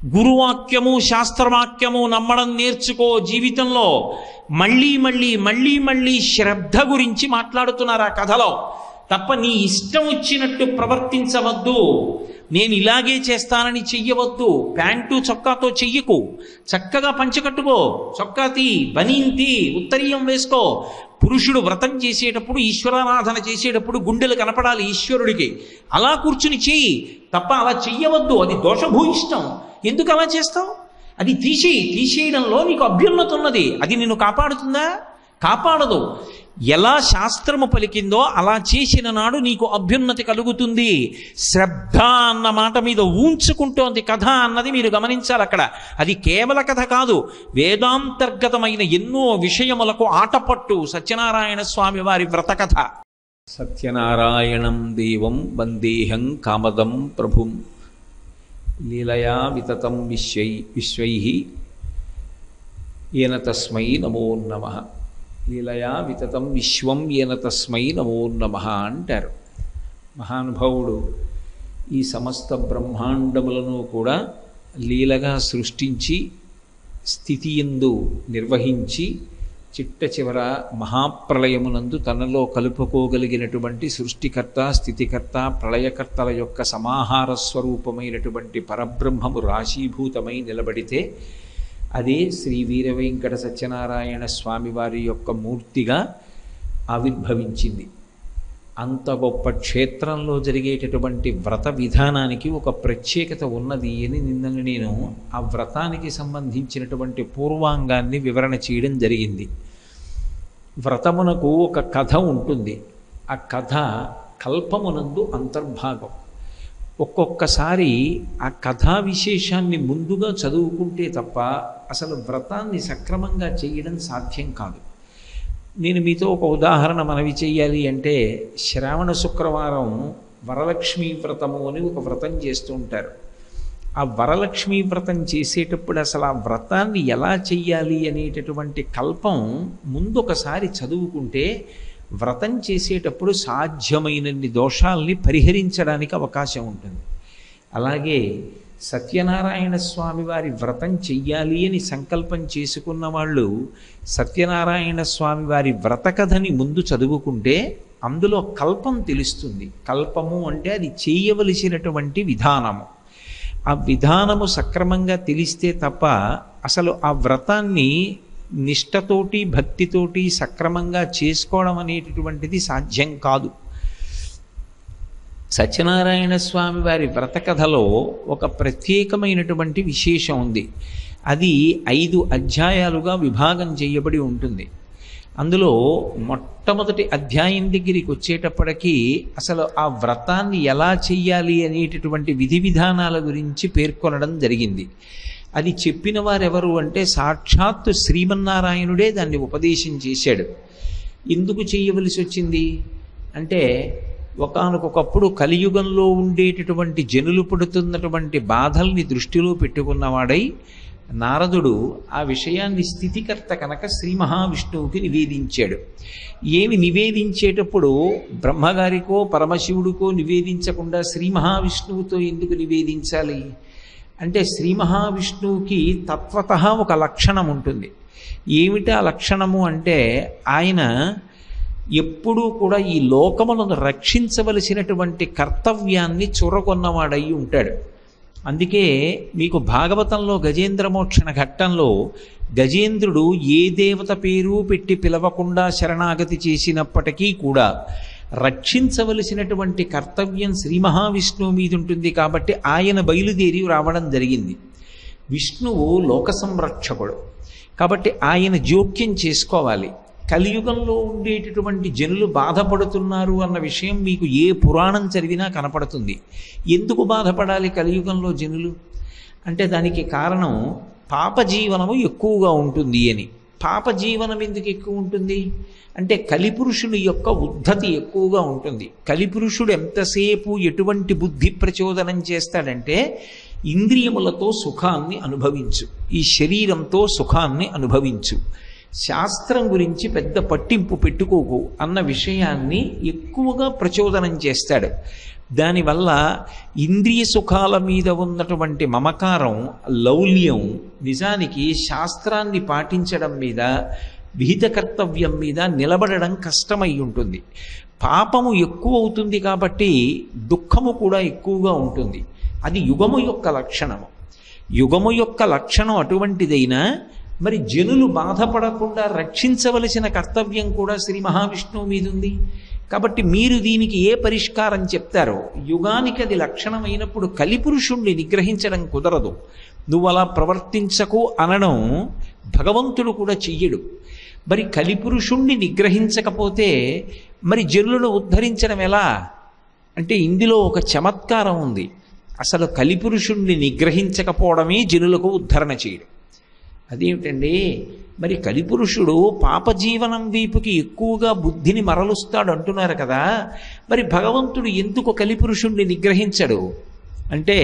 గురువాక్యము శాస్త్రవాక్యము నమ్మడం నేర్చుకో. జీవితంలో మళ్ళీ మళ్ళీ మళ్ళీ మళ్ళీ శ్రద్ధ గురించి మాట్లాడుతున్నారు ఆ కథలో. తప్ప నీ ఇష్టం వచ్చినట్టు ప్రవర్తించవద్దు, నేను ఇలాగే చేస్తానని చెయ్యవద్దు. ప్యాంటు చొక్కాతో చెయ్యకు, చక్కగా పంచకట్టుకో, చొక్కా తీ, బనీన్ తీ, ఉత్తరీయం వేసుకో. పురుషుడు వ్రతం చేసేటప్పుడు, ఈశ్వరారాధన చేసేటప్పుడు గుండెలు కనపడాలి ఈశ్వరుడికి. అలా కూర్చుని చెయ్యి తప్ప అలా చెయ్యవద్దు, అది దోషభూయిష్టం. ఎందుకు అలా చేస్తావు? అది తీసేయడంలో నీకు అభ్యున్నతి ఉన్నది. అది నిన్ను కాపాడుతుందా? కాపాడదు. ఎలా శాస్త్రము పలికిందో అలా చేసిన నాడు నీకు అభ్యున్నతి కలుగుతుంది. శ్రద్ధ అన్న మాట మీద ఊంచుకుంటోంది కథ అన్నది మీరు గమనించాలి అక్కడ. అది కేవల కథ కాదు, వేదాంతర్గతమైన ఎన్నో విషయములకు ఆటపట్టు సత్యనారాయణ స్వామి వారి వ్రత కథ. సత్యనారాయణం దేవం వందేహం కామదం ప్రభుం లీలయా వితతం విశ్వైః ఏన తస్మై నమో నమః. లీలయా వితతం విశ్వం ఏన తస్మై నమో నమః అంటారు మహానుభావుడు. ఈ సమస్త బ్రహ్మాండములను కూడా లీలగా సృష్టించి స్థితియందు నిర్వహించి చిట్ట చివర మహాప్రళయమునందు తనలో కలుపుకోగలిగినటువంటి సృష్టికర్త, స్థితికర్త, ప్రళయకర్తల యొక్క సమాహార స్వరూపమైనటువంటి పరబ్రహ్మము రాశీభూతమై నిలబడితే అదే శ్రీ వీరవేంకట సత్యనారాయణ స్వామివారి యొక్క మూర్తిగా ఆవిర్భవించింది. అంత గొప్ప క్షేత్రంలో జరిగేటటువంటి వ్రత విధానానికి ఒక ప్రత్యేకత ఉన్నది అని నిన్న నేను ఆ వ్రతానికి సంబంధించినటువంటి పూర్వాంగాన్ని వివరణ చేయడం జరిగింది. వ్రతమునకు ఒక కథ ఉంటుంది. ఆ కథ కల్పమునందు అంతర్భాగం. ఒక్కొక్కసారి ఆ కథా విశేషాన్ని ముందుగా చదువుకుంటే తప్ప అసలు వ్రతాన్ని సక్రమంగా చేయడం సాధ్యం కాదు. నేను మీతో ఒక ఉదాహరణ మనవి చెయ్యాలి అంటే, శ్రావణ శుక్రవారం వరలక్ష్మీ వ్రతము అని ఒక వ్రతం చేస్తూ ఉంటారు. ఆ వరలక్ష్మీ వ్రతం చేసేటప్పుడు అసలు ఆ వ్రతాన్ని ఎలా చెయ్యాలి అనేటటువంటి కల్పం ముందు ఒకసారి చదువుకుంటే వ్రతం చేసేటప్పుడు సాధ్యమైనన్ని దోషాల్ని పరిహరించడానికి అవకాశం ఉంటుంది. అలాగే సత్యనారాయణ స్వామి వారి వ్రతం చెయ్యాలి అని సంకల్పం చేసుకున్న వాళ్ళు సత్యనారాయణ స్వామి వారి వ్రత కథని ముందు చదువుకుంటే అందులో కల్పం తెలుస్తుంది. కల్పము అంటే అది చేయవలసినటువంటి విధానము. ఆ విధానము సక్రమంగా తెలిస్తే తప్ప అసలు ఆ వ్రతాన్ని నిష్టతోటి భక్తితోటి సక్రమంగా చేసుకోవడం అనేటటువంటిది సాధ్యం కాదు. సత్యనారాయణ స్వామి వారి వ్రత కథలో ఒక ప్రత్యేకమైనటువంటి విశేషం ఉంది. అది 5 అధ్యాయాలుగా విభాగం చేయబడి ఉంటుంది. అందులో మొట్టమొదటి అధ్యాయం దగ్గరికి వచ్చేటప్పటికీ అసలు ఆ వ్రతాన్ని ఎలా చెయ్యాలి అనేటటువంటి విధి విధానాల గురించి పేర్కొనడం జరిగింది. అది చెప్పిన వారెవరు అంటే సాక్షాత్తు శ్రీమన్నారాయణుడే దాన్ని ఉపదేశం చేశాడు. ఎందుకు చేయవలసి వచ్చింది అంటే, ఒకానొకప్పుడు కలియుగంలో ఉండేటటువంటి జనులు పడుతున్నటువంటి బాధల్ని దృష్టిలో పెట్టుకున్నవాడై నారదుడు ఆ విషయాన్ని స్థితికర్త కనుక శ్రీ మహావిష్ణువుకి నివేదించాడు. ఏమి నివేదించేటప్పుడు బ్రహ్మగారికో పరమశివుడికో నివేదించకుండా శ్రీ మహావిష్ణువుతో ఎందుకు నివేదించాలి అంటే, శ్రీ మహావిష్ణువుకి తత్వతః ఒక లక్షణం ఉంటుంది. ఏమిటా లక్షణము అంటే, ఆయన ఎప్పుడూ కూడా ఈ లోకములను రక్షించవలసినటువంటి కర్తవ్యాన్ని చూరగొన్నవాడై ఉంటాడు. అందుకే మీకు భాగవతంలో గజేంద్రమోక్షణ ఘట్టంలో గజేంద్రుడు ఏ దేవత పేరు పెట్టి పిలవకుండా శరణాగతి చేసినప్పటికీ కూడా రక్షించవలసినటువంటి కర్తవ్యం శ్రీ మహావిష్ణువు మీద ఉంటుంది. కాబట్టి ఆయన బయలుదేరి రావడం జరిగింది. విష్ణువు లోక సంరక్షకుడు కాబట్టి ఆయన జోక్యం చేసుకోవాలి. కలియుగంలో ఉండేటటువంటి జనులు బాధపడుతున్నారు అన్న విషయం మీకు ఏ పురాణం చదివినా కనపడుతుంది. ఎందుకు బాధపడాలి కలియుగంలో జనులు అంటే, దానికి కారణం పాపజీవనము ఎక్కువగా ఉంటుంది అని. పాపజీవనం ఎందుకు ఎక్కువ ఉంటుంది అంటే, కలిపురుషుని యొక్క ఉద్ధతి ఎక్కువగా ఉంటుంది. కలిపురుషుడు ఎంతసేపు ఎటువంటి బుద్ధి ప్రచోదనం చేస్తాడంటే, ఇంద్రియములతో సుఖాన్ని అనుభవించు, ఈ శరీరంతో సుఖాన్ని అనుభవించు, శాస్త్రం గురించి పెద్ద పట్టింపు పెట్టుకోకు అన్న విషయాన్ని ఎక్కువగా ప్రచోదనం చేస్తాడు. దానివల్ల ఇంద్రియ సుఖాల మీద ఉన్నటువంటి మమకారం, లౌల్యం నిజానికి శాస్త్రాన్ని పాటించడం మీద, విహిత కర్తవ్యం మీద నిలబడడం కష్టమై ఉంటుంది. పాపము ఎక్కువ అవుతుంది కాబట్టి దుఃఖము కూడా ఎక్కువగా ఉంటుంది. అది యుగము యొక్క లక్షణము. యుగము యొక్క లక్షణం అటువంటిదైనా మరి జనులు బాధపడకుండా రక్షించవలసిన కర్తవ్యం కూడా శ్రీ మహావిష్ణువు మీద ఉంది. కాబట్టి మీరు దీనికి ఏ పరిష్కారం చెప్తారో, యుగానికి అది లక్షణమైనప్పుడు కలిపురుషుణ్ణి నిగ్రహించడం కుదరదు. నువ్వు అలా ప్రవర్తించకు అనడం భగవంతుడు కూడా చెయ్యడు. మరి కలిపురుషుణ్ణి నిగ్రహించకపోతే మరి జనులను ఉద్ధరించడం ఎలా అంటే ఇందులో ఒక చమత్కారం ఉంది. అసలు కలిపురుషుణ్ణి నిగ్రహించకపోవడమే జనులకు ఉద్ధరణ చేయడం. అదేమిటండి, మరి కలిపురుషుడు పాపజీవనం వైపుకి ఎక్కువగా బుద్ధిని మరలుస్తాడు అంటున్నారు కదా, మరి భగవంతుడు ఎందుకు కలిపురుషుణ్ణి నిగ్రహించడు అంటే,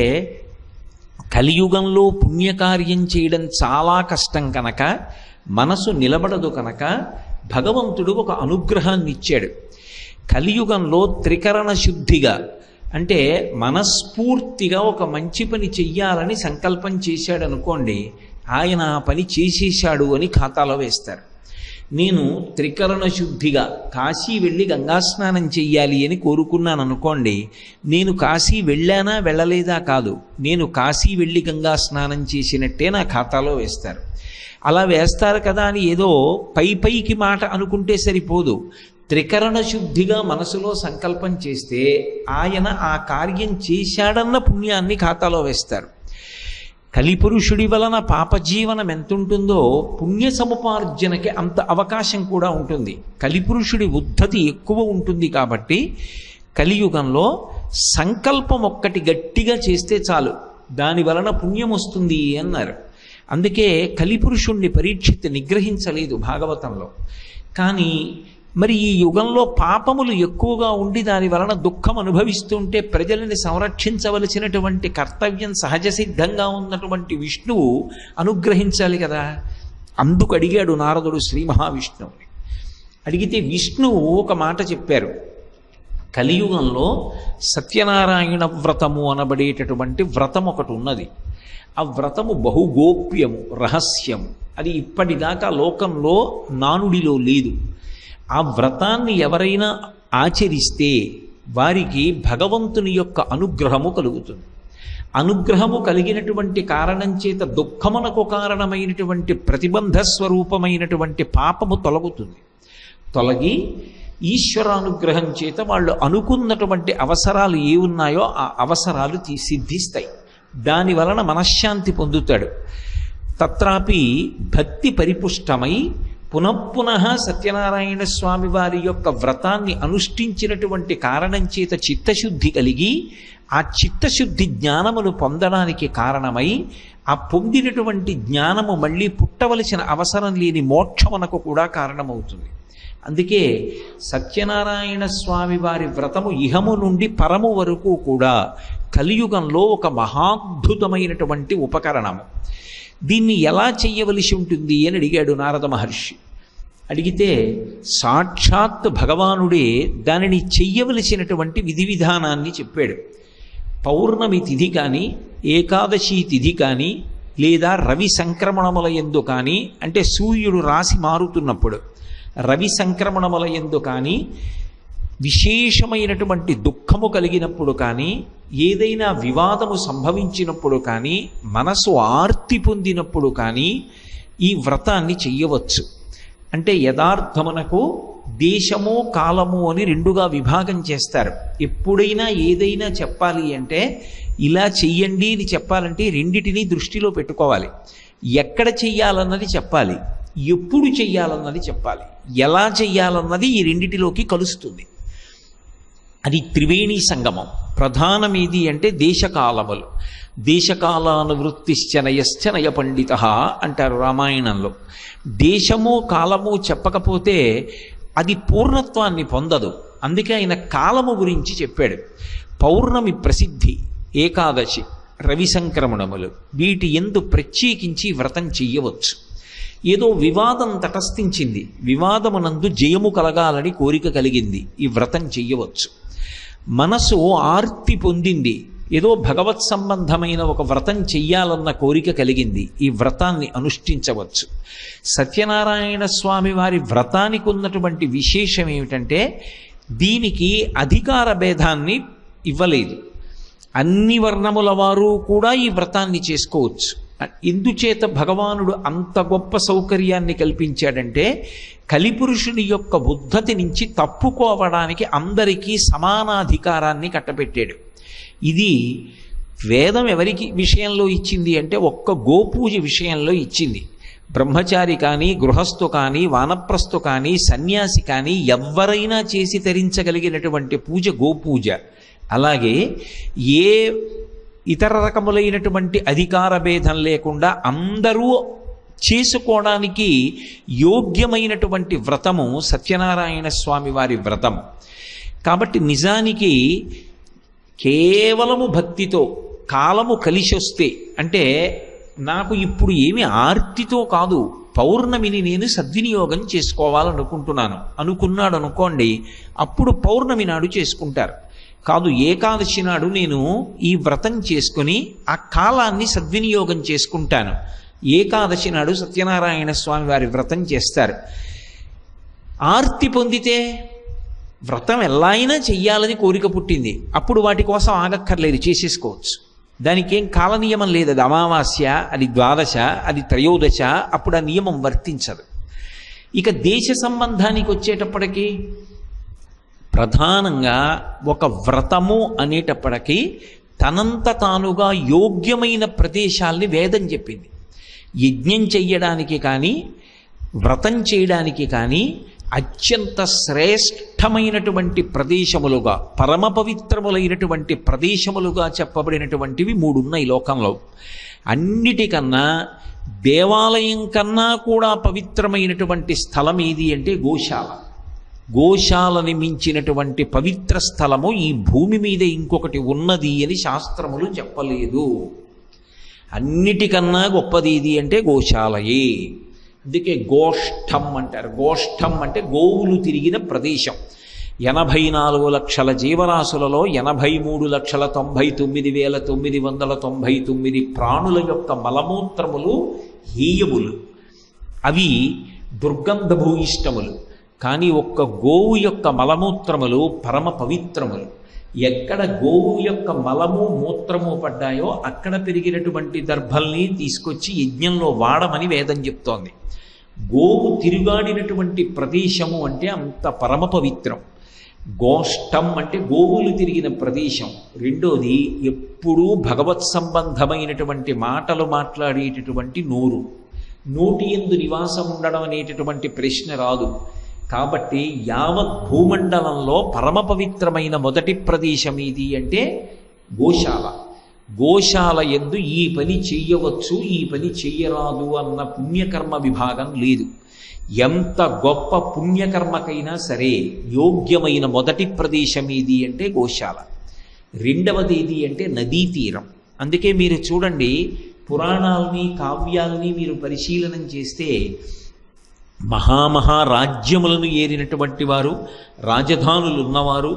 కలియుగంలో పుణ్యకార్యం చేయడం చాలా కష్టం కనుక, మనసు నిలబడదు కనుక భగవంతుడు ఒక అనుగ్రహాన్ని ఇచ్చాడు. కలియుగంలో త్రికరణ శుద్ధిగా అంటే మనస్ఫూర్తిగా ఒక మంచి పని చెయ్యాలని సంకల్పం చేశాడు అనుకోండి, ఆయన ఆ పని చేసేశాడు అని ఖాతాలో వేస్తారు. నేను త్రికరణ శుద్ధిగా కాశీ వెళ్ళి గంగాస్నానం చెయ్యాలి అని కోరుకున్నాను అనుకోండి, నేను కాశీ వెళ్ళానా వెళ్ళలేదా కాదు, నేను కాశీ వెళ్ళి గంగాస్నానం చేసినట్టే నా ఖాతాలో వేస్తారు. అలా వేస్తారు కదా అని ఏదో పైకి మాట అనుకుంటే సరిపోదు. త్రికరణ శుద్ధిగా మనసులో సంకల్పం చేస్తే ఆయన ఆ కార్యం చేశాడన్న పుణ్యాన్ని ఖాతాలో వేస్తారు. కలిపురుషుడి వలన పాపజీవనం ఎంతుంటుందో పుణ్య సముపార్జనకి అంత అవకాశం కూడా ఉంటుంది. కలిపురుషుడి ఉద్ధతి ఎక్కువ ఉంటుంది కాబట్టి కలియుగంలో సంకల్పం ఒక్కటి గట్టిగా చేస్తే చాలు, దాని వలన పుణ్యం వస్తుంది అన్నారు. అందుకే కలిపురుషుణ్ణి పరీక్షిత్ నిగ్రహించలేదు భాగవతంలో. కానీ మరి ఈ యుగంలో పాపములు ఎక్కువగా ఉండి దాని వలన దుఃఖం అనుభవిస్తుంటే ప్రజలని సంరక్షించవలసినటువంటి కర్తవ్యం సహజ సిద్ధంగా ఉన్నటువంటి విష్ణువు అనుగ్రహించాలి కదా. అందుకు అడిగాడు నారదుడు శ్రీ మహావిష్ణువుని. అడిగితే విష్ణువు ఒక మాట చెప్పారు. కలియుగంలో సత్యనారాయణ వ్రతము అనబడేటటువంటి వ్రతం ఒకటి ఉన్నది. ఆ వ్రతము బహుగోప్యము, రహస్యము. అది ఇప్పటిదాకా లోకంలో నానుడిలో లేదు. ఆ వ్రతాన్ని ఎవరైనా ఆచరిస్తే వారికి భగవంతుని యొక్క అనుగ్రహము కలుగుతుంది. అనుగ్రహము కలిగినటువంటి కారణం చేత దుఃఖమునకు కారణమైనటువంటి ప్రతిబంధ స్వరూపమైనటువంటి పాపము తొలగుతుంది. తొలగి ఈశ్వరానుగ్రహం చేత వాళ్ళు అనుకున్నటువంటి అవసరాలు ఏ ఉన్నాయో ఆ అవసరాలు సిద్ధిస్తాయి. దాని వలన మనశ్శాంతి పొందుతాడు. తత్రాపి భక్తి పరిపుష్టమై పునఃపునః సత్యనారాయణ స్వామి వారి యొక్క వ్రతాన్ని అనుష్ఠించినటువంటి కారణం చేత చిత్తశుద్ధి కలిగి ఆ చిత్తశుద్ధి జ్ఞానమును పొందడానికి కారణమై ఆ పొందినటువంటి జ్ఞానము మళ్ళీ పుట్టవలసిన అవసరం లేని మోక్షమునకు కూడా కారణమవుతుంది. అందుకే సత్యనారాయణ స్వామి వారి వ్రతము ఇహము నుండి పరము వరకు కూడా కలియుగంలో ఒక మహాద్భుతమైనటువంటి ఉపకరణము. దీన్ని ఎలా చెయ్యవలసి ఉంటుంది అని అడిగాడు నారద మహర్షి. అడిగితే సాక్షాత్ భగవానుడే దానిని చెయ్యవలసినటువంటి విధి విధానాన్ని చెప్పాడు. పౌర్ణమి తిథి కానీ, ఏకాదశి తిథి కానీ, లేదా రవి సంక్రమణముల యందు కానీ, అంటే సూర్యుడు రాశి మారుతున్నప్పుడు రవి సంక్రమణముల యందు కానీ, విశేషమైనటువంటి దుఃఖము కలిగినప్పుడు కానీ, ఏదైనా వివాదము సంభవించినప్పుడు కానీ, మనసు ఆర్తి పొందినప్పుడు కానీ ఈ వ్రతాన్ని చెయ్యవచ్చు. అంటే యథార్థమునకు దేశము కాలము అని రెండుగా విభాగం చేస్తారు. ఎప్పుడైనా ఏదైనా చెప్పాలి అంటే ఇలా చెయ్యండి అని చెప్పాలంటే రెండిటినీ దృష్టిలో పెట్టుకోవాలి. ఎక్కడ చెయ్యాలన్నది చెప్పాలి, ఎప్పుడు చెయ్యాలన్నది చెప్పాలి, ఎలా చెయ్యాలన్నది ఈ రెండిటిలోకి కలుస్తుంది. అది త్రివేణి సంగమం. ప్రధానమేది అంటే దేశకాలములు. దేశకాలానువృత్తిశ్చనయశ్చ నయ పండిత అంటారు రామాయణంలో. దేశము కాలము చెప్పకపోతే అది పూర్ణత్వాన్ని పొందదు. అందుకే ఆయన కాలము గురించి చెప్పాడు. పౌర్ణమి ప్రసిద్ధి, ఏకాదశి, రవి సంక్రమణములు, వీటి యందు ప్రత్యేకించి వ్రతం చెయ్యవచ్చు. ఏదో వివాదం తటస్థించింది, వివాదమునందు జయము కలగాలని కోరిక కలిగింది, ఈ వ్రతం చెయ్యవచ్చు. మనసు ఆర్తి పొందింది, ఏదో భగవత్ సంబంధమైన ఒక వ్రతం చెయ్యాలన్న కోరిక కలిగింది, ఈ వ్రతాన్ని అనుష్ఠించవచ్చు. సత్యనారాయణ స్వామి వారి వ్రతానికి ఉన్నటువంటి విశేషం ఏమిటంటే దీనికి అధికార భేదాన్ని ఇవ్వలేదు. అన్ని వర్ణముల వారు కూడా ఈ వ్రతాన్ని చేసుకోవచ్చు. ఎందుచేత భగవానుడు అంత గొప్ప సౌకర్యాన్ని కల్పించాడంటే కలిపురుషుని యొక్క ఉద్ధతి నుంచి తప్పుకోవడానికి అందరికీ సమానాధికారాన్ని కట్టబెట్టాడు. ఇది వేదం ఎవరికి విషయంలో ఇచ్చింది అంటే ఒక్క గోపూజ విషయంలో ఇచ్చింది. బ్రహ్మచారి కానీ, గృహస్థు కానీ, వానప్రస్థు కానీ, సన్యాసి కానీ ఎవరైనా చేసి తరించగలిగినటువంటి పూజ గోపూజ. అలాగే ఏ ఇతర రకములైనటువంటి అధికార భేదం లేకుండా అందరూ చేసుకోవడానికి యోగ్యమైనటువంటి వ్రతము సత్యనారాయణ స్వామి వారి వ్రతం. కాబట్టి నిజానికి కేవలము భక్తితో కాలము కలిసి వస్తే, అంటే నాకు ఇప్పుడు ఏమి ఆర్తితో కాదు, పౌర్ణమిని నేను సద్వినియోగం చేసుకోవాలనుకుంటున్నాను అనుకున్నాడు అనుకోండి, అప్పుడు పౌర్ణమి నాడు చేసుకుంటారు. కాదు ఏకాదశి నాడు నేను ఈ వ్రతం చేసుకుని ఆ కాలాన్ని సద్వినియోగం చేసుకుంటాను, ఏకాదశి నాడు సత్యనారాయణ స్వామి వారి వ్రతం చేస్తారు. ఆర్తి పొందితే వ్రతం ఎలా అయినా చెయ్యాలని కోరిక పుట్టింది, అప్పుడు వాటి కోసం ఆగక్కర్లేదు, చేసేసుకోవచ్చు. దానికి ఏం కాల నియమం లేదు. అది అమావాస్య, అది ద్వాదశ, అది త్రయోదశ, అప్పుడు ఆ నియమం వర్తించదు. ఇక దేశ సంబంధానికి వచ్చేటప్పటికీ ప్రధానంగా ఒక వ్రతము అనేటప్పటికీ తనంత తానుగా యోగ్యమైన ప్రదేశాల్ని వేదం చెప్పింది. యజ్ఞం చెయ్యడానికి కానీ, వ్రతం చేయడానికి కానీ అత్యంత శ్రేష్టమైనటువంటి ప్రదేశములుగా, పరమ పవిత్రములైనటువంటి ప్రదేశములుగా చెప్పబడినటువంటివి 3 ఉన్నాయి లోకంలో. అన్నిటికన్నా దేవాలయం కన్నా కూడా పవిత్రమైనటువంటి స్థలం ఏది అంటే గోశాల. గోశాలని మించినటువంటి పవిత్ర స్థలము ఈ భూమి మీద ఇంకొకటి ఉన్నది అని శాస్త్రములు చెప్పలేదు. అన్నిటికన్నా గొప్పది ఏది అంటే గోశాలయే. అందుకే గోష్ఠం అంటారు. గోష్ఠం అంటే గోవులు తిరిగిన ప్రదేశం. 84 లక్షల జీవరాశులలో 83,99,999 ప్రాణుల యొక్క మలమూత్రములు హేయములు, అవి దుర్గంధభూయిష్టములు. కానీ ఒక్క గోవు యొక్క మలమూత్రములు పరమ పవిత్రములు. ఎక్కడ గోవు యొక్క మలము మూత్రము పడ్డాయో అక్కడ పెరిగినటువంటి దర్భల్ని తీసుకొచ్చి యజ్ఞంలో వాడమని వేదం చెప్తోంది. గోవు తిరుగాడినటువంటి ప్రదేశము అంటే అంత పరమ పవిత్రం. గోష్ఠం అంటే గోవులు తిరిగిన ప్రదేశం. రెండోది ఎప్పుడూ భగవత్ సంబంధమైనటువంటి మాటలు మాట్లాడేటటువంటి నోరు. నోటి యందు నివాసం ఉండడం అనేటటువంటి ప్రశ్న రాదు. కాబట్టి యావత్ భూమండలంలో పరమ పవిత్రమైన మొదటి ప్రదేశం ఏది అంటే గోశాల. గోశాల యందు ఈ పని చెయ్యవచ్చు, ఈ పని చెయ్యరాదు అన్న పుణ్యకర్మ విభాగం లేదు. ఎంత గొప్ప పుణ్యకర్మకైనా సరే యోగ్యమైన మొదటి ప్రదేశం ఏది అంటే గోశాల. రెండవది ఏది అంటే నదీ తీరం. అందుకే మీరు చూడండి, పురాణాలని కావ్యాలని మీరు పరిశీలనం చేస్తే మహామహారాజ్యములను ఏరినటువంటి వారు, రాజధానులు ఉన్నవారు,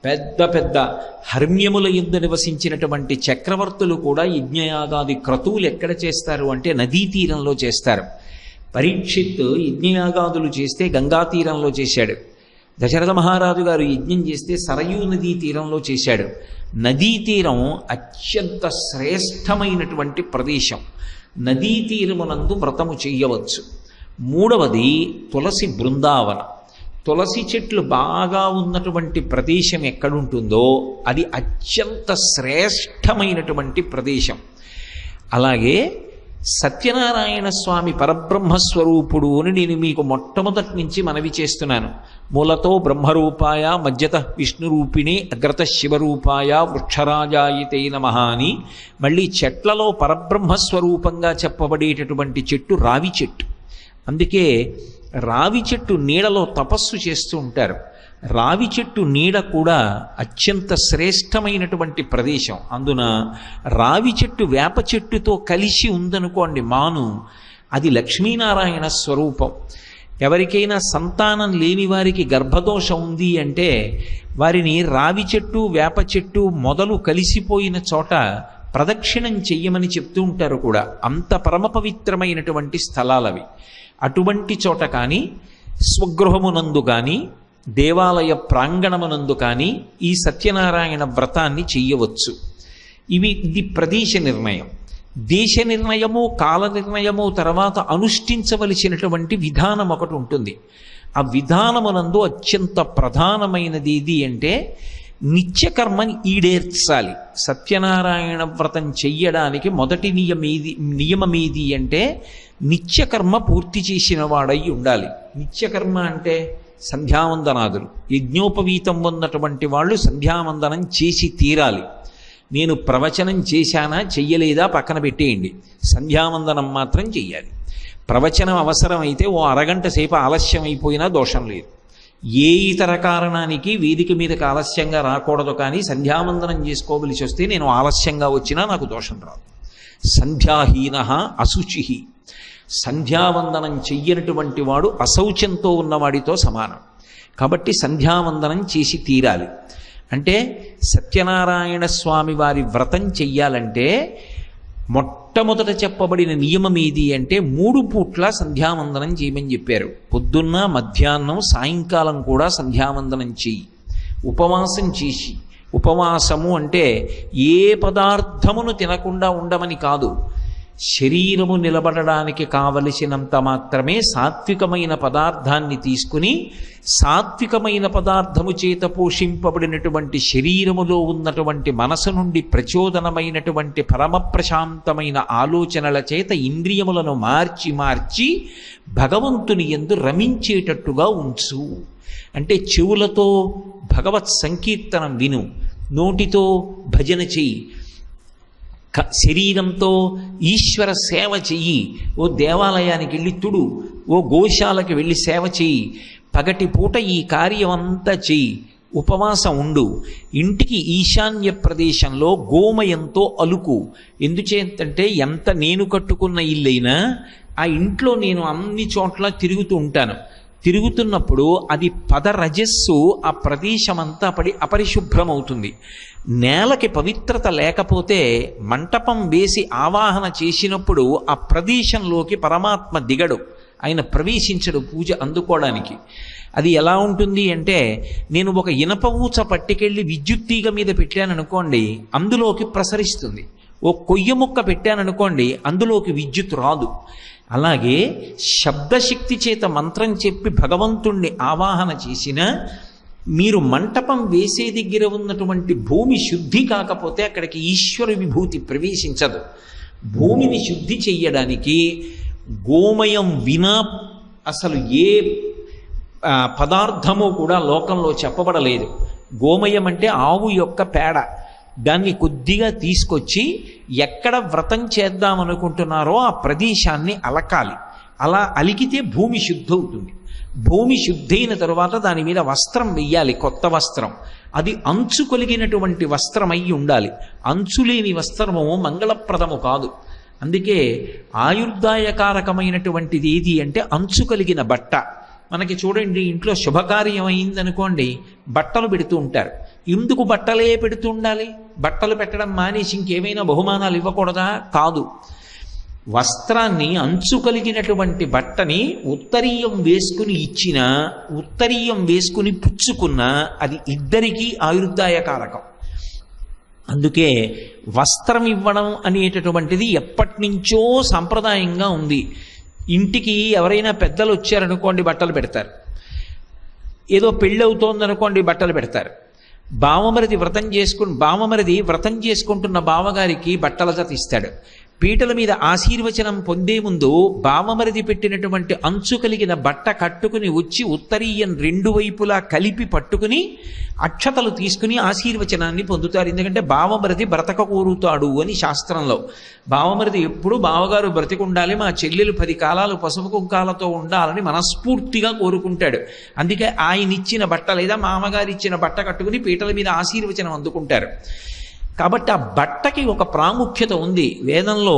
పెద్ద పెద్ద హర్మ్యముల యందు నివసించినటువంటి చక్రవర్తులు కూడా యజ్ఞయాగాది క్రతువులు ఎక్కడ చేస్తారు అంటే నదీ తీరంలో చేస్తారు. పరీక్షిత్ యజ్ఞయాగాదులు చేస్తే గంగా తీరంలో చేశాడు. దశరథ మహారాజు గారు యజ్ఞం చేస్తే సరయూ నదీ తీరంలో చేశాడు. నదీ తీరం అత్యంత శ్రేష్టమైనటువంటి ప్రదేశం. నదీ తీరమునందు వ్రతము చెయ్యవచ్చు. మూడవది తులసి బృందావనం. తులసి చెట్లు బాగా ఉన్నటువంటి ప్రదేశం ఎక్కడుంటుందో అది అత్యంత శ్రేష్టమైనటువంటి ప్రదేశం. అలాగే సత్యనారాయణ స్వామి పరబ్రహ్మస్వరూపుడు అని నేను మీకు మొట్టమొదటి నుంచి మనవి చేస్తున్నాను. మూలతో బ్రహ్మరూపాయ, మధ్యత విష్ణురూపిణి, అగ్రత శివరూపాయ, వృక్షరాజాయితే నమః అని మళ్ళీ చెట్లలో పరబ్రహ్మస్వరూపంగా చెప్పబడేటటువంటి చెట్టు రావి చెట్టు. అందుకే రావి చెట్టు నీడలో తపస్సు చేస్తూ ఉంటారు. రావి చెట్టు నీడ కూడా అత్యంత శ్రేష్టమైనటువంటి ప్రదేశం. అందున రావి చెట్టు వేప చెట్టుతో కలిసి ఉందనుకోండి మాను, అది లక్ష్మీనారాయణ స్వరూపం. ఎవరికైనా సంతానం లేని వారికి గర్భదోషం ఉంది అంటే వారిని రావి చెట్టు వేప చెట్టు మొదలు కలిసిపోయిన చోట ప్రదక్షిణం చెయ్యమని చెప్తూ ఉంటారు కూడా. అంత పరమ పవిత్రమైనటువంటి స్థలాలవి. అటువంటి చోట కానీ స్వగృహమునందు కానీ దేవాలయ ప్రాంగణమునందు కానీ ఈ సత్యనారాయణ వ్రతాన్ని చెయ్యవచ్చు. ఇది ప్రదేశ నిర్ణయం. దేశ నిర్ణయము, కాల నిర్ణయము, తర్వాత అనుష్ఠించవలసినటువంటి విధానం ఒకటి ఉంటుంది. ఆ విధానమునందు అత్యంత ప్రధానమైనది ఇది అంటే నిత్యకర్మని ఈడేర్చాలి. సత్యనారాయణ వ్రతం చెయ్యడానికి మొదటి నియమమేది అంటే నిత్యకర్మ పూర్తి చేసిన వాడై ఉండాలి. నిత్యకర్మ అంటే సంధ్యావందనాదులు. యజ్ఞోపవీతం ఉన్నటువంటి వాళ్ళు సంధ్యావందనం చేసి తీరాలి. నేను ప్రవచనం చేశానా చెయ్యలేదా పక్కన పెట్టేయండి, సంధ్యావందనం మాత్రం చెయ్యాలి. ప్రవచనం అవసరమైతే ఓ అరగంట సేపు ఆలస్యం అయిపోయినా దోషం లేదు. ఏ ఇతర కారణానికి వేదిక మీదకి ఆలస్యంగా రాకూడదు, కానీ సంధ్యావందనం చేసుకోవలసి వస్తే నేను ఆలస్యంగా వచ్చినా నాకు దోషం రాదు. సంధ్యాహీన అశుచి. సంధ్యావందనం చెయ్యనటువంటి వాడు అశౌచంతో ఉన్నవాడితో సమానం. కాబట్టి సంధ్యావందనం చేసి తీరాలి. అంటే సత్యనారాయణ స్వామి వారి వ్రతం చెయ్యాలంటే మొట్టమొదట చెప్పబడిన నియమం ఏది అంటే 3 పూట్ల సంధ్యావందనం చేయమని చెప్పారు. పొద్దున్న, మధ్యాహ్నం, సాయంకాలం కూడా సంధ్యావందనం చెయ్యి. ఉపవాసం చేసి, ఉపవాసము అంటే ఏ పదార్థమును తినకుండా ఉండమని కాదు, శరీరము నిలబడడానికి కావలసినంత మాత్రమే సాత్వికమైన పదార్థాన్ని తీసుకుని సాత్వికమైన పదార్థము చేత పోషింపబడినటువంటి శరీరములో ఉన్నటువంటి మనసు నుండి ప్రచోదనమైనటువంటి పరమ ప్రశాంతమైన ఆలోచనల చేత ఇంద్రియములను మార్చి మార్చి భగవంతుని యందు రమించేటట్టుగా ఉంచు. అంటే చెవులతో భగవత్ సంకీర్తనం విను, నోటితో భజన చెయ్యి, శరీరంతో ఈశ్వర సేవ చెయ్యి. ఓ దేవాలయానికి వెళ్ళి తుడు, ఓ గోశాలకు వెళ్ళి సేవ చెయ్యి, పగటి పూట ఈ కార్యం అంతా చెయ్యి, ఉపవాసం ఉండు. ఇంటికి ఈశాన్య ప్రదేశంలో గోమయంతో అలుకు. ఎందుచేతంటే ఎంత నేను కట్టుకున్న ఇల్లైనా ఆ ఇంట్లో నేను అన్ని చోట్ల తిరుగుతూ ఉంటాను. తిరుగుతున్నప్పుడు అది పదరజస్సు ఆ ప్రదేశమంతా పడి అపరిశుభ్రమవుతుంది. నేలకి పవిత్రత లేకపోతే మంటపం వేసి ఆవాహన చేసినప్పుడు ఆ ప్రదేశంలోకి పరమాత్మ దిగడు, ఆయన ప్రవేశించడు పూజ అందుకోవడానికి. అది ఎలా ఉంటుంది అంటే నేను ఒక ఇనప ఊచ పట్టుకెళ్ళి విద్యుత్ తీగ మీద పెట్టాననుకోండి, అందులోకి ప్రసరిస్తుంది. ఓ కొయ్య ముక్క పెట్టాననుకోండి, అందులోకి విద్యుత్ రాదు. అలాగే శబ్దశక్తి చేత మంత్రం చెప్పి భగవంతుణ్ణి ఆవాహన చేసిన మీరు మంటపం వేసే దగ్గర ఉన్నటువంటి భూమి శుద్ధి కాకపోతే అక్కడికి ఈశ్వర విభూతి ప్రవేశించదు. భూమిని శుద్ధి చెయ్యడానికి గోమయం వినా అసలు ఏ పదార్థము కూడా లోకంలో చెప్పబడలేదు. గోమయం అంటే ఆవు యొక్క పేడ. దాన్ని కొద్దిగా తీసుకొచ్చి ఎక్కడ వ్రతం చేద్దామనుకుంటున్నారో ఆ ప్రదేశాన్ని అలకాలి. అలా అలికితే భూమి శుద్ధవుతుంది. భూమి శుద్ధైన తరువాత దాని మీద వస్త్రం వెయ్యాలి, కొత్త వస్త్రం. అది అంచు కలిగినటువంటి వస్త్రం అయి ఉండాలి. అంచు లేని వస్త్రము మంగళప్రదము కాదు. అందుకే ఆయుర్దాయకారకమైనటువంటిది ఏది అంటే అంచు కలిగిన బట్ట. మనకి చూడండి, ఇంట్లో శుభకార్యం అయిందనుకోండి, బట్టలు పెడుతూ ఉంటారు. ఎందుకు బట్టలే పెడుతూ ఉండాలి? బట్టలు పెట్టడం మానేసి ఇంకేమైనా బహుమానాలు ఇవ్వకూడదా? కాదు. వస్త్రాన్ని అంచు కలిగినటువంటి బట్టని ఉత్తరీయం వేసుకుని ఇచ్చినా, ఉత్తరీయం వేసుకుని పుచ్చుకున్నా అది ఇద్దరికీ ఆయుర్దాయకారకం. అందుకే వస్త్రం ఇవ్వడం అనేటటువంటిది ఎప్పటి నుంచో సంప్రదాయంగా ఉంది. ఇంటికి ఎవరైనా పెద్దలు వచ్చారనుకోండి, బట్టలు పెడతారు. ఏదో పెళ్ళి అవుతోందనుకోండి, బట్టలు పెడతారు. బావమరిది వ్రతం చేసుకుంటున్న బావగారికి బట్టల జత ఇస్తాడు. పీటల మీద ఆశీర్వచనం పొందే ముందు బావమరిది పెట్టినటువంటి అంచు కలిగిన బట్ట కట్టుకుని వచ్చి ఉత్తరీయం 2 వైపులా కలిపి పట్టుకుని అక్షతలు తీసుకుని ఆశీర్వచనాన్ని పొందుతారు. ఎందుకంటే బావమరిది బ్రతక కోరుతాడు అని శాస్త్రంలో. బావమరిది ఎప్పుడు బావగారు బ్రతికుండాలి, మా చెల్లెలు 10 కాలాలు పసుపు కుంకాలతో ఉండాలని మనస్ఫూర్తిగా కోరుకుంటాడు. అందుకే ఆయన ఇచ్చిన బట్ట లేదా మామగారు ఇచ్చిన బట్ట కట్టుకుని పీటల మీద ఆశీర్వచనం అందుకుంటారు. కాబట్టి ఆ బట్టకి ఒక ప్రాముఖ్యత ఉంది. వేదంలో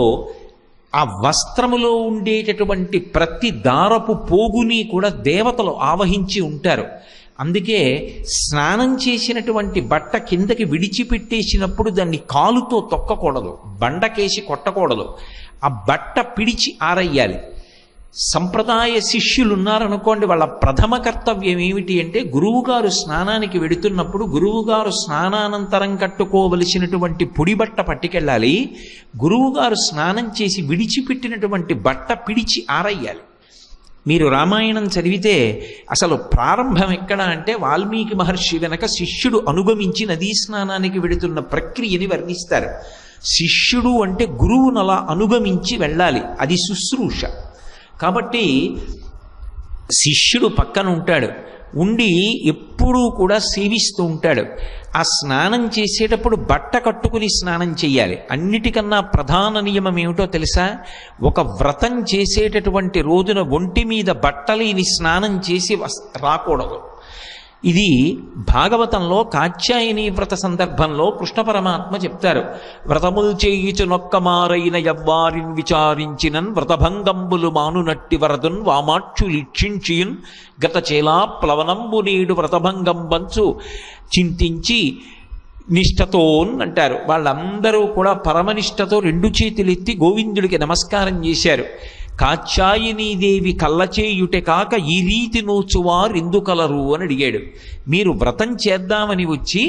ఆ వస్త్రములో ఉండేటటువంటి ప్రతి దారపు పోగుని కూడా దేవతలు ఆవహించి ఉంటారు. అందుకే స్నానం చేసినటువంటి బట్ట కిందకి విడిచిపెట్టేసినప్పుడు దాన్ని కాలుతో తొక్కకూడదు, బండకేసి కొట్టకూడదు. ఆ బట్ట పిడిచి ఆరయ్యాలి. సంప్రదాయ శిష్యులు ఉన్నారనుకోండి, వాళ్ళ ప్రథమ కర్తవ్యం ఏమిటి అంటే గురువుగారు స్నానానికి వెడుతున్నప్పుడు గురువుగారు స్నానానంతరం కట్టుకోవలసినటువంటి పొడి బట్ట పట్టుకెళ్ళాలి. గురువుగారు స్నానం చేసి విడిచిపెట్టినటువంటి బట్ట పిడిచి ఆరయ్యాలి. మీరు రామాయణం చదివితే అసలు ప్రారంభం ఎక్కడ అంటే వాల్మీకి మహర్షి వెనక శిష్యుడు అనుగమించి నదీ స్నానానికి వెడుతున్న ప్రక్రియని వర్ణిస్తారు. శిష్యుడు అంటే గురువును అలా అనుగమించి వెళ్ళాలి, అది శుశ్రూష. కాబట్టి శిష్యుడు పక్కన ఉంటాడు, ఉండి ఎప్పుడూ కూడా సేవిస్తూ ఉంటాడు. ఆ స్నానం చేసేటప్పుడు బట్ట కట్టుకుని స్నానం చేయాలి. అన్నిటికన్నా ప్రధాన నియమం ఏమిటో తెలుసా? ఒక వ్రతం చేసేటటువంటి రోజున ఒంటి మీద బట్టలేని స్నానం చేసి రాకూడదు. ఇది భాగవతంలో కాత్యాయని వ్రత సందర్భంలో కృష్ణ పరమాత్మ చెప్తారు. వ్రతములు చేయుచు నొక్కమారైన యవ్వారిన్ విచారించినన్ వ్రతభంగంబులు మానునట్టి వరదున్ వామాక్షులు ఇక్షించియున్ గత చేలా ప్లవనంబు నేడు వ్రతభంగం బంచు చింతించి నిష్ఠతోన్ అంటారు. వాళ్ళందరూ కూడా పరమనిష్టతో రెండు చేతులెత్తి గోవిందుడికి నమస్కారం చేశారు. కాత్యాయనీదేవి కళ్ళచేయుటే కాక ఈ రీతి నోచువారు ఎందుకలరు అని అడిగాడు. మీరు వ్రతం చేద్దామని వచ్చి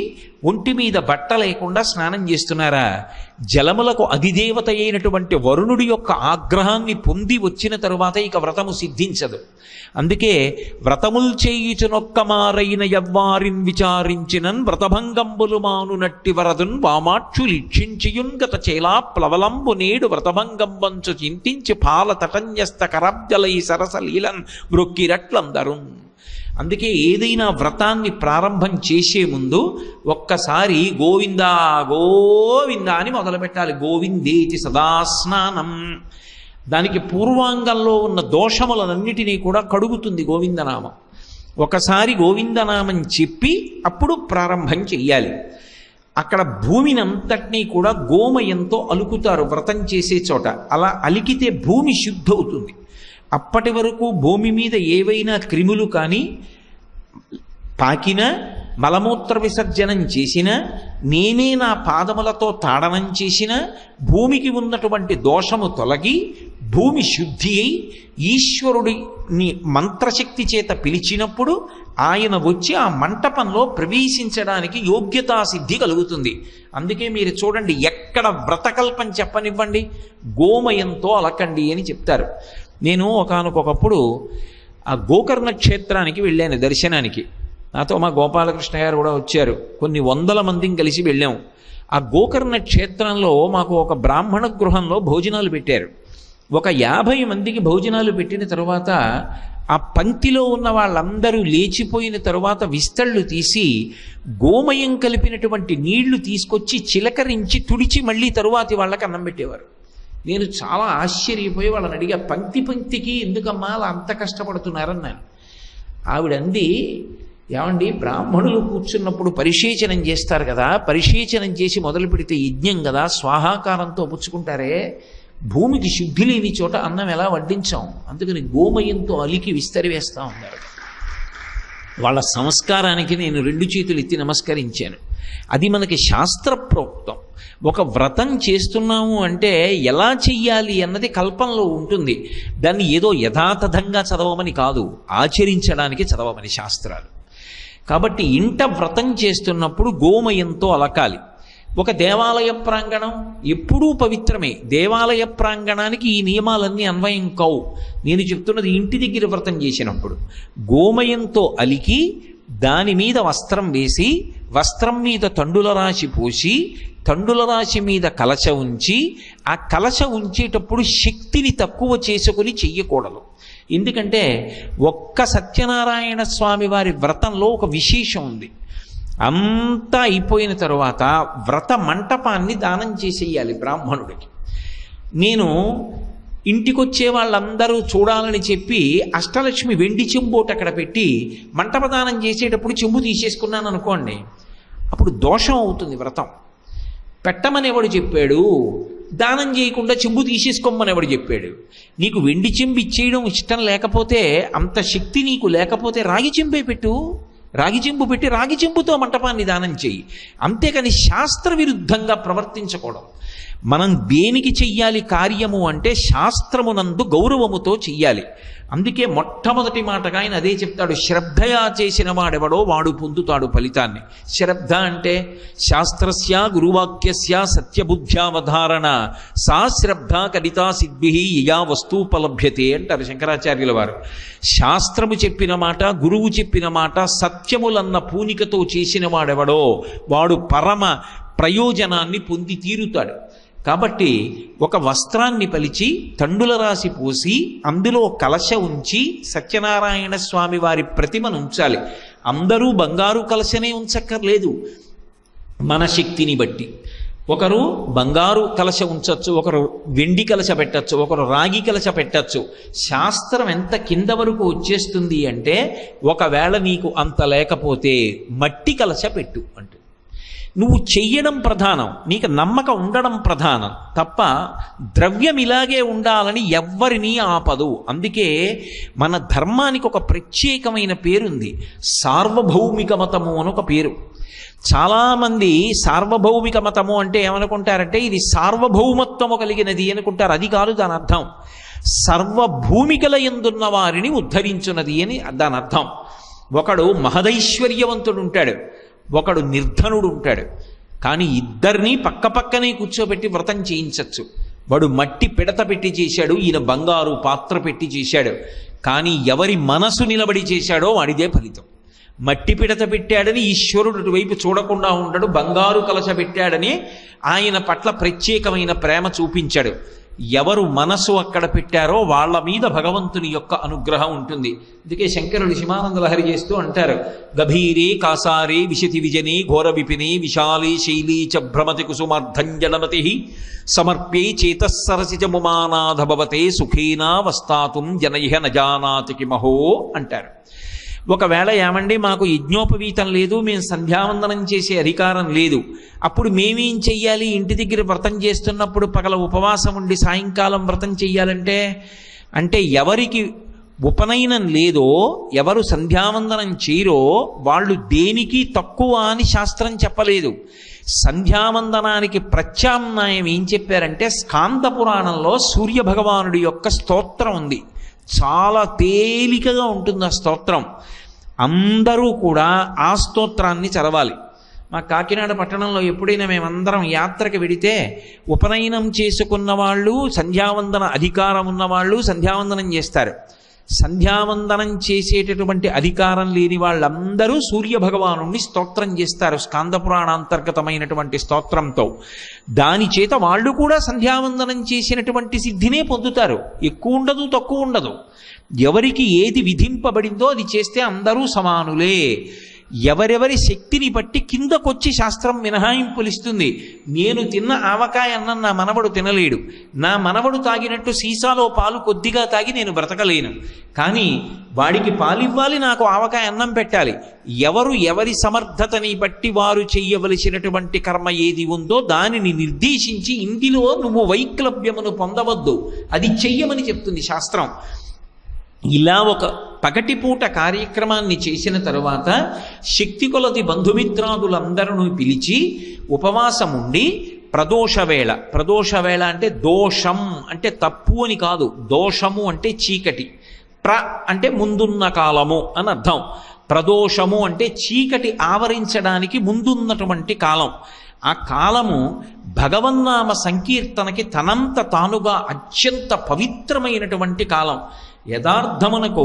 ఒంటి మీద బట్ట లేకుండా స్నానం చేస్తున్నారా? జలములకు అధిదేవత అయినటువంటి వరుణుడి యొక్క ఆగ్రహాన్ని పొంది వచ్చిన తరువాత ఇక వ్రతము సిద్ధించదు. అందుకే వ్రతముల్ చేయుచునొక్కమారైన యవ్వారిన్ విచారించినన్ వ్రతభంగంబులు మానునట్టి వరదున్ వామాక్షులు ఇక్షించియున్ గత చేలా ప్లవలంబు నేడు వ్రతభంగంబంచు చింతించి పాల తటన్యస్త కరాబ్జలై సరసలీలన్ మృక్కిరట్లందరున్. అందుకే ఏదైనా వ్రతాన్ని ప్రారంభం చేసే ముందు ఒక్కసారి గోవిందా గోవిందా అని మొదలుపెట్టాలి. గోవిందేతి సదాస్నానం. దానికి పూర్వాంగంలో ఉన్న దోషములన్నిటినీ కూడా కడుగుతుంది గోవిందనామం. ఒకసారి గోవిందనామం చెప్పి అప్పుడు ప్రారంభం చెయ్యాలి. అక్కడ భూమిని అంతటినీ కూడా గోమయంతో అలుకుతారు వ్రతం చేసే చోట. అలా అలికితే భూమి శుద్ధవుతుంది. అప్పటి వరకు భూమి మీద ఏవైనా క్రిములు కానీ పాకినా మలమూత్ర విసర్జనం చేసినా నేనే నా పాదములతో తాడనం చేసినా భూమికి ఉన్నటువంటి దోషము తొలగి భూమి శుద్ధి అయి ఈశ్వరుడిని మంత్రశక్తి చేత పిలిచినప్పుడు ఆయన వచ్చి ఆ మంటపంలో ప్రవేశించడానికి యోగ్యతా సిద్ధి కలుగుతుంది. అందుకే మీరు చూడండి, ఎక్కడ వ్రతకల్పం చెప్పనివ్వండి గోమయంతో అలకండి అని చెప్తారు. నేను ఒకానొకప్పుడు ఆ గోకర్ణ క్షేత్రానికి వెళ్ళాను దర్శనానికి. నాతో మా గోపాలకృష్ణ గారు కూడా వచ్చారు. కొన్ని వందల మందిని కలిసి వెళ్ళాము. ఆ గోకర్ణ క్షేత్రంలో మాకు ఒక బ్రాహ్మణ గృహంలో భోజనాలు పెట్టారు. ఒక 50 మందికి భోజనాలు పెట్టిన తరువాత ఆ పంక్తిలో ఉన్న వాళ్ళందరూ లేచిపోయిన తరువాత విస్తళ్ళు తీసి గోమయం కలిపినటువంటి నీళ్లు తీసుకొచ్చి చిలకరించి తుడిచి మళ్ళీ తరువాతి వాళ్ళకి అన్నం పెట్టేవారు. నేను చాలా ఆశ్చర్యపోయి వాళ్ళని అడిగా, పంక్తి పంక్తికి ఎందుకమ్మా అలా అంత కష్టపడుతున్నారన్నాను. ఆవిడంది, ఏమండి బ్రాహ్మణులు కూర్చున్నప్పుడు పరిశేచనం చేస్తారు కదా, పరిశేచనం చేసి మొదలు పెడితే యజ్ఞం కదా, స్వాహాకారంతో పుచ్చుకుంటారే, భూమికి శుద్ధి లేని చోట అన్నం ఎలా వడ్డించాం, అందుకని గోమయంతో అలికి విస్తరి వేస్తా ఉన్నారు. వాళ్ళ సంస్కారానికి నేను 2 చేతులు ఎత్తి నమస్కరించాను. అది మనకి శాస్త్రప్రోక్తం. ఒక వ్రతం చేస్తున్నాము అంటే ఎలా చెయ్యాలి అన్నది కల్పనలో ఉంటుంది. దాన్ని ఏదో యథాతథంగా చదవమని కాదు, ఆచరించడానికి చదవమని శాస్త్రాలు. కాబట్టి ఇంట వ్రతం చేస్తున్నప్పుడు గోమయంతో అలకాలి. ఒక దేవాలయ ప్రాంగణం ఎప్పుడూ పవిత్రమే. దేవాలయ ప్రాంగణానికి ఈ నియమాలన్నీ అన్వయం కావు. నేను చెప్తున్నది ఇంటి దగ్గర వ్రతం చేసినప్పుడు గోమయంతో అలికి దాని మీద వస్త్రం వేసి వస్త్రం మీద తండుల రాశి పోసి తండుల రాశి మీద కలశ ఉంచి ఆ కలశ ఉంచేటప్పుడు శక్తిని తక్కువ చేసుకుని చెయ్యకూడదు. ఎందుకంటే ఒక్క సత్యనారాయణ స్వామి వారి వ్రతంలో ఒక విశేషం ఉంది. అంతా అయిపోయిన తరువాత వ్రత మంటపాన్ని దానం చేసేయాలి బ్రాహ్మణుడికి. నేను ఇంటికొచ్చే వాళ్ళందరూ చూడాలని చెప్పి అష్టలక్ష్మి వెండి చెంబోట అక్కడ పెట్టి మంటపదానం చేసేటప్పుడు చెంబు తీసేసుకున్నాను అనుకోండి, అప్పుడు దోషం అవుతుంది వ్రతం. పెట్టమనేవాడు చెప్పాడు, దానం చేయకుండా చెంబు తీసేసుకోమని ఎవడు చెప్పాడు? నీకు వెండి చెంబు ఇచ్చేయడం ఇష్టం లేకపోతే, అంత శక్తి నీకు లేకపోతే రాగి చెంబే పెట్టు, రాగి చెంబు పెట్టి రాగి చెంబుతో మంటపాన్ని దానం చేయి. అంతేకాని శాస్త్ర విరుద్ధంగా ప్రవర్తించకూడదు. మనం దేనికి చెయ్యాలి కార్యము అంటే శాస్త్రమునందు గౌరవముతో చెయ్యాలి. అందుకే మొట్టమొదటి మాటగా ఆయన అదే చెప్తాడు, శ్రద్ధయా చేసిన వాడెవడో వాడు పొందుతాడు ఫలితాన్ని. శ్రద్ధ అంటే శాస్త్రస్య గురువాక్యస్య సత్యబుద్ధ్యావధారణ సా శ్రద్ధ కడితా సిద్భి యయా వస్తూపలభ్యతే అంటారు శంకరాచార్యుల వారు. శాస్త్రము చెప్పిన మాట, గురువు చెప్పిన మాట సత్యములన్న పూనికతో చేసిన వాడెవడో వాడు పరమ ప్రయోజనాన్ని పొంది తీరుతాడు. కాబట్టి ఒక వస్త్రాన్ని పలిచి తండుల రాసి పోసి అందులో కలశ ఉంచి సత్యనారాయణ స్వామి వారి ప్రతిమను ఉంచాలి. అందరూ బంగారు కలశనే ఉంచక్కర్లేదు, మన శక్తిని బట్టి. ఒకరు బంగారు కలశ ఉంచవచ్చు, ఒకరు వెండి కలశ పెట్టచ్చు, ఒకరు రాగి కలశ పెట్టచ్చు. శాస్త్రం ఎంత కింద వరకు వచ్చేస్తుంది అంటే, ఒకవేళ నీకు అంత లేకపోతే మట్టి కలశ పెట్టు అంటూ. నువ్వు చెయ్యడం ప్రధానం, నీకు నమ్మకం ఉండడం ప్రధానం తప్ప ద్రవ్యం ఇలాగే ఉండాలని ఎవ్వరినీ ఆపదు. అందుకే మన ధర్మానికి ఒక ప్రత్యేకమైన పేరుంది, సార్వభౌమిక మతము అని ఒక పేరు. చాలామంది సార్వభౌమిక మతము అంటే ఏమనుకుంటారంటే ఇది సార్వభౌమత్వము కలిగినది అనుకుంటారు. అది కాదు దాని అర్థం. సర్వభూమికల యందున్న వారిని ఉద్ధరించున్నది అని దాని అర్థం. ఒకడు మహదైశ్వర్యవంతుడు ఉంటాడు, ఒకడు నిర్ధనుడు ఉంటాడు. కానీ ఇద్దరినీ పక్కపక్కనే కూర్చోబెట్టి వ్రతం చేయించవచ్చు. వాడు మట్టి పిడత పెట్టి చేశాడు, ఈయన బంగారు పాత్ర పెట్టి చేశాడు. కానీ ఎవరి మనసు నిలబడి చేశాడో వాడిదే ఫలితం. మట్టి పిడత పెట్టాడని ఈశ్వరుడు అటువైపు చూడకుండా ఉండడు, బంగారు కలశ పెట్టాడని ఆయన పట్ల ప్రత్యేకమైన ప్రేమ చూపించాడు. ఎవరు మనసు అక్కడ పెట్టారో వాళ్ళ మీద భగవంతుని యొక్క అనుగ్రహం ఉంటుంది. అందుకే శంకరుడు శివానంద లహరి చేస్తూ అంటారు, గభీరే కాసారే విశతి విజనే ఘోర విపినే విశాలే శైలీ చ భ్రమతి కుసుమార్ధంజలమతి సమర్ప్యే చేతస్సరసి ముమానాథ భవతే సుఖేనా వస్తాతుం జనయిహ నజానాతి కిమహో అంటారు. ఒకవేళ ఏమండి మాకు యజ్ఞోపవీతం లేదు, మేము సంధ్యావందనం చేసే అధికారం లేదు, అప్పుడు మేమేం చెయ్యాలి? ఇంటి దగ్గర వ్రతం చేస్తున్నప్పుడు పగల ఉపవాసం ఉండి సాయంకాలం వ్రతం చెయ్యాలంటే, అంటే ఎవరికి ఉపనయనం లేదో, ఎవరు సంధ్యావందనం చేయరో వాళ్ళు దేనికి తక్కువ అని శాస్త్రం చెప్పలేదు. సంధ్యావందనానికి ప్రత్యామ్నాయం ఏం చెప్పారంటే, స్కాంద పురాణంలో సూర్య భగవానుడి యొక్క స్తోత్రం ఉంది. చాలా తేలికగా ఉంటుంది ఆ స్తోత్రం. అందరూ కూడా ఆ స్తోత్రాన్ని చదవాలి. మా కాకినాడ పట్టణంలో ఎప్పుడైనా మేమందరం యాత్రకు వెడితే ఉపనయనం చేసుకున్న వాళ్ళు, సంధ్యావందన అధికారం ఉన్నవాళ్ళు సంధ్యావందనం చేస్తారు. సంధ్యావందనం చేసేటటువంటి అధికారం లేని వాళ్ళందరూ సూర్యభగవానుణ్ణి స్తోత్రం చేస్తారు స్కాందపురాణాంతర్గతమైనటువంటి స్తోత్రంతో. దాని చేత వాళ్ళు కూడా సంధ్యావందనం చేసినటువంటి సిద్ధినే పొందుతారు. ఎక్కువ ఉండదు, తక్కువ ఉండదు. ఎవరికి ఏది విధింపబడిందో అది చేస్తే అందరూ సమానులే. ఎవరెవరి శక్తిని బట్టి కిందకొచ్చి శాస్త్రం మినహాయింపులు ఇస్తుంది. నేను తిన్న ఆవకాయ అన్నం నా మనవడు తినలేడు, నా మనవడు తాగినట్టు సీసాలో పాలు కొద్దిగా తాగి నేను బ్రతకలేను. కానీ వాడికి పాలివ్వాలి, నాకు ఆవకాయ అన్నం పెట్టాలి. ఎవరి సమర్థతని బట్టి వారు చెయ్యవలసినటువంటి కర్మ ఏది ఉందో దానిని నిర్దేశించి ఇందులో నువ్వు వైక్లభ్యమును పొందవద్దు, అది చెయ్యమని చెప్తుంది శాస్త్రం. ఇలా ఒక పగటిపూట కార్యక్రమాన్ని చేసిన తరువాత శక్తి కొలది బంధుమిత్రాదులందరూ పిలిచి ఉపవాసం ఉండి ప్రదోషవేళ, ప్రదోషవేళ అంటే దోషం అంటే తప్పు అని కాదు, దోషము అంటే చీకటి, అంటే ముందున్న కాలము అని అర్థం. ప్రదోషము అంటే చీకటి ఆవరించడానికి ముందున్నటువంటి కాలం. ఆ కాలము భగవన్నామ సంకీర్తనకి తనంత తానుగా అత్యంత పవిత్రమైనటువంటి కాలం. యథార్థమునకు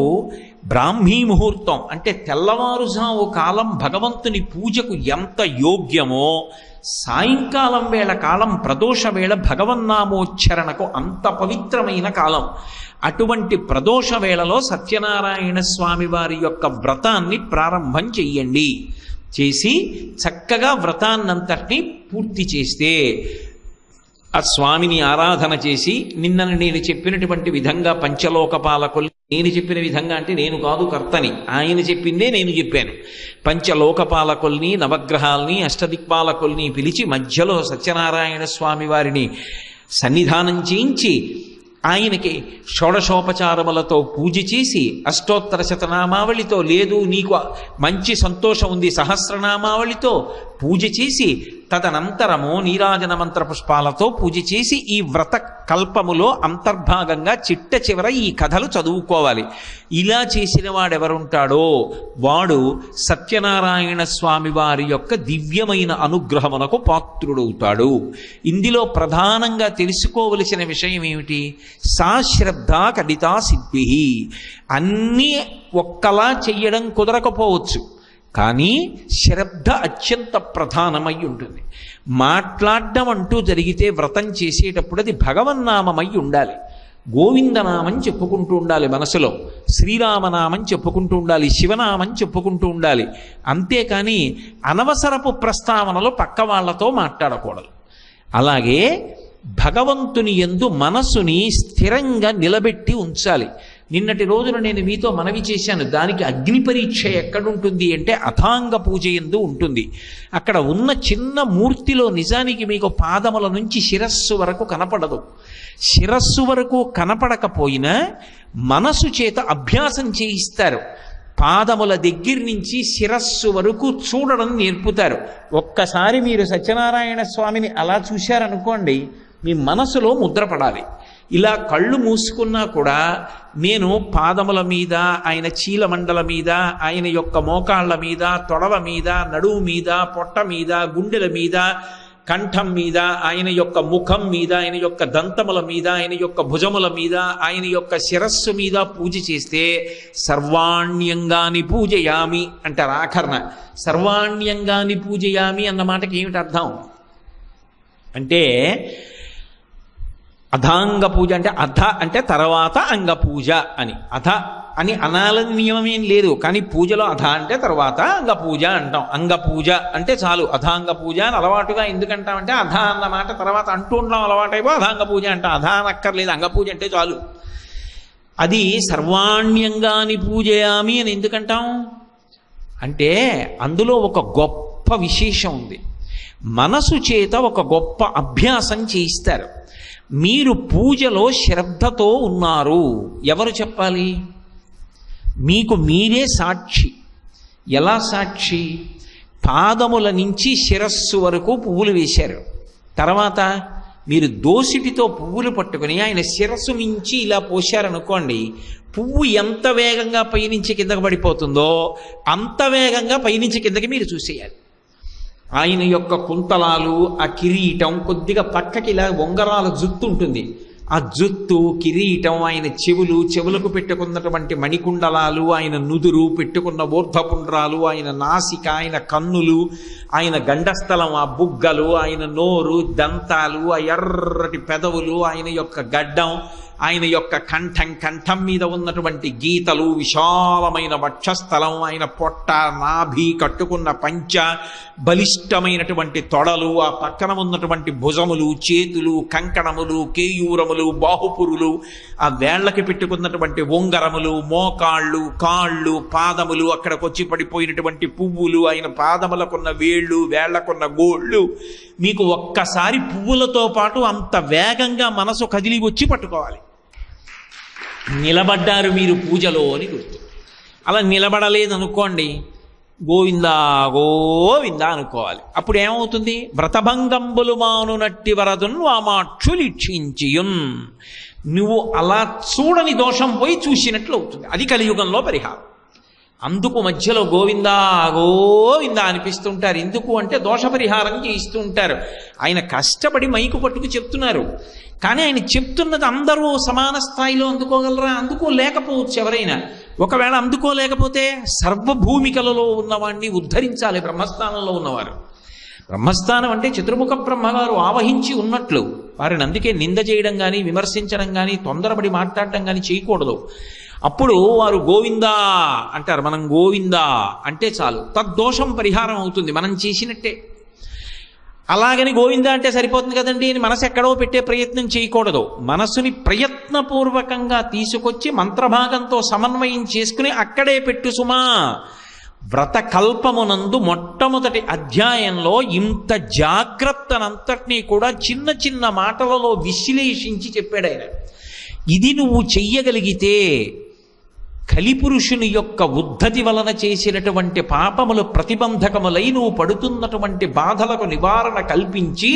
బ్రాహ్మీ ముహూర్తం అంటే తెల్లవారుజాము కాలం భగవంతుని పూజకు ఎంత యోగ్యమో, సాయంకాలం వేళ కాలం ప్రదోష వేళ భగవన్నామోచ్చరణకు అంత పవిత్రమైన కాలం. అటువంటి ప్రదోష వేళలో సత్యనారాయణ స్వామి వారి యొక్క వ్రతాన్ని ప్రారంభం చెయ్యండి. చేసి చక్కగా వ్రతాన్నంతటినీ పూర్తి చేస్తే ఆ స్వామిని ఆరాధన చేసి నిన్న నేను చెప్పినటువంటి విధంగా పంచలోకపాలకుల్ని, నేను చెప్పిన విధంగా అంటే నేను కాదు కర్తని, ఆయన చెప్పిందే నేను చెప్పాను. పంచలోకపాలకుల్ని, నవగ్రహాల్ని, అష్టదిక్పాలకుల్ని పిలిచి మధ్యలో సత్యనారాయణ స్వామి వారిని సన్నిధానం చేయించి ఆయనకి షోడశోపచారములతో పూజ చేసి అష్టోత్తర శతనామావళితో, లేదు నీకు మంచి సంతోషం ఉంది సహస్రనామావళితో పూజ చేసి, తదనంతరము నీరాజన మంత్ర పుష్పాలతో పూజ చేసి ఈ వ్రత కల్పములో అంతర్భాగంగా చిట్ట చివర ఈ కథలు చదువుకోవాలి. ఇలా చేసిన వాడెవరుంటాడో వాడు సత్యనారాయణ స్వామి వారి యొక్క దివ్యమైన అనుగ్రహమునకు పాత్రుడవుతాడు. ఇందులో ప్రధానంగా తెలుసుకోవలసిన విషయం ఏమిటి? సాశ్రద్ధ కడితా సిద్ధి. అన్నీ ఒక్కలా చెయ్యడం కుదరకపోవచ్చు, కానీ శ్రద్ధ అత్యంత ప్రధానమై ఉంటుంది. మాట్లాడడం అంటూ జరిగితే వ్రతం చేసేటప్పుడు అది భగవన్నామమై ఉండాలి. గోవిందనామం చెప్పుకుంటూ ఉండాలి మనసులో, శ్రీరామనామం చెప్పుకుంటూ ఉండాలి, శివనామం చెప్పుకుంటూ ఉండాలి. అంతేకాని అనవసరపు ప్రస్తావనలో పక్క వాళ్లతో మాట్లాడకూడదు. అలాగే భగవంతుని యందు మనసుని స్థిరంగా నిలబెట్టి ఉంచాలి. నిన్నటి రోజున నేను మీతో మనవి చేశాను, దానికి అగ్ని పరీక్ష ఎక్కడుంటుంది అంటే అథాంగ పూజ యందు ఉంటుంది. అక్కడ ఉన్న చిన్న మూర్తిలో నిజానికి మీకు పాదముల నుంచి శిరస్సు వరకు కనపడదు. శిరస్సు వరకు కనపడకపోయినా మనసు చేత అభ్యాసం చేయిస్తారు. పాదముల దగ్గర నుంచి శిరస్సు వరకు చూడడం నేర్పుతారు. ఒక్కసారి మీరు సత్యనారాయణ స్వామిని అలా చూశారనుకోండి, మీ మనసులో ముద్రపడాలి. ఇలా కళ్ళు మూసుకున్నా కూడా నేను పాదముల మీద, ఆయన చీలమండల మీద, ఆయన యొక్క మోకాళ్ళ మీద, తొడవ మీద, నడువు మీద, పొట్ట మీద, గుండెల మీద, కంఠం మీద, ఆయన యొక్క ముఖం మీద, ఆయన యొక్క దంతముల మీద, ఆయన యొక్క భుజముల మీద, ఆయన యొక్క శిరస్సు మీద పూజ చేస్తే సర్వాణ్యంగాని పూజయామి అంటారు ఆఖరణ. సర్వాణ్యంగాని పూజయామి అన్న మాటకి ఏమిటి అర్థం అంటే, అథాంగ పూజ అంటే అధ అంటే తర్వాత అంగ పూజ అని. అధ అని అనాలని నియమమేం లేదు, కానీ పూజలో అధ అంటే తర్వాత అంగ పూజ అంటాం. అంగ పూజ అంటే చాలు, అథాంగ పూజ అని అలవాటుగా ఎందుకంటామంటే అధ అన్న మాట తర్వాత అంటూ ఉండడం అలవాటైపో అథాంగ పూజ అంటాం. అధ అనక్కర్లేదు, అంగ పూజ అంటే చాలు. అది సర్వాణ్యంగాని పూజయామి అని ఎందుకంటాం అంటే అందులో ఒక గొప్ప విశేషం ఉంది. మనసు చేత ఒక గొప్ప అభ్యాసం చేయిస్తారు. మీరు పూజలో శ్రద్ధతో ఉన్నారు, ఎవరు చెప్పాలి? మీకు మీరే సాక్షి. ఎలా సాక్షి? పాదముల నుంచి శిరస్సు వరకు పువ్వులు వేశారు. తర్వాత మీరు దోసిటితో పువ్వులు పట్టుకుని ఆయన శిరస్సు నుంచి ఇలా పోశారనుకోండి, పువ్వు ఎంత వేగంగా పైనుంచి కిందకు పడిపోతుందో అంత వేగంగా పైనుంచి కిందకి మీరు చూసేయాలి. ఆయన యొక్క కుంతలాలు, ఆ కిరీటం, కొద్దిగా పక్కకి ఇలా ఉంగరాల జుత్తు ఉంటుంది, ఆ జుత్తు, కిరీటం, ఆయన చెవులకు పెట్టుకున్నటువంటి మణికుండలాలు, ఆయన నుదురు పెట్టుకున్న ఊర్ధపుండ్రాలు, ఆయన నాసిక, ఆయన కన్నులు, ఆయన గండస్థలం, ఆ బుగ్గలు, ఆయన నోరు, దంతాలు, ఆ ఎర్రటి పెదవులు, ఆయన యొక్క గడ్డం, ఆయన యొక్క కంఠం మీద ఉన్నటువంటి గీతలు, విశాలమైన వక్షస్థలం, ఆయన పొట్ట, నాభి, కట్టుకున్న పంచ, బలిష్టమైనటువంటి తొడలు, ఆ పక్కన ఉన్నటువంటి భుజములు, చేతులు, కంకణములు, కేయూరములు, బాహుపురులు, ఆ వేళ్లకి పెట్టుకున్నటువంటి ఉంగరములు, మోకాళ్ళు, కాళ్ళు, పాదములు, అక్కడికి వచ్చి పడిపోయినటువంటి పువ్వులు, ఆయన పాదములకున్న వేళ్ళు, వేళ్లకున్న గోళ్ళు, మీకు ఒక్కసారి పువ్వులతో పాటు అంత వేగంగా మనసు కదిలి వచ్చి పట్టుకోవాలి. నిలబడ్డారు మీరు పూజలో అని గుర్తు. అలా నిలబడలేదనుకోండి, గోవిందా గోవిందా అనుకోవాలి. అప్పుడు ఏమవుతుంది? వ్రతభంగంబులు మానునట్టి వరదున్ వామాక్షులు ఇక్షించియున్. నువ్వు అలా చూడని దోషం పోయి చూసినట్లు అవుతుంది. అది కలియుగంలో పరిహారం. అందుకు మధ్యలో గోవిందా గోవిందా అనిపిస్తుంటారు. ఎందుకు అంటే దోష పరిహారం చేయిస్తూ ఉంటారు. ఆయన కష్టపడి మైకు పట్టుకు చెప్తున్నారు, కానీ ఆయన చెప్తున్నది అందరూ సమాన స్థాయిలో అందుకోగలరా? అందుకోలేకపోవచ్చు ఎవరైనా. ఒకవేళ అందుకోలేకపోతే సర్వభూమికలలో ఉన్నవాడిని ఉద్ధరించాలి బ్రహ్మస్థానంలో ఉన్నవారు. బ్రహ్మస్థానం అంటే చతుర్ముఖ బ్రహ్మగారు ఆవహించి ఉన్నట్లు. వారిని అందుకే నింద చేయడం కానీ, విమర్శించడం కానీ, తొందరపడి మాట్లాడటం కానీ చేయకూడదు. అప్పుడు వారు గోవిందా అంటారు. మనం గోవిందా అంటే చాలు, తద్దోషం పరిహారం అవుతుంది, మనం చేసినట్టే. అలాగని గోవిందా అంటే సరిపోతుంది కదండి అని మనసు ఎక్కడో పెట్టే ప్రయత్నం చేయకూడదు. మనసుని ప్రయత్నపూర్వకంగా తీసుకొచ్చి మంత్రభాగంతో సమన్వయం చేసుకుని అక్కడే పెట్టు సుమా. వ్రతకల్పమునందు మొట్టమొదటి అధ్యాయంలో ఇంత జాగ్రత్తనంతటినీ కూడా చిన్న చిన్న మాటలలో విశ్లేషించి చెప్పాడు ఆయన. ఇది నువ్వు చెయ్యగలిగితే కలిపురుషుని యొక్క ఉద్ధతి వలన చేసినటువంటి పాపములు ప్రతిబంధకములై నువ్వు పడుతున్నటువంటి బాధలకు నివారణ కల్పించి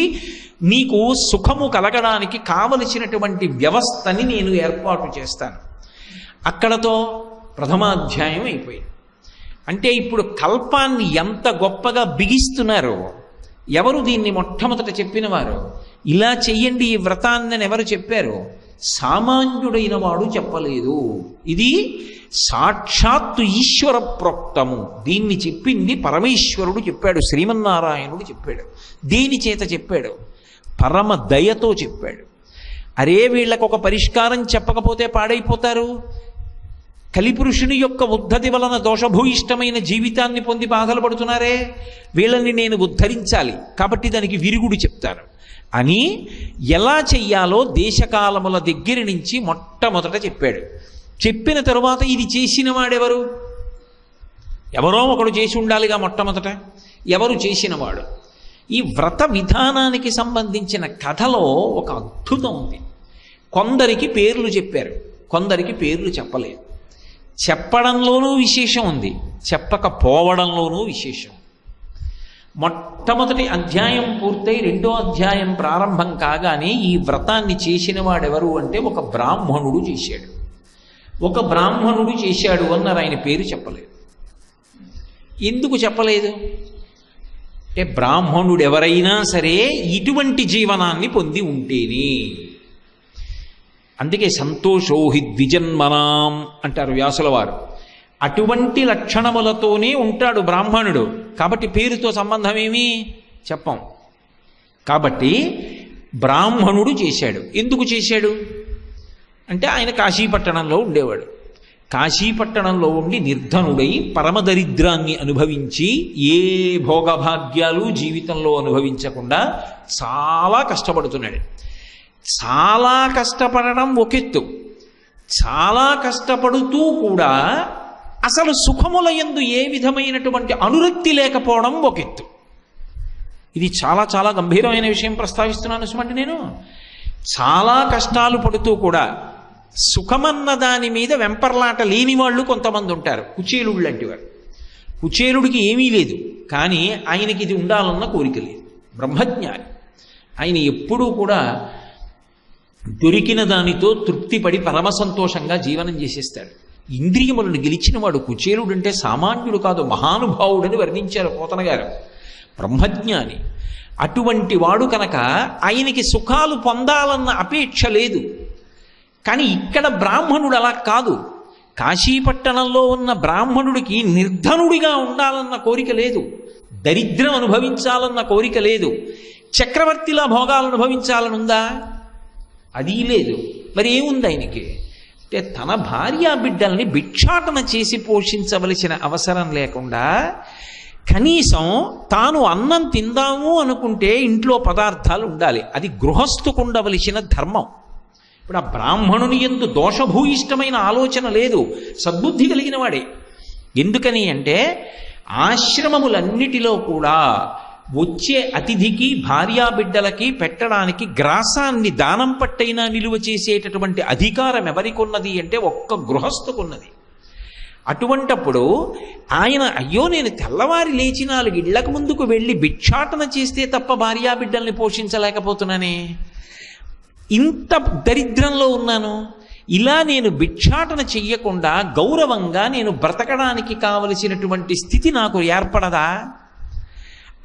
నీకు సుఖము కలగడానికి కావలసినటువంటి వ్యవస్థని నేను ఏర్పాటు చేస్తాను. అక్కడతో ప్రథమాధ్యాయం అయిపోయింది. అంటే ఇప్పుడు కల్పాన్ని ఎంత గొప్పగా బిగిస్తున్నారో, ఎవరు దీన్ని మొట్టమొదట చెప్పినవారు? ఇలా చెయ్యండి ఈ వ్రతాన్ని ఎవరు చెప్పారు? సామాన్యుడైన వాడు చెప్పలేదు. ఇది సాక్షాత్తు ఈశ్వర ప్రోక్తము. దీన్ని చెప్పింది పరమేశ్వరుడు చెప్పాడు, శ్రీమన్నారాయణుడు చెప్పాడు. దేని చేత చెప్పాడు? పరమ దయతో చెప్పాడు. అరే వీళ్ళకు ఒక పరిష్కారం చెప్పకపోతే పాడైపోతారు. కలిపురుషుని యొక్క ఉద్ధతి వలన దోషభూయిష్టమైన జీవితాన్ని పొంది బాధలు పడుతున్నారే, వీళ్ళని నేను ఉద్ధరించాలి, కాబట్టి దానికి విరుగుడు చెప్తాను అని ఎలా చెయ్యాలో దేశకాలముల దగ్గర నుంచి మొట్టమొదట చెప్పాడు. చెప్పిన తరువాత ఇది చేసిన వాడెవరు? ఎవరో ఒకడు చేసి ఉండాలిగా మొట్టమొదట. ఎవరు చేసినవాడు? ఈ వ్రత విధానానికి సంబంధించిన కథలో ఒక అద్భుతం ఉంది. కొందరికి పేర్లు చెప్పారు, కొందరికి పేర్లు చెప్పలేదు. చెప్పడంలోనూ విశేషం ఉంది, చెప్పకపోవడంలోనూ విశేషం. మొట్టమొదటి అధ్యాయం పూర్తయి రెండో అధ్యాయం ప్రారంభం కాగానే ఈ వ్రతాన్ని చేసిన వాడెవరు అంటే ఒక బ్రాహ్మణుడు చేశాడు. ఒక బ్రాహ్మణుడు చేశాడు అన్నారు, ఆయన పేరు చెప్పలేదు. ఎందుకు చెప్పలేదు అంటే బ్రాహ్మణుడు ఎవరైనా సరే ఇటువంటి జీవనాన్ని పొంది ఉంటేనే. అందుకే సంతోషోహి ద్విజన్మనాం అంటారు వ్యాసుల వారు. అటువంటి లక్షణములతోనే ఉంటాడు బ్రాహ్మణుడు. కాబట్టి పేరుతో సంబంధం ఏమీ చెప్పం. కాబట్టి బ్రాహ్మణుడు చేశాడు. ఎందుకు చేశాడు అంటే ఆయన కాశీపట్టణంలో ఉండేవాడు. కాశీపట్టణంలో ఉండి నిర్ధనుడై పరమదరిద్రాన్ని అనుభవించి ఏ భోగభాగ్యాలు జీవితంలో అనుభవించకుండా చాలా కష్టపడుతున్నాడు. చాలా కష్టపడడం ఒకెత్తు, చాలా కష్టపడుతూ కూడా అసలు సుఖముల యందు ఏ విధమైనటువంటి అనురక్తి లేకపోవడం ఒకెత్తు. ఇది చాలా చాలా గంభీరమైన విషయం ప్రస్తావిస్తున్నాను సుమండి. నేను చాలా కష్టాలు పడుతూ కూడా సుఖమన్న దాని మీద వెంపర్లాట లేని వాళ్ళు కొంతమంది ఉంటారు. కుచేలుడు లాంటి వారు. కుచేలుడికి ఏమీ లేదు, కానీ ఆయనకి ఇది ఉండాలన్న కోరిక లేదు. బ్రహ్మజ్ఞాని. ఆయన ఎప్పుడూ కూడా దొరికిన దానితో తృప్తిపడి పరమ సంతోషంగా జీవనం చేసేస్తాడు. ఇంద్రియములను గెలిచినవాడు కుచేలుడు. అంటే సామాన్యుడు కాదు, మహానుభావుడని వర్ణించారు పోతన గారు. బ్రహ్మజ్ఞాని. అటువంటి వాడు కనుక ఆయనకి సుఖాలు పొందాలన్న అపేక్ష లేదు. కానీ ఇక్కడ బ్రాహ్మణుడు అలా కాదు. కాశీపట్టణంలో ఉన్న బ్రాహ్మణుడికి నిర్ధనుడిగా ఉండాలన్న కోరిక లేదు, దరిద్రం అనుభవించాలన్న కోరిక లేదు, చక్రవర్తిలా భోగాలు అనుభవించాలనుందా? అది లేదు. మరి ఏముంది ఆయనకి అంటే తన భార్యా బిడ్డల్ని భిక్షాటన చేసి పోషించవలసిన అవసరం లేకుండా కనీసం తాను అన్నం తిందాము అనుకుంటే ఇంట్లో పదార్థాలు ఉండాలి. అది గృహస్థుకు ఉండవలసిన ధర్మం. ఇప్పుడు ఆ బ్రాహ్మణుని యందు దోషభూయిష్టమైన ఆలోచన లేదు, సద్బుద్ధి కలిగిన వాడే. ఎందుకని అంటే ఆశ్రమములన్నిటిలో కూడా వచ్చే అతిథికి భార్యాబిడ్డలకి పెట్టడానికి గ్రాసాన్ని దానం పట్టైనా నిలువ చేసేటటువంటి అధికారం ఎవరికున్నది అంటే ఒక్క గృహస్థుకున్నది. అటువంటప్పుడు ఆయన అయ్యో నేను తెల్లవారి లేచి 4 ఇళ్లకు ముందుకు వెళ్ళి భిక్షాటన చేస్తే తప్ప భార్యాబిడ్డల్ని పోషించలేకపోతున్నానే, ఇంత దరిద్రంలో ఉన్నాను, ఇలా నేను భిక్షాటన చెయ్యకుండా గౌరవంగా నేను బ్రతకడానికి కావలసినటువంటి స్థితి నాకు ఏర్పడదా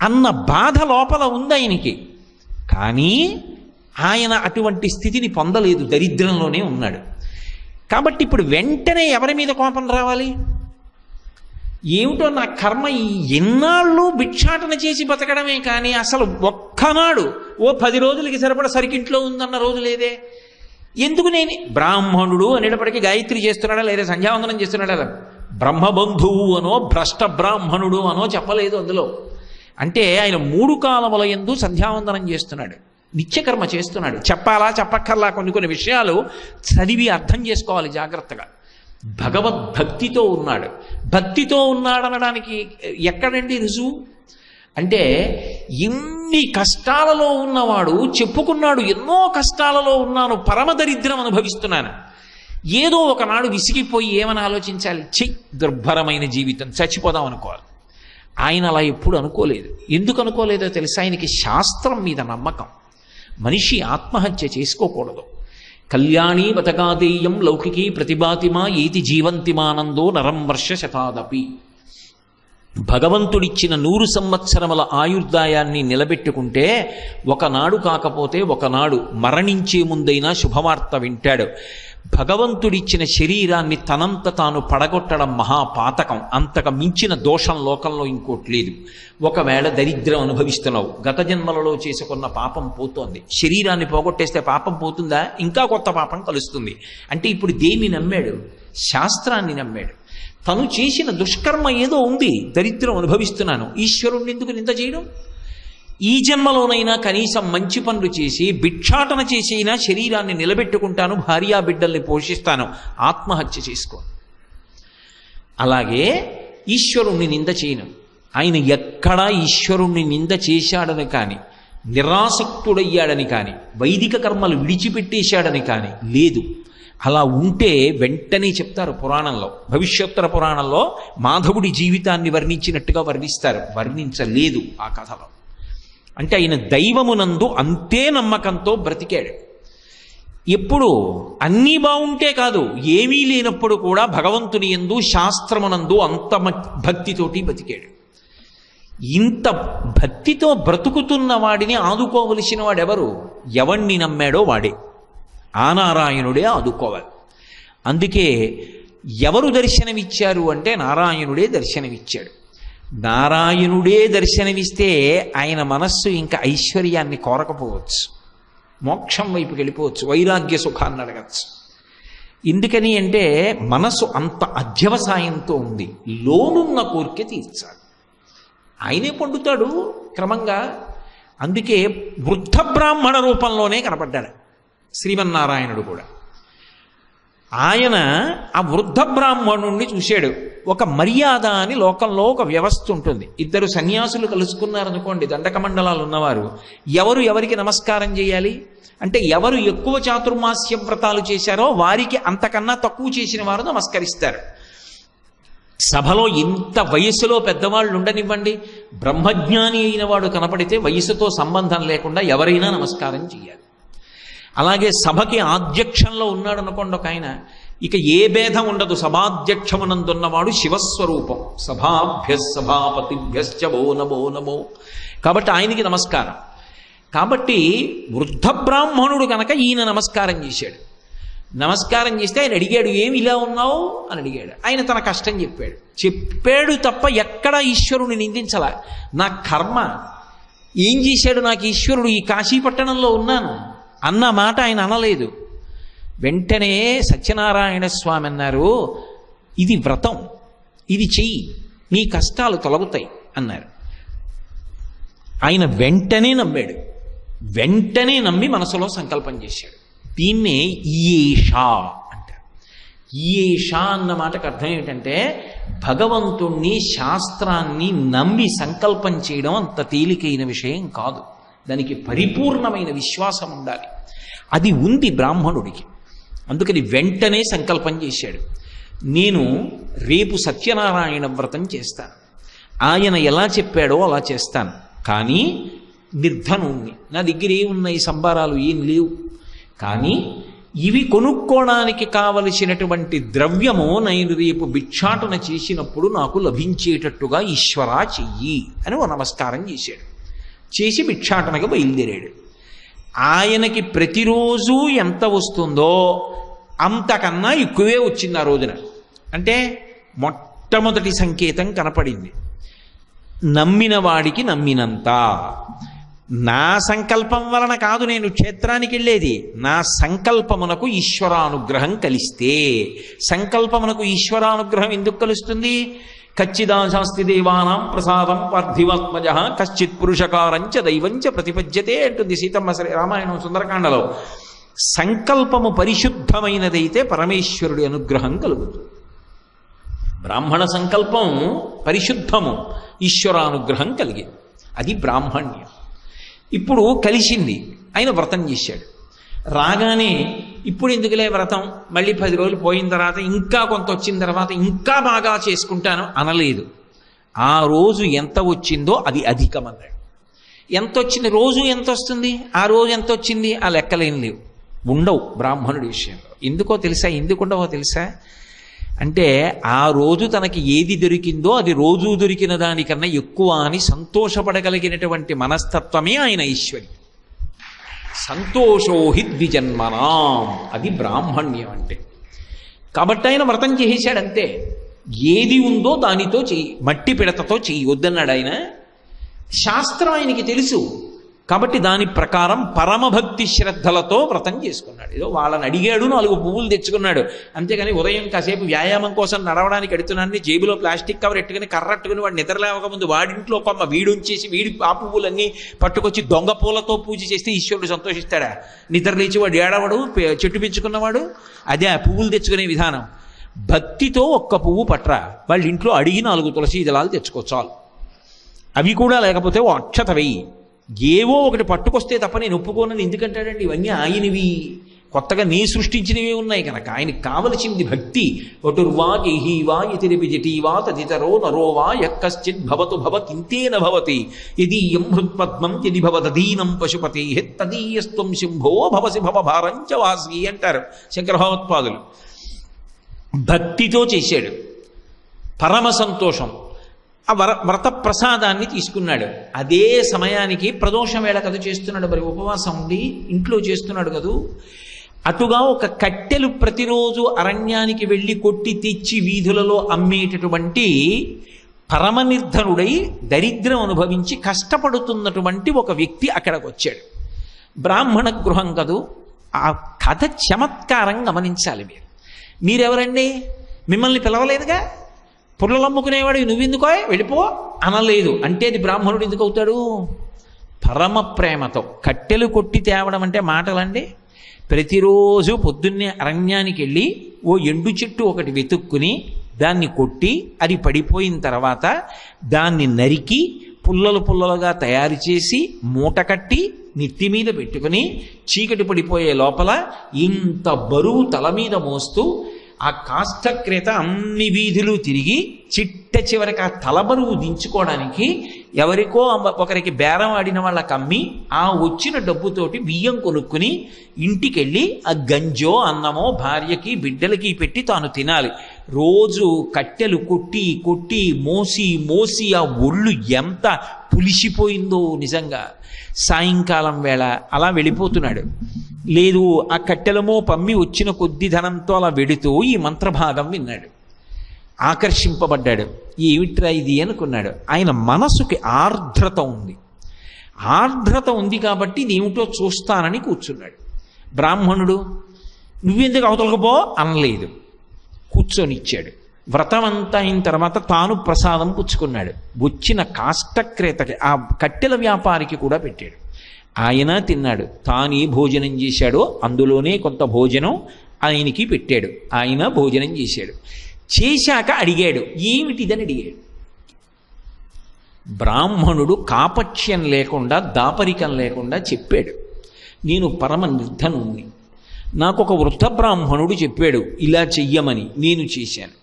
అన్న బాధ లోపల ఉంది ఆయనకి. కానీ ఆయన అటువంటి స్థితిని పొందలేదు, దరిద్రంలోనే ఉన్నాడు. కాబట్టి ఇప్పుడు వెంటనే ఎవరి మీద కోపం రావాలి? ఏమిటో నా కర్మ, ఈ ఎన్నాళ్ళు భిక్షాటన చేసి బతకడమే కానీ అసలు ఒక్కనాడు 10 రోజులకి సరిపడ సరికింట్లో ఉందన్న రోజు లేదే. ఎందుకు నేను బ్రాహ్మణుడు అనేటప్పటికీ గాయత్రి చేస్తున్నాడా లేదా సంధ్యావందనం చేస్తున్నాడా? బ్రహ్మబంధువు అనో భ్రష్ట బ్రాహ్మణుడు అనో చెప్పలేదు అందులో. అంటే ఆయన 3 కాలముల యందు సంధ్యావందనం చేస్తున్నాడు, నిత్యకర్మ చేస్తున్నాడు. చెప్పాలా చెప్పక్కర్లా కొన్ని విషయాలు చదివి అర్థం చేసుకోవాలి జాగ్రత్తగా. భగవద్భక్తితో ఉన్నాడు. భక్తితో ఉన్నాడనడానికి ఎక్కడండి రుజువు? అంటే ఇన్ని కష్టాలలో ఉన్నవాడు చెప్పుకున్నాడు, ఎన్నో కష్టాలలో ఉన్నాను, పరమదరిద్రం అనుభవిస్తున్నాను. ఏదో ఒకనాడు విసిగిపోయి ఏమని ఆలోచించాలి? దుర్భరమైన జీవితం, చచ్చిపోదాం అనుకోవాలి. ఆయన అలా ఎప్పుడు అనుకోలేదు. ఎందుకు అనుకోలేదో తెలుసా? ఆయనకి శాస్త్రం మీద నమ్మకం. మనిషి ఆత్మహత్య చేసుకోకూడదు. కళ్యాణీ బతకాదేయం లౌకికీ ప్రతిభాతిమా ఏతి జీవంతిమానందో నరం వర్ష శతాదపి. భగవంతుడిచ్చిన 100 సంవత్సరముల ఆయుర్దాయాన్ని నిలబెట్టుకుంటే ఒకనాడు కాకపోతే ఒకనాడు మరణించే ముందైనా శుభవార్త వింటాడు. భగవంతుడిచ్చిన శరీరాన్ని తనంత తాను పడగొట్టడం మహాపాతకం. అంతకు మించిన దోషం లోకంలో ఇంకోటి లేదు. ఒకవేళ దరిద్రం అనుభవిస్తున్నావు, గత జన్మలలో చేసుకున్న పాపం పోతోంది, శరీరాన్ని పోగొట్టేస్తే పాపం పోతుందా? ఇంకా కొత్త పాపం కలుస్తుంది. అంటే ఇప్పుడు దేన్ని నమ్మాడు? శాస్త్రాన్ని నమ్మాడు. తను చేసిన దుష్కర్మ ఏదో ఉంది, దరిద్రం అనుభవిస్తున్నాను, ఈశ్వరుణ్ణి ఎందుకు నింద చేయడం? ఈ జన్మలోనైనా కనీసం మంచి పనులు చేసి భిక్షాటన చేసైనా శరీరాన్ని నిలబెట్టుకుంటాను, భార్యా బిడ్డల్ని పోషిస్తాను, ఆత్మహత్య చేసుకో. అలాగే ఈశ్వరుణ్ణి నింద చేయను. ఆయన ఎక్కడా ఈశ్వరుణ్ణి నింద చేశాడని కానీ, నిరాసక్తుడయ్యాడని కానీ, వైదిక కర్మలు విడిచిపెట్టేశాడని కానీ లేదు. అలా ఉంటే వెంటనే చెప్తారు పురాణంలో, భవిష్యోత్తర పురాణంలో మాధవుడి జీవితాన్ని వర్ణించినట్టుగా వర్ణిస్తారు. వర్ణించలేదు ఆ కథలో. అంటే ఆయన దైవమునందు అంతే నమ్మకంతో బ్రతికాడు. ఎప్పుడు అన్నీ బాగుంటే కాదు, ఏమీ లేనప్పుడు కూడా భగవంతుని యందు శాస్త్రమునందు అంత భక్తితోటి బతికాడు. ఇంత భక్తితో బ్రతుకుతున్న వాడిని ఆదుకోవలసిన వాడెవరు? ఎవణ్ణి నమ్మాడో వాడే, ఆ నారాయణుడే ఆదుకోవాలి. అందుకే ఎవరు దర్శనమిచ్చారు అంటే నారాయణుడే దర్శనమిచ్చాడు. నారాయణుడే దర్శనమిస్తే ఆయన మనస్సు ఇంకా ఐశ్వర్యాన్ని కోరకపోవచ్చు, మోక్షం వైపుకి వెళ్ళిపోవచ్చు, వైరాగ్య సుఖాన్ని అడగచ్చు. ఎందుకని అంటే మనసు అంత అధ్యవసాయంతో ఉంది. లోనున్న కోరిక తీర్చాలి. ఆయనే పండుతాడు క్రమంగా. అందుకే వృద్ధ బ్రాహ్మణ రూపంలోనే కనపడ్డాడు శ్రీమన్నారాయణుడు కూడా. ఆయన ఆ వృద్ధ బ్రాహ్మణుణ్ణి చూశాడు. ఒక మర్యాద అని లోకంలో ఒక వ్యవస్థ ఉంటుంది. ఇద్దరు సన్యాసులు కలుసుకున్నారనుకోండి, దండకమండలాలు ఉన్నవారు, ఎవరు ఎవరికి నమస్కారం చేయాలి అంటే ఎవరు ఎక్కువ చాతుర్మాస్య వ్రతాలు చేశారో వారికి అంతకన్నా తక్కువ చేసిన వారు నమస్కరిస్తారు. సభలో ఇంత వయసులో పెద్దవాళ్ళు ఉండనివ్వండి, బ్రహ్మజ్ఞాని అయిన వాడు కనపడితే వయసుతో సంబంధం లేకుండా ఎవరైనా నమస్కారం చేయాలి. అలాగే సభకి ఆధ్యక్షంలో ఉన్నాడు అనుకోండి ఒక ఆయన, ఇక ఏ భేదం ఉండదు. సభాధ్యక్షమునందున్నవాడు శివస్వరూపం. సభాభ్యస్సభాపతిభ్యశ్చ వో నమో నమో. కాబట్టి ఆయనకి నమస్కారం. కాబట్టి వృద్ధ బ్రాహ్మణుడు కనుక ఈయన నమస్కారం చేశాడు. నమస్కారం చేస్తే ఆయన అడిగాడు, ఏమి ఇలా ఉన్నావు అని అడిగాడు. ఆయన తన కష్టం చెప్పాడు తప్ప ఎక్కడా ఈశ్వరుని నిందించలా. నా కర్మ ఏం చేశాడు నాకు ఈశ్వరుడు, ఈ కాశీపట్టణంలో ఉన్నాను అన్న మాట ఆయన అనలేదు. వెంటనే సత్యనారాయణ స్వామి అన్నారు, ఇది వ్రతం, ఇది చెయ్యి, నీ కష్టాలు తొలగుతాయి అన్నారు. ఆయన వెంటనే నమ్మాడు. వెంటనే నమ్మి మనసులో సంకల్పం చేశాడు. దీన్నే ఈయేషా అంటారు. ఈయేషా అన్న మాటకు అర్థం ఏమిటంటే భగవంతుణ్ణి, శాస్త్రాన్ని నమ్మి సంకల్పం చేయడం అంత తేలికైన విషయం కాదు. దానికి పరిపూర్ణమైన విశ్వాసం ఉండాలి. అది ఉంది బ్రాహ్మణుడికి. అందుకని వెంటనే సంకల్పం చేశాడు, నేను రేపు సత్యనారాయణ వ్రతం చేస్తాను, ఆయన ఎలా చెప్పాడో అలా చేస్తాను, కానీ నిర్ధనుణ్ణి, నా దగ్గర ఏమున్నాయి సంబారాలు ఏం లేవు, కానీ ఇవి కొనుక్కోవడానికి కావలసినటువంటి ద్రవ్యము నేను రేపు భిక్షాటన చేసినప్పుడు నాకు లభించేటట్టుగా ఈశ్వరా చెయ్యి అని ఓ నమస్కారం చేశాడు. చేసి భిక్షాటనగా బయలుదేరాడు. ఆయనకి ప్రతిరోజు ఎంత వస్తుందో అంతకన్నా ఎక్కువే వచ్చింది ఆ రోజున. అంటే మొట్టమొదటి సంకేతం కనపడింది, నమ్మిన వాడికి నమ్మినంత. నా సంకల్పం వలన కాదు నేను క్షేత్రానికి వెళ్ళేది, నా సంకల్పమునకు ఈశ్వరానుగ్రహం కలిస్తే. సంకల్పమునకు ఈశ్వరానుగ్రహం ఎందుకు కలుస్తుంది? కచ్చిదాశాస్తి దేవానాం ప్రసాదం పార్థివాత్మజ కశ్చిత్ పురుషకారంచ దైవంచ ప్రతిపద్యతే అంటుంది సీతమ్మ రామాయణం సుందరకాండలో. సంకల్పము పరిశుద్ధమైనదైతే పరమేశ్వరుడి అనుగ్రహం కలుగుతుంది. బ్రాహ్మణ సంకల్పం పరిశుద్ధము, ఈశ్వరానుగ్రహం కలిగింది. అది బ్రాహ్మణ్యం. ఇప్పుడు కలిసింది, ఆయన వ్రతం చేశాడు. రాగానే ఇప్పుడు ఎందుకులే వ్రతం, మళ్ళీ 10 రోజులు పోయిన తర్వాత ఇంకా కొంత వచ్చిన తర్వాత ఇంకా బాగా చేసుకుంటాను అనలేదు. ఆ రోజు ఎంత వచ్చిందో అది అధికమన్నాడు. ఎంత వచ్చింది, రోజు ఎంత వస్తుంది, ఆ రోజు ఎంత వచ్చింది, ఆ లెక్కలేం లేవు, ఉండవు బ్రాహ్మణుడి విషయంలో. ఎందుకో తెలుసా, ఎందుకుండవో తెలుసా అంటే ఆ రోజు తనకి ఏది దొరికిందో అది రోజు దొరికిన దానికన్నా ఎక్కువ అని సంతోషపడగలిగినటువంటి మనస్తత్వమే ఆయన ఐశ్వర్యం. సంతోషోహి ద్విజన్మనాం, అది బ్రాహ్మణ్యం అంటే. కాబట్టి ఆయన వ్రతం చేసేశాడంతే. ఏది ఉందో దానితో చెయ్యి, మట్టి పిడతతో చెయ్యి వద్దన్నాడు ఆయన. శాస్త్రం ఆయనకి తెలుసు కాబట్టి దాని ప్రకారం పరమభక్తి శ్రద్ధలతో వ్రతం చేసుకున్నాడు. ఏదో వాళ్ళని అడిగాడు, 4 పువ్వులు తెచ్చుకున్నాడు, అంతేగాని ఉదయం కాసేపు వ్యాయామం కోసం నడవడానికి ఎడుతున్నాడని జేబులో ప్లాస్టిక్ కవర్ ఎట్టుకుని కర్రట్టుకుని వాడు నిద్రలేవకముందు వాడింట్లో కొమ్మ వీడుంచేసి వీడి ఆ పువ్వులన్నీ పట్టుకొచ్చి దొంగ పూలతో పూజ చేస్తే ఈశ్వరుడు సంతోషిస్తాడా? నిద్ర లేచి వాడు ఏడవడు, చెట్టు పెంచుకున్నవాడు. అదే ఆ పువ్వులు తెచ్చుకునే విధానం. భక్తితో ఒక్క పువ్వు పట్రా, వాళ్ళ ఇంట్లో అడిగి 4 తులసి దళాలు తెచ్చుకో చాలు. అవి కూడా లేకపోతే ఓ అక్షత వెయ్యి. ఏవో ఒకటి పట్టుకొస్తే తప్ప నేను ఒప్పుకోనని ఎందుకంటాడండి? ఇవన్నీ ఆయనవి, కొత్తగా నీ సృష్టించినవి ఉన్నాయి కనుక. ఆయనకి కావలసింది భక్తి. వటుర్వా గేహీవా యతిరిపి జటీవా తదితరో నరోవా యక్కశ్చిత్ భవతు భవతింతేన భవతి యదీయం హృత్పద్మం యది భవదీనం పశుపతి తదీయస్త్వం శంభో భవసి భవభారంచ వాసి అంటారు శంకర భగవత్పాదులు. భక్తితో చేశాడు, పరమ సంతోషం. ఆ వ్రత ప్రసాదాన్ని తీసుకున్నాడు. అదే సమయానికి ప్రదోషం వేళ కథ చేస్తున్నాడు, మరి ఉపవాసం ఉండి ఇంట్లో చేస్తున్నాడు కదూ. అటుగా ఒక కట్టెలు ప్రతిరోజు అరణ్యానికి వెళ్ళి కొట్టి తెచ్చి వీధులలో అమ్మేటటువంటి పరమనిర్ధనుడై దరిద్రం అనుభవించి కష్టపడుతున్నటువంటి ఒక వ్యక్తి అక్కడికి వచ్చాడు. బ్రాహ్మణ గృహం కదూ. ఆ కథ చమత్కారం గమనించాలి. మీరెవరండి, మిమ్మల్ని పిలవలేదుగా, పుల్లలు అమ్ముకునేవాడు నువ్వెందుకో వెళ్ళిపో అనలేదు. అంటే అది బ్రాహ్మణుడు ఎందుకు అవుతాడు? పరమ ప్రేమతో. కట్టెలు కొట్టి తేవడం అంటే మాటలండి. ప్రతిరోజు పొద్దున్నే అరణ్యానికి వెళ్ళి ఓ ఎండు చెట్టు ఒకటి వెతుక్కుని దాన్ని కొట్టి అది పడిపోయిన తర్వాత దాన్ని నరికి పుల్లలు పుల్లలుగా తయారు చేసి మూట కట్టి నెత్తి మీద పెట్టుకుని చీకటి పడిపోయే లోపల ఇంత బరువు తల మీద మోస్తూ ఆ కాష్టక్రేత అన్ని వీధులు తిరిగి చిట్ట చివరికి ఆ తలబరువు దించుకోవడానికి ఎవరికో ఒకరికి బేరం ఆడిన వాళ్ళకి అమ్మి ఆ వచ్చిన డబ్బుతోటి బియ్యం కొనుక్కుని ఇంటికెళ్ళి ఆ గంజో అన్నమో భార్యకి బిడ్డలకి పెట్టి తాను తినాలి. రోజు కట్టెలు కొట్టి కొట్టి మోసి మోసి ఆ ఒళ్ళు ఎంత పులిసిపోయిందో నిజంగా. సాయంకాలం వేళ అలా వెళ్ళిపోతున్నాడు. లేదు, ఆ కట్టెలమో పమ్మి వచ్చిన కొద్ది ధనంతో అలా వెడుతూ ఈ మంత్రభాగం విన్నాడు. ఆకర్షింపబడ్డాడు. ఏమిట్రా ఇది అనుకున్నాడు. ఆయన మనసుకి ఆర్ద్రత ఉంది. ఆర్ద్రత ఉంది కాబట్టి ఇదేమిటో చూస్తానని కూర్చున్నాడు. బ్రాహ్మణుడు నువ్వెందుకు అవతలకపో అనలేదు, కూర్చొనిచ్చాడు. వ్రతం అంతా అయిన తర్వాత తాను ప్రసాదం పుచ్చుకున్నాడు. వచ్చిన కాష్టక్రేతకి ఆ కట్టెల వ్యాపారికి కూడా పెట్టాడు. ఆయన తిన్నాడు. తానే భోజనం చేశాడో అందులోనే కొంత భోజనం ఆయనకి పెట్టాడు. ఆయన భోజనం చేశాడు. చేశాక అడిగాడు, ఏమిటిదని అడిగాడు. బ్రాహ్మణుడు కాపక్ష్యం లేకుండా దాపరికం లేకుండా చెప్పాడు, నేను పరమ నిర్ధనుణ్ణి, నాకు ఒక వృద్ధ బ్రాహ్మణుడు చెప్పాడు ఇలా చెయ్యమని, నేను చేశాను.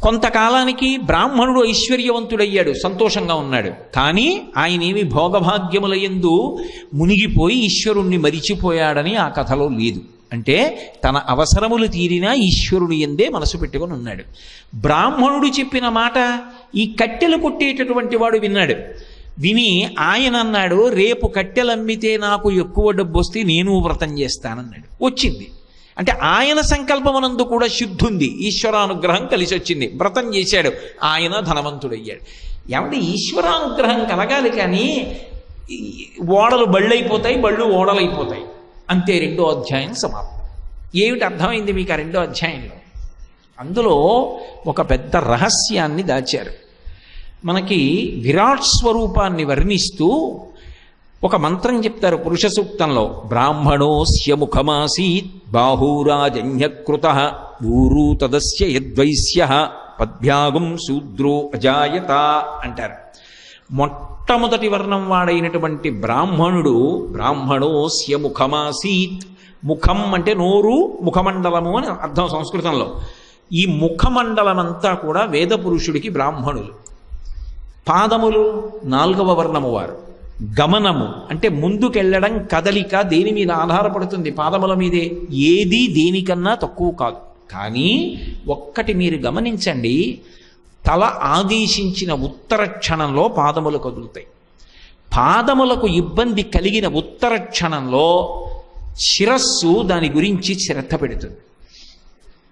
కొంతకాలానికి బ్రాహ్మణుడు ఐశ్వర్యవంతుడయ్యాడు, సంతోషంగా ఉన్నాడు. కానీ ఆయన ఏమి భోగభాగ్యముల యందు మునిగిపోయి ఈశ్వరుణ్ణి మరిచిపోయాడని ఆ కథలో లేదు. అంటే తన అవసరములు తీరినా ఈశ్వరుడు ఎందే మనసు పెట్టుకొని ఉన్నాడు. బ్రాహ్మణుడు చెప్పిన మాట ఈ కట్టెలు కొట్టేటటువంటి వాడు విన్నాడు. విని ఆయన అన్నాడు, రేపు కట్టెలమ్మితే నాకు ఎక్కువ డబ్బు వస్తే నేను వ్రతం చేస్తానన్నాడు. వచ్చింది. అంటే ఆయన సంకల్పమునందు కూడా శుద్ధి ఉంది, ఈశ్వరానుగ్రహం కలిసి వచ్చింది. వ్రతం చేశాడు, ఆయన ధనవంతుడయ్యాడు. ఏమంటే ఈశ్వరానుగ్రహం కలగాలి, కానీ ఓడలు బళ్ళైపోతాయి, బళ్ళు ఓడలైపోతాయి. అంతే. 2వ అధ్యాయం సమాప్తం. ఏమిటి అర్థమైంది మీకు ఆ 2వ అధ్యాయంలో? అందులో ఒక పెద్ద రహస్యాన్ని దాచారు. మనకి విరాట్ స్వరూపాన్ని వర్ణిస్తూ ఒక మంత్రం చెప్తారు పురుష సూక్తంలో, బ్రాహ్మణోస్య ముఖమాసీత్ బాహూరాజన్యకృత ఊరు తదస్య యద్వైశ్య పద్భ్యాగం శూద్రో అజాయత అంటారు. మొట్టమొదటి వర్ణం వాడైనటువంటి బ్రాహ్మణుడు బ్రాహ్మణోస్య ముఖమాసీత్. ముఖం అంటే నోరు, ముఖమండలము అని అర్థం సంస్కృతంలో. ఈ ముఖమండలం అంతా కూడా వేద పురుషుడికి బ్రాహ్మణులు. పాదములు 4వ వర్ణము వారు. గమనము అంటే ముందుకెళ్ళడం, కదలిక దేని మీద ఆధారపడుతుంది? పాదముల మీదే. ఏది దేనికన్నా తక్కువ కాదు. కానీ ఒక్కటి మీరు గమనించండి, తల ఆదేశించిన ఉత్తర క్షణంలో పాదములు కదులుతాయి. పాదములకు ఇబ్బంది కలిగిన ఉత్తర క్షణంలో శిరస్సు దాని గురించి శ్రద్ధ పెడుతుంది.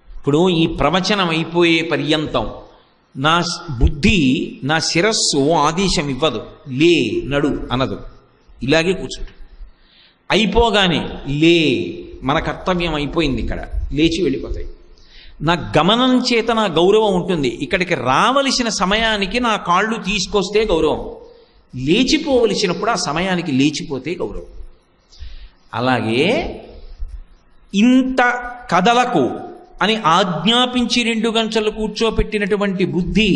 ఇప్పుడు ఈ ప్రవచనం అయిపోయే పర్యంతం నా బుద్ధి, నా శిరస్సు ఆదేశం ఇవ్వదు, లే నడు అనదు, ఇలాగే కూర్చుంటుంది. అయిపోగానే లే, మన కర్తవ్యం అయిపోయింది, ఇక్కడ లేచి వెళ్ళిపోతాయి. నా గమనం చేత నా గౌరవం ఉంటుంది. ఇక్కడికి రావలసిన సమయానికి నా కాళ్ళు తీసుకొస్తే గౌరవం, లేచిపోవలసినప్పుడు ఆ సమయానికి లేచిపోతే గౌరవం. అలాగే ఇంత కదలకు అని ఆజ్ఞాపించి 2 గంటలు కూర్చోపెట్టినటువంటి బుద్ధి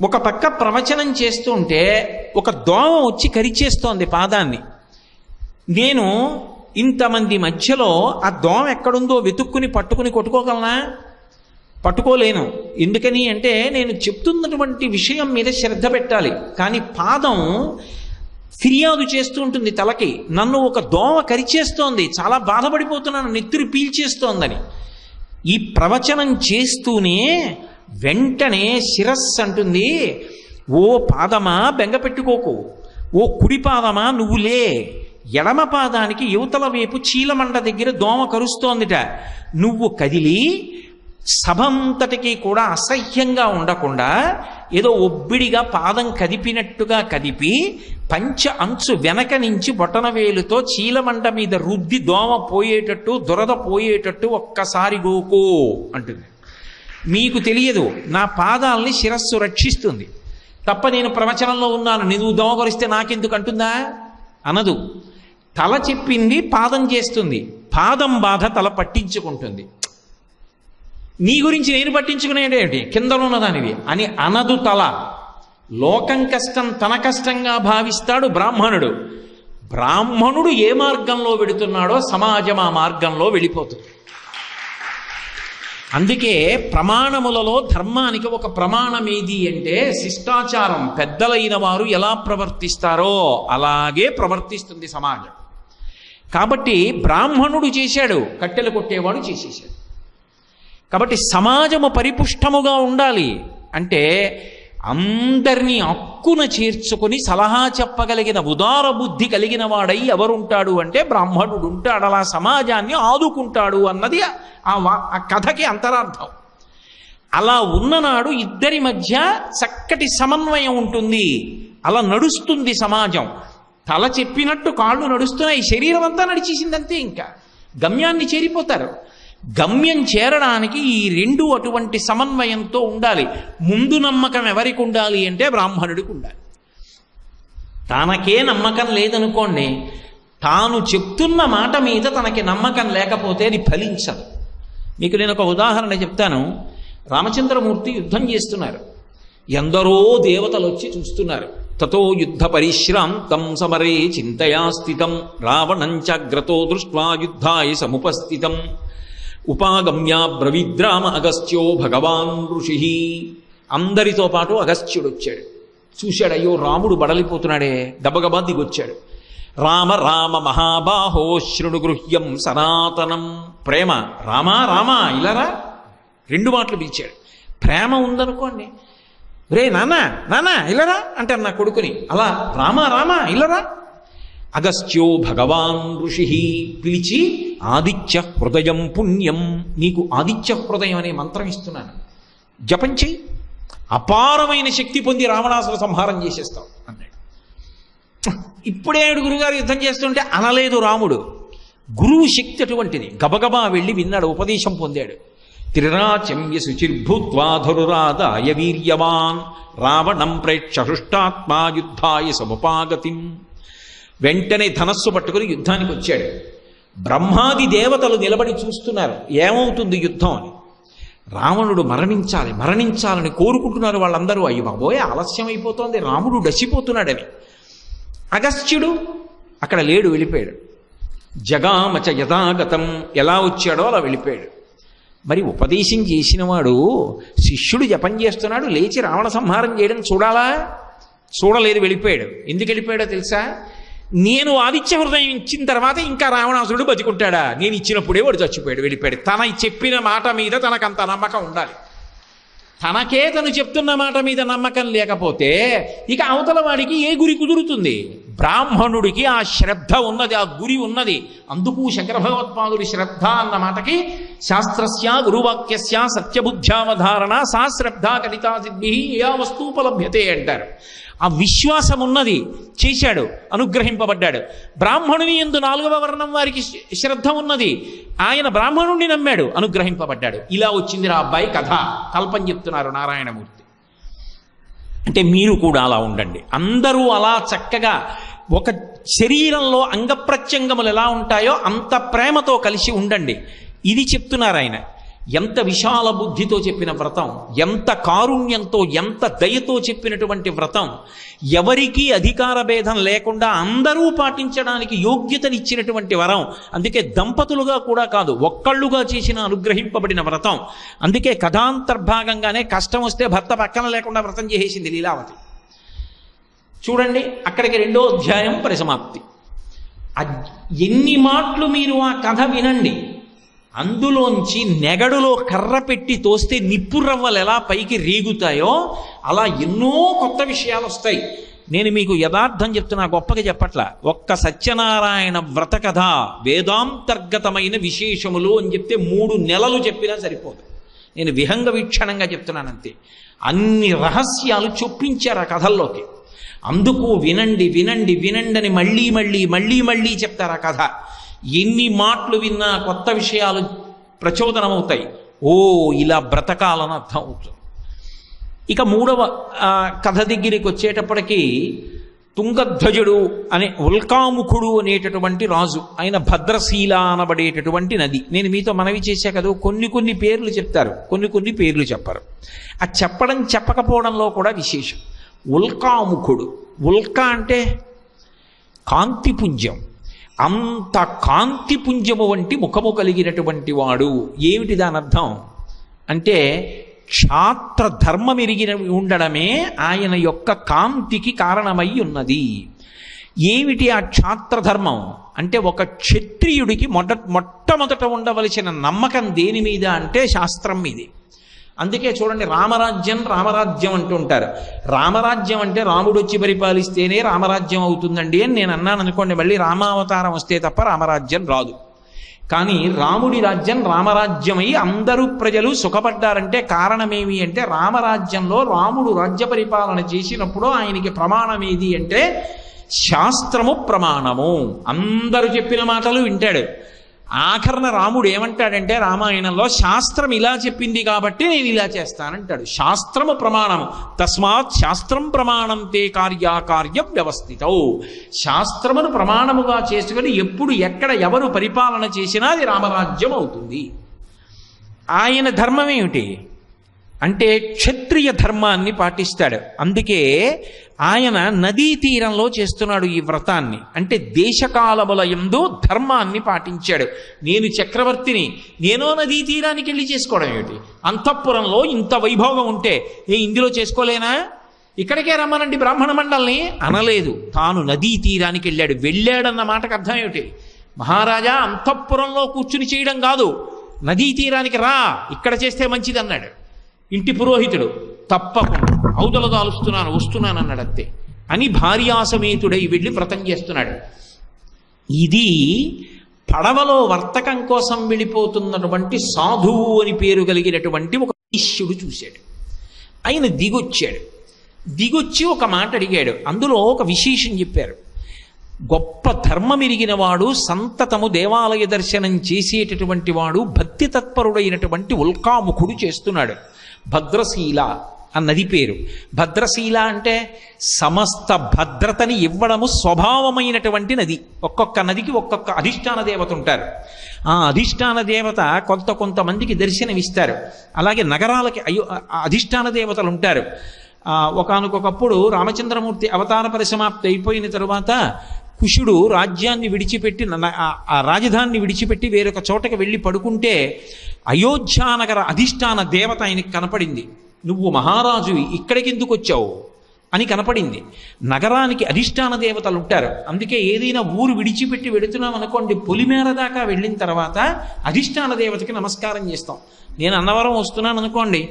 ఒక పక్క ప్రవచనం చేస్తుంటే ఒక దోమ వచ్చి కరిచేస్తోంది పాదాన్ని. నేను ఇంతమంది మధ్యలో ఆ దోమ ఎక్కడుందో వెతుక్కుని పట్టుకుని కొట్టుకోగలనా? పట్టుకోలేను. ఎందుకని అంటే నేను చెప్తున్నటువంటి విషయం మీద శ్రద్ధ పెట్టాలి. కానీ పాదం ఫిర్యాదు చేస్తూ ఉంటుంది తలకి, నన్ను ఒక దోమ కరిచేస్తోంది, చాలా బాధపడిపోతున్నాను, నెత్తురు పీల్చేస్తోందని. ఈ ప్రవచనం చేస్తూనే వెంటనే శిరస్సు అంటుంది, ఓ పాదమా బెంగ పెట్టుకోకు, ఓ కుడి పాదమా నువ్వులే, ఎడమ పాదానికి యువతల వైపు చీలమండ దగ్గర దోమ కరుస్తోందిట, నువ్వు కదిలి సభంతటికి కూడా అసహ్యంగా ఉండకుండా ఏదో ఒబ్బిడిగా పాదం కదిపినట్టుగా కదిపి పంచ అంచు వెనక నుంచి బొటనవేలుతో చీలమండ మీద రుద్ది దోమ పోయేటట్టు, దురద పోయేటట్టు ఒక్కసారి గోకో అంటుంది. మీకు తెలియదు, నా పాదాలని శిరస్సు రక్షిస్తుంది తప్ప నేను ప్రవచనంలో ఉన్నాను, నువ్వు దోమ కొరిస్తే నాకెందుకు అంటుందా? అనదు. తల చెప్పింది పాదం చేస్తుంది, పాదం బాధ తల పట్టించుకుంటుంది. నీ గురించి నేను పట్టించుకునేటేమిటి, కింద ఉన్నదానివి అని అనదు తల. లోకం కష్టం తన కష్టంగా భావిస్తాడు బ్రాహ్మణుడు. బ్రాహ్మణుడు ఏ మార్గంలో వెడుతున్నాడో సమాజం ఆ మార్గంలో వెళ్ళిపోతుంది. అందుకే ప్రమాణములలో ధర్మానికి ఒక ప్రమాణం ఏది అంటే శిష్టాచారం. పెద్దలైన వారు ఎలా ప్రవర్తిస్తారో అలాగే ప్రవర్తిస్తుంది సమాజం. కాబట్టి బ్రాహ్మణుడు చేశాడు, కట్టెలు కొట్టేవాడు చేసేశాడు. కాబట్టి సమాజము పరిపుష్టముగా ఉండాలి అంటే అందరినీ హక్కున చేర్చుకొని సలహా చెప్పగలిగిన ఉదార బుద్ధి కలిగిన వాడై ఎవరుంటాడు అంటే బ్రాహ్మణుడు ఉంటాడు. అలా సమాజాన్ని ఆదుకుంటాడు అన్నది ఆ కథకి అంతరార్థం. అలా ఉన్ననాడు ఇద్దరి మధ్య చక్కటి సమన్వయం ఉంటుంది, అలా నడుస్తుంది సమాజం. తల చెప్పినట్టు కాళ్ళు నడుస్తున్నాయి, శరీరం అంతా నడిచేసిందంతే, ఇంకా గమ్యాన్ని చేరిపోతారు. గమ్యం చేరడానికి ఈ 2 అటువంటి సమన్వయంతో ఉండాలి. ముందు నమ్మకం ఎవరికి ఉండాలి అంటే బ్రాహ్మణుడికి ఉండాలి. తనకే నమ్మకం లేదనుకోండి, తాను చెప్తున్న మాట మీద తనకి నమ్మకం లేకపోతే అది ఫలించదు. మీకు నేను ఒక ఉదాహరణ చెప్తాను. రామచంద్రమూర్తి యుద్ధం చేస్తున్నారు, ఎందరో దేవతలు వచ్చి చూస్తున్నారు. తతో యుద్ధ పరిశ్రాంతం సమరే చింతయా స్థితం రావణంచాగ్రతో దృష్ట్వా యుద్ధాయ సముపస్థితం ఉపాగమ్య బ్రవిద్రామ అగస్త్యో భగవాన్ ఋషి. అందరితో పాటు అగస్త్యుడు వచ్చాడు. చూశాడు, అయ్యో రాముడు బడలిపోతున్నాడే, గబగబా దిగొచ్చాడు. రామ రామ మహాబాహో శృణు గృహ్యం సనాతనం. ప్రేమ, రామా రామా ఇలారా 2 మాటలు పిలిచాడు. ప్రేమ ఉందనుకోండి, రే నాన్న నాన్న ఇలారా అంటే నా కొడుకుని, అలా రామా రామా ఇలారా. అగస్త్యో భగవాన్ ఋషి పిలిచి ఆదిత్య హృదయం పుణ్యం, నీకు ఆదిత్య హృదయం అనే మంత్రం ఇస్తున్నాను, జపం చెయ్యి, అపారమైన శక్తి పొంది రావణాసుర సంహారం చేసేస్తావు అన్నాడు. ఇప్పుడే గురుగారు యుద్ధం చేస్తుంటే అనలేదు రాముడు. గురువు శక్తి అటువంటిది. గబగబా వెళ్ళి విన్నాడు, ఉపదేశం పొందాడు. త్రిరాచమ్య శుచిర్భూత్వా ధరురాదాయ వీర్యవాన్ రావణం ప్రేక్ష హృష్టాత్మా యుద్ధాయ సముపాగతిం. వెంటనే ధనస్సు పట్టుకుని యుద్ధానికి వచ్చాడు. బ్రహ్మాది దేవతలు నిలబడి చూస్తున్నారు ఏమవుతుంది యుద్ధం అని. రావణుడు మరణించాలి మరణించాలని కోరుకుంటున్నారు వాళ్ళందరూ. అయ్యి బాబోయ్ ఆలస్యం అయిపోతోంది, రాముడు డసిపోతున్నాడని. అగస్త్యుడు అక్కడ లేడు, వెళ్ళిపోయాడు. జగామచ యథాగతం, ఎలా వచ్చాడో అలా వెళ్ళిపోయాడు. మరి ఉపదేశం చేసినవాడు శిష్యుడు జపం చేస్తున్నాడు, లేచి రావణ సంహారం చేయడం చూడాలా? చూడలేదు, వెళ్ళిపోయాడు. ఎందుకు వెళ్ళిపోయాడో తెలుసా? నేను ఆదిత్య హృదయం ఇచ్చిన తర్వాత ఇంకా రావణాసురుడు బతికుంటాడా? నేను ఇచ్చినప్పుడే వాడు చచ్చిపోయాడు, వెళ్ళిపోయాడు. తన చెప్పిన మాట మీద తనకంత నమ్మకం ఉండాలి. తనకే తను చెప్తున్న మాట మీద నమ్మకం లేకపోతే ఇక అవతల వాడికి ఏ గురి కుదురుతుంది? బ్రాహ్మణుడికి ఆ శ్రద్ధ ఉన్నది, ఆ గురి ఉన్నది. అందుకు శంకర భగవత్పాదుడి శ్రద్ధ అన్న మాటకి శాస్త్రస్య గురువాక్యస్య సత్యబుద్ధ్యావధారణ సా శ్రద్ధ కలితా సిద్ధి యా వస్తూపలభ్యతే అంటారు. ఆ విశ్వాసం ఉన్నది, చేశాడు, అనుగ్రహింపబడ్డాడు. బ్రాహ్మణుని యందు 4వ వర్ణం వారికి శ్రద్ధ ఉన్నది, ఆయన బ్రాహ్మణుణ్ణి నమ్మాడు, అనుగ్రహింపబడ్డాడు. ఇలా వచ్చింది ఆ అబ్బాయి కథ. కల్పన చెప్తున్నారు నారాయణమూర్తి. అంటే మీరు కూడా అలా ఉండండి. అందరూ అలా చక్కగా ఒక శరీరంలో అంగప్రత్యంగములు ఎలా ఉంటాయో అంత ప్రేమతో కలిసి ఉండండి. ఇది చెప్తున్నారు ఆయన. ఎంత విశాల బుద్ధితో చెప్పిన వ్రతం, ఎంత కారుణ్యంతో, ఎంత దయతో చెప్పినటువంటి వ్రతం, ఎవరికీ అధికార భేదం లేకుండా అందరూ పాటించడానికి యోగ్యతనిచ్చినటువంటి వరం. అందుకే దంపతులుగా కూడా కాదు, ఒక్కళ్ళుగా చేసిన అనుగ్రహింపబడిన వ్రతం. అందుకే కథాంతర్భాగంగానే కష్టం వస్తే భర్త పక్కన లేకుండా వ్రతం చేసేసింది లీలావతి. చూడండి, అక్కడికి 2వ అధ్యాయం పరిసమాప్తి. ఎన్ని మాటలు మీరు ఆ కథ వినండి, అందులోంచి నెగడులో కర్ర పెట్టి తోస్తే నిప్పు రవ్వలు ఎలా పైకి రేగుతాయో అలా ఎన్నో కొత్త విషయాలు వస్తాయి. నేను మీకు యథార్థం చెప్తున్నా, గొప్పగా చెప్పట్లా. ఒక్క సత్యనారాయణ వ్రత కథ వేదాంతర్గతమైన విశేషములు అని చెప్తే 3 నెలలు చెప్పినా సరిపోదు. నేను విహంగ వీక్షణంగా చెప్తున్నానంతే. అన్ని రహస్యాలు చొప్పించారు ఆ కథల్లోకి. అందుకు వినండి వినండి వినండి అని మళ్ళీ మళ్ళీ మళ్ళీ మళ్ళీ చెప్తారు ఆ కథ. ఎన్ని మాటలు విన్నా కొత్త విషయాలు ప్రచోదనమవుతాయి. ఓ ఇలా బ్రతకాలని అర్థం అవుతుంది. ఇక 3వ కథ దగ్గరికి వచ్చేటప్పటికీ తుంగధ్వజుడు అనే ఉల్కాముఖుడు అనేటటువంటి రాజు, ఆయన భద్రశీల అనబడేటటువంటి నది. నేను మీతో మనవి చేశా కదా, కొన్ని పేర్లు చెప్తారు, కొన్ని పేర్లు చెప్పరు. ఆ చెప్పడం చెప్పకపోవడంలో కూడా విశేషం. ఉల్కాముఖుడు, ఉల్కా అంటే కాంతిపుంజం, అంత కాంతిపుంజము వంటి ముఖము కలిగినటువంటి వాడు. ఏమిటి దాని అర్థం అంటే క్షాత్ర ధర్మం ఎరిగిన ఉండడమే ఆయన యొక్క కాంతికి కారణమై ఉన్నది. ఏమిటి ఆ క్షాత్రధర్మం అంటే ఒక క్షత్రియుడికి మొట్టమొదట ఉండవలసిన నమ్మకం దేని మీద అంటే శాస్త్రం మీదే. అందుకే చూడండి, రామరాజ్యం అంటుంటారు. రామరాజ్యం అంటే రాముడు వచ్చి పరిపాలిస్తేనే రామరాజ్యం అవుతుందండి అని నేను అన్నాను అనుకోండి, మళ్ళీ రామావతారం వస్తే తప్ప రామరాజ్యం రాదు. కానీ రాముడి రాజ్యం రామరాజ్యమై అందరూ ప్రజలు సుఖపడ్డారంటే కారణమేమి అంటే రామరాజ్యంలో రాముడు రాజ్య పరిపాలన చేసినప్పుడు ఆయనకి ప్రమాణం ఏది అంటే శాస్త్రము ప్రమాణము. అందరూ చెప్పిన మాటలు వింటాడు. ఆఖరణ రాముడు ఏమంటాడంటే రామాయణంలో శాస్త్రం ఇలా చెప్పింది కాబట్టి నేను ఇలా చేస్తానంటాడు. శాస్త్రము ప్రమాణము, తస్మాత్ శాస్త్రం ప్రమాణం తే కార్యాకార్యం వ్యవస్థితౌ. శాస్త్రమును ప్రమాణముగా చేసుకుని ఎప్పుడు ఎక్కడ ఎవరు పరిపాలన చేసినా అది రామరాజ్యం అవుతుంది. ఆయన ధర్మం ఏమిటి అంటే క్షత్రియ ధర్మాన్ని పాటిస్తాడు. అందుకే ఆయన నదీ తీరంలో చేస్తున్నాడు ఈ వ్రతాన్ని. అంటే దేశకాలముల యందు ధర్మాన్ని పాటించాడు. నేను చక్రవర్తిని, నేనో నదీ తీరానికి వెళ్ళి చేసుకోవడం ఏమిటి? అంతఃపురంలో ఇంత వైభోగం ఉంటే ఇందులో చేసుకోలేనా? ఇక్కడికే రమ్మనండి బ్రాహ్మణ మండల్ని అనలేదు. తాను నదీ తీరానికి వెళ్ళాడన్న మాటకు అర్థం ఏమిటి? మహారాజా అంతఃపురంలో కూర్చుని చేయడం కాదు, నదీ తీరానికి రా, ఇక్కడ చేస్తే మంచిది అన్నాడు. ఇంటి పురోహితుడు తప్పకుండా అవతల వస్తున్నాను అన్నాడు. అంతే అని భార్యాసమేతుడై వెళ్ళి వ్రతం చేస్తున్నాడు. ఇది పడవలో వర్తకం కోసం వెళ్ళిపోతున్నటువంటి సాధువు అని పేరు కలిగినటువంటి ఒక శిష్యుడు చూశాడు. ఆయన దిగొచ్చి ఒక మాట అడిగాడు. అందులో ఒక విశేషం చెప్పారు. గొప్ప ధర్మం ఎరిగిన వాడు, సంతతము దేవాలయ దర్శనం చేసేటటువంటి వాడు, భక్తి తత్పరుడైనటువంటి ఉల్కాముఖుడు చేస్తున్నాడు. భద్రశీల అన్నది పేరు. భద్రశీల అంటే సమస్త భద్రతని ఇవ్వడము స్వభావమైనటువంటి నది. ఒక్కొక్క నదికి ఒక్కొక్క అధిష్టాన దేవత ఉంటారు. ఆ అధిష్టాన దేవత కొంతమందికి దర్శనమిస్తారు. అలాగే నగరాలకి అధిష్టాన దేవతలు ఉంటారు. ఒకానొకప్పుడు రామచంద్రమూర్తి అవతార పరిసమాప్తి అయిపోయిన తరువాత కుశుడు రాజ్యాన్ని విడిచిపెట్టి, ఆ రాజధానిని విడిచిపెట్టి వేరొక చోటకి వెళ్ళి పడుకుంటే అయోధ్యానగర అధిష్టాన దేవత ఆయనకి కనపడింది. నువ్వు మహారాజువి, ఇక్కడికి ఎందుకు వచ్చావు అని కనపడింది. నగరానికి అధిష్టాన దేవతలు ఉంటారు. అందుకే ఏదైనా ఊరు విడిచిపెట్టి వెళుతున్నాం అనుకోండి, పొలిమేర దాకా వెళ్ళిన తర్వాత అధిష్టాన దేవతకి నమస్కారం చేస్తాం. నేను అన్నవరం వస్తున్నాను అనుకోండి,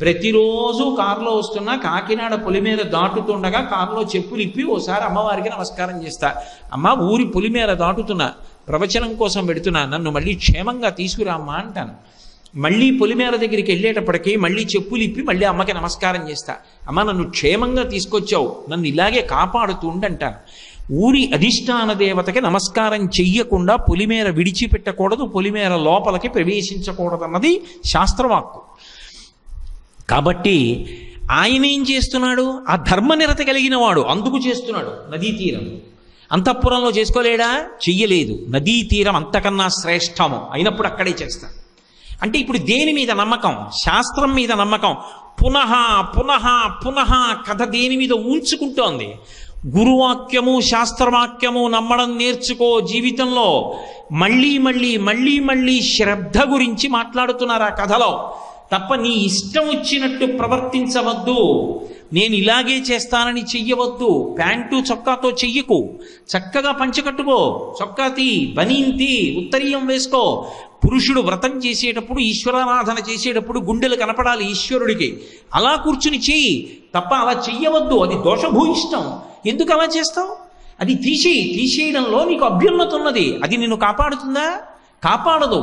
ప్రతిరోజు కారులో వస్తున్నా కాకినాడ పొలిమేర దాటుతుండగా కారులో చెప్పులు ఇప్పి ఓసారి అమ్మవారికి నమస్కారం చేస్తా. అమ్మ, ఊరి పొలిమేర దాటుతున్నా, ప్రవచనం కోసం పెడుతున్నా, నన్ను మళ్ళీ క్షేమంగా తీసుకురామ్మా అంటాను. మళ్ళీ పొలిమేర దగ్గరికి వెళ్ళేటప్పటికీ మళ్ళీ చెప్పులు ఇప్పి మళ్ళీ అమ్మకి నమస్కారం చేస్తా. అమ్మ, నన్ను క్షేమంగా తీసుకొచ్చావు, నన్ను ఇలాగే కాపాడుతూ ఉండంటాను. ఊరి అధిష్టాన దేవతకి నమస్కారం చెయ్యకుండా పొలిమేర విడిచిపెట్టకూడదు, పొలిమేర లోపలికి ప్రవేశించకూడదన్నది శాస్త్రవాక్కు. కాబట్టి ఆయన ఏం చేస్తున్నాడు? ఆ ధర్మనిరత కలిగిన వాడు, అందుకు చేస్తున్నాడు. నదీ తీరం అంతఃపురంలో చేసుకోలేడా? చెయ్యలేదు. నదీ తీరం అంతకన్నా శ్రేష్టము అయినప్పుడు అక్కడే చేస్తాడు. అంటే ఇప్పుడు దేని మీద నమ్మకం? శాస్త్రం మీద నమ్మకం. పునః పునః పునః కథ దేని మీద ఉంచుకుంటోంది? గురువాక్యము శాస్త్రవాక్యము నమ్మడం నేర్చుకో. జీవితంలో మళ్ళీ మళ్ళీ మళ్ళీ మళ్ళీ శ్రద్ధ గురించి మాట్లాడుతున్నారు ఆ కథలో. తప్ప నీ ఇష్టం వచ్చినట్టు ప్రవర్తించవద్దు, నేను ఇలాగే చేస్తానని చెయ్యవద్దు. ప్యాంటు చొక్కాతో చెయ్యకు, చక్కగా పంచకట్టుకో, చొక్కా తీ, బనీన్ తీ, ఉత్తరీయం వేసుకో. పురుషుడు వ్రతం చేసేటప్పుడు, ఈశ్వరారాధన చేసేటప్పుడు గుండెలు కనపడాలి ఈశ్వరుడికి. అలా కూర్చుని చెయ్యి తప్ప అలా చెయ్యవద్దు. అది దోషభూయిష్టం. ఎందుకు అలా చేస్తావు? అది తీసేయడంలో నీకు అభ్యున్నతి ఉన్నది. అది నిన్ను కాపాడుతుందా? కాపాడదు.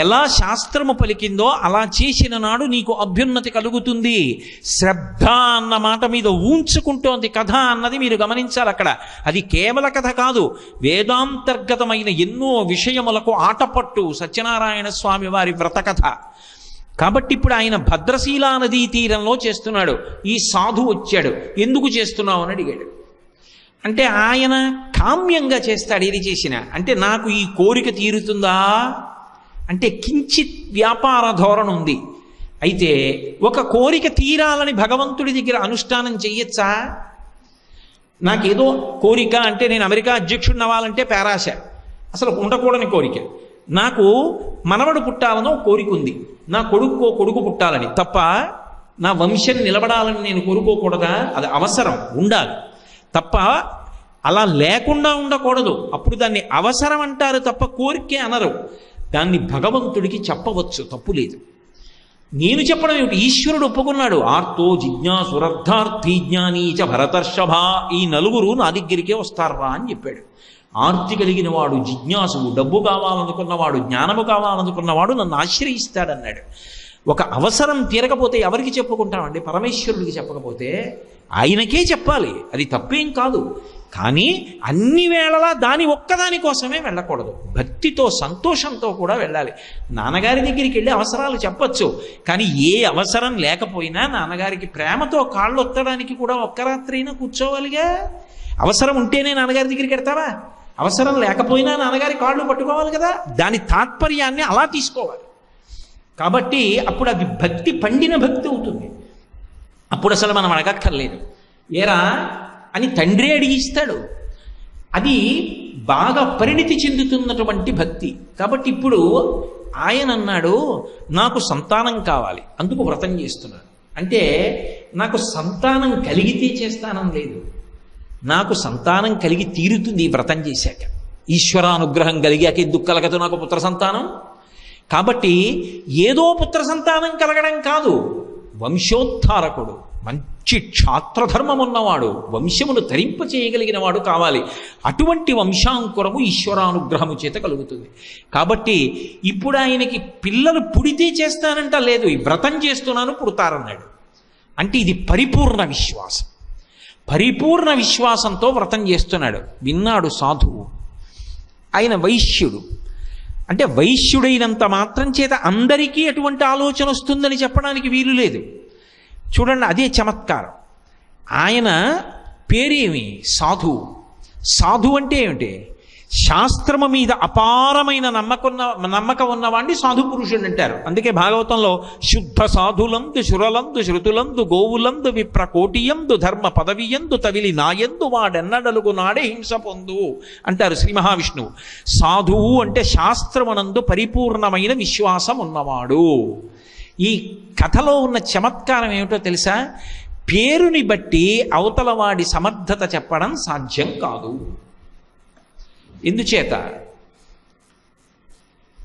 ఎలా శాస్త్రము పలికిందో అలా చేసిన నాడు నీకు అభ్యున్నతి కలుగుతుంది. శ్రద్ధ అన్న మాట మీద ఉంచుకుంటోంది కథ అన్నది మీరు గమనించాలి అక్కడ. అది కేవల కథ కాదు, వేదాంతర్గతమైన ఎన్నో విషయములకు ఆటపట్టు సత్యనారాయణ స్వామి వారి వ్రత కథ. కాబట్టి ఇప్పుడు ఆయన భద్రశీలా నదీ తీరంలో చేస్తున్నాడు. ఈ సాధు వచ్చాడు, ఎందుకు చేస్తున్నావు అని అడిగాడు. అంటే ఆయన కామ్యంగా చేస్తాడు. ఏది చేసినా అంటే నాకు ఈ కోరిక తీరుతుందా అంటే కించిత్ వ్యాపార ధోరణి ఉంది. అయితే ఒక కోరిక తీరాలని భగవంతుడి దగ్గర అనుష్ఠానం చెయ్యొచ్చా? నాకేదో కోరిక అంటే నేను అమెరికా అధ్యక్షుడిని అవ్వాలంటే పేరాశ, అసలు ఉండకూడని కోరిక. నాకు మనవడు పుట్టాలనో కోరిక ఉంది, నా కొడుకు పుట్టాలని. తప్ప నా వంశం నిలబడాలని నేను కోరుకోకూడదా? అది అవసరం, ఉండాలి తప్ప అలా లేకుండా ఉండకూడదు. అప్పుడు దాన్ని అవసరం అంటారు తప్ప కోరికే అనరు. దాన్ని భగవంతుడికి చెప్పవచ్చు, తప్పు లేదు. నేను చెప్పడం ఏమిటి? ఈశ్వరుడు ఒప్పుకున్నాడు. ఆర్తో జిజ్ఞాసురర్థార్థీ జ్ఞానీచ భరతర్షభ, ఈ నలుగురు నా దగ్గరికే వస్తారా అని చెప్పాడు. ఆర్తి కలిగిన వాడు జిజ్ఞాసువు, డబ్బు కావాలనుకున్నవాడు, జ్ఞానము కావాలనుకున్నవాడు నన్ను ఆశ్రయిస్తాడన్నాడు. ఒక అవసరం తీరకపోతే ఎవరికి చెప్పుకుంటామండి? పరమేశ్వరుడికి చెప్పకపోతే ఆయనకే చెప్పాలి. అది తప్పేం కాదు. కానీ అన్ని వేళలా దాని ఒక్కదాని కోసమే వెళ్ళకూడదు. భక్తితో సంతోషంతో కూడా వెళ్ళాలి. నాన్నగారి దగ్గరికి వెళ్ళి అవసరాలు చెప్పచ్చు, కానీ ఏ అవసరం లేకపోయినా నాన్నగారికి ప్రేమతో కాళ్ళు ఒత్తడానికి కూడా ఒక్క రాత్రి అయినా కూర్చోవాలిగా. అవసరం ఉంటేనే నాన్నగారి దగ్గరికి వెళ్తావా? అవసరం లేకపోయినా నాన్నగారి కాళ్ళు పట్టుకోవాలి కదా. దాని తాత్పర్యాన్ని అలా తీసుకోవాలి. కాబట్టి అప్పుడు అది భక్తి, పండిన భక్తి అవుతుంది. అప్పుడు అసలు మనం అడగక్కర్లేదు. ఏరా అని తండ్రి అడిగిస్తాడు. అది బాగా పరిణితి చెందుతున్నటువంటి భక్తి. కాబట్టి ఇప్పుడు ఆయన అన్నాడు, నాకు సంతానం కావాలి, అందుకు వ్రతం చేస్తున్నాను. అంటే నాకు సంతానం కలిగితే చేస్తానం లేదు, నాకు సంతానం కలిగి తీరుతుంది ఈ వ్రతం చేశాక. ఈశ్వరానుగ్రహం కలిగాక ఎందుకు కలగదు నాకు పుత్ర సంతానం? కాబట్టి ఏదో పుత్ర సంతానం కలగడం కాదు, వంశోద్ధారకుడు, మంచి క్షాత్రధర్మం ఉన్నవాడు, వంశమును తరింప చేయగలిగిన వాడు కావాలి. అటువంటి వంశాంకురము ఈశ్వరానుగ్రహము చేత కలుగుతుంది. కాబట్టి ఇప్పుడు ఆయనకి పిల్లలు పుడితే చేస్తానంట లేదు, ఈ వ్రతం చేస్తున్నాను పుడతారన్నాడు. అంటే ఇది పరిపూర్ణ విశ్వాసం. పరిపూర్ణ విశ్వాసంతో వ్రతం చేస్తున్నాడు. విన్నాడు సాధువు. ఆయన వైశ్యుడు. అంటే వైశ్యుడైనంత మాత్రం చేత అందరికీ అటువంటి ఆలోచన వస్తుందని చెప్పడానికి వీలు లేదు. చూడండి, అదే చమత్కారం. ఆయన పేరేమి? సాధువు. సాధువు అంటే ఏమిటి? శాస్త్రము మీద అపారమైన నమ్మకం ఉన్నవాడిని సాధు పురుషుడు అంటారు. అందుకే భాగవతంలో శుద్ధ సాధులందు శురలందు శృతులందు గోవులందు విప్రకోటియందు ధర్మ పదవియందు తవిలి నాయందు వాడెన్నడలుగు నాడే హింస పొందు అంటారు శ్రీ మహావిష్ణువు. సాధువు అంటే శాస్త్రమునందు పరిపూర్ణమైన విశ్వాసం ఉన్నవాడు. ఈ కథలో ఉన్న చమత్కారం ఏమిటో తెలుసా? పేరుని బట్టి అవతల వాడి సమర్థత చెప్పడం సాధ్యం కాదు. ఎందుచేత?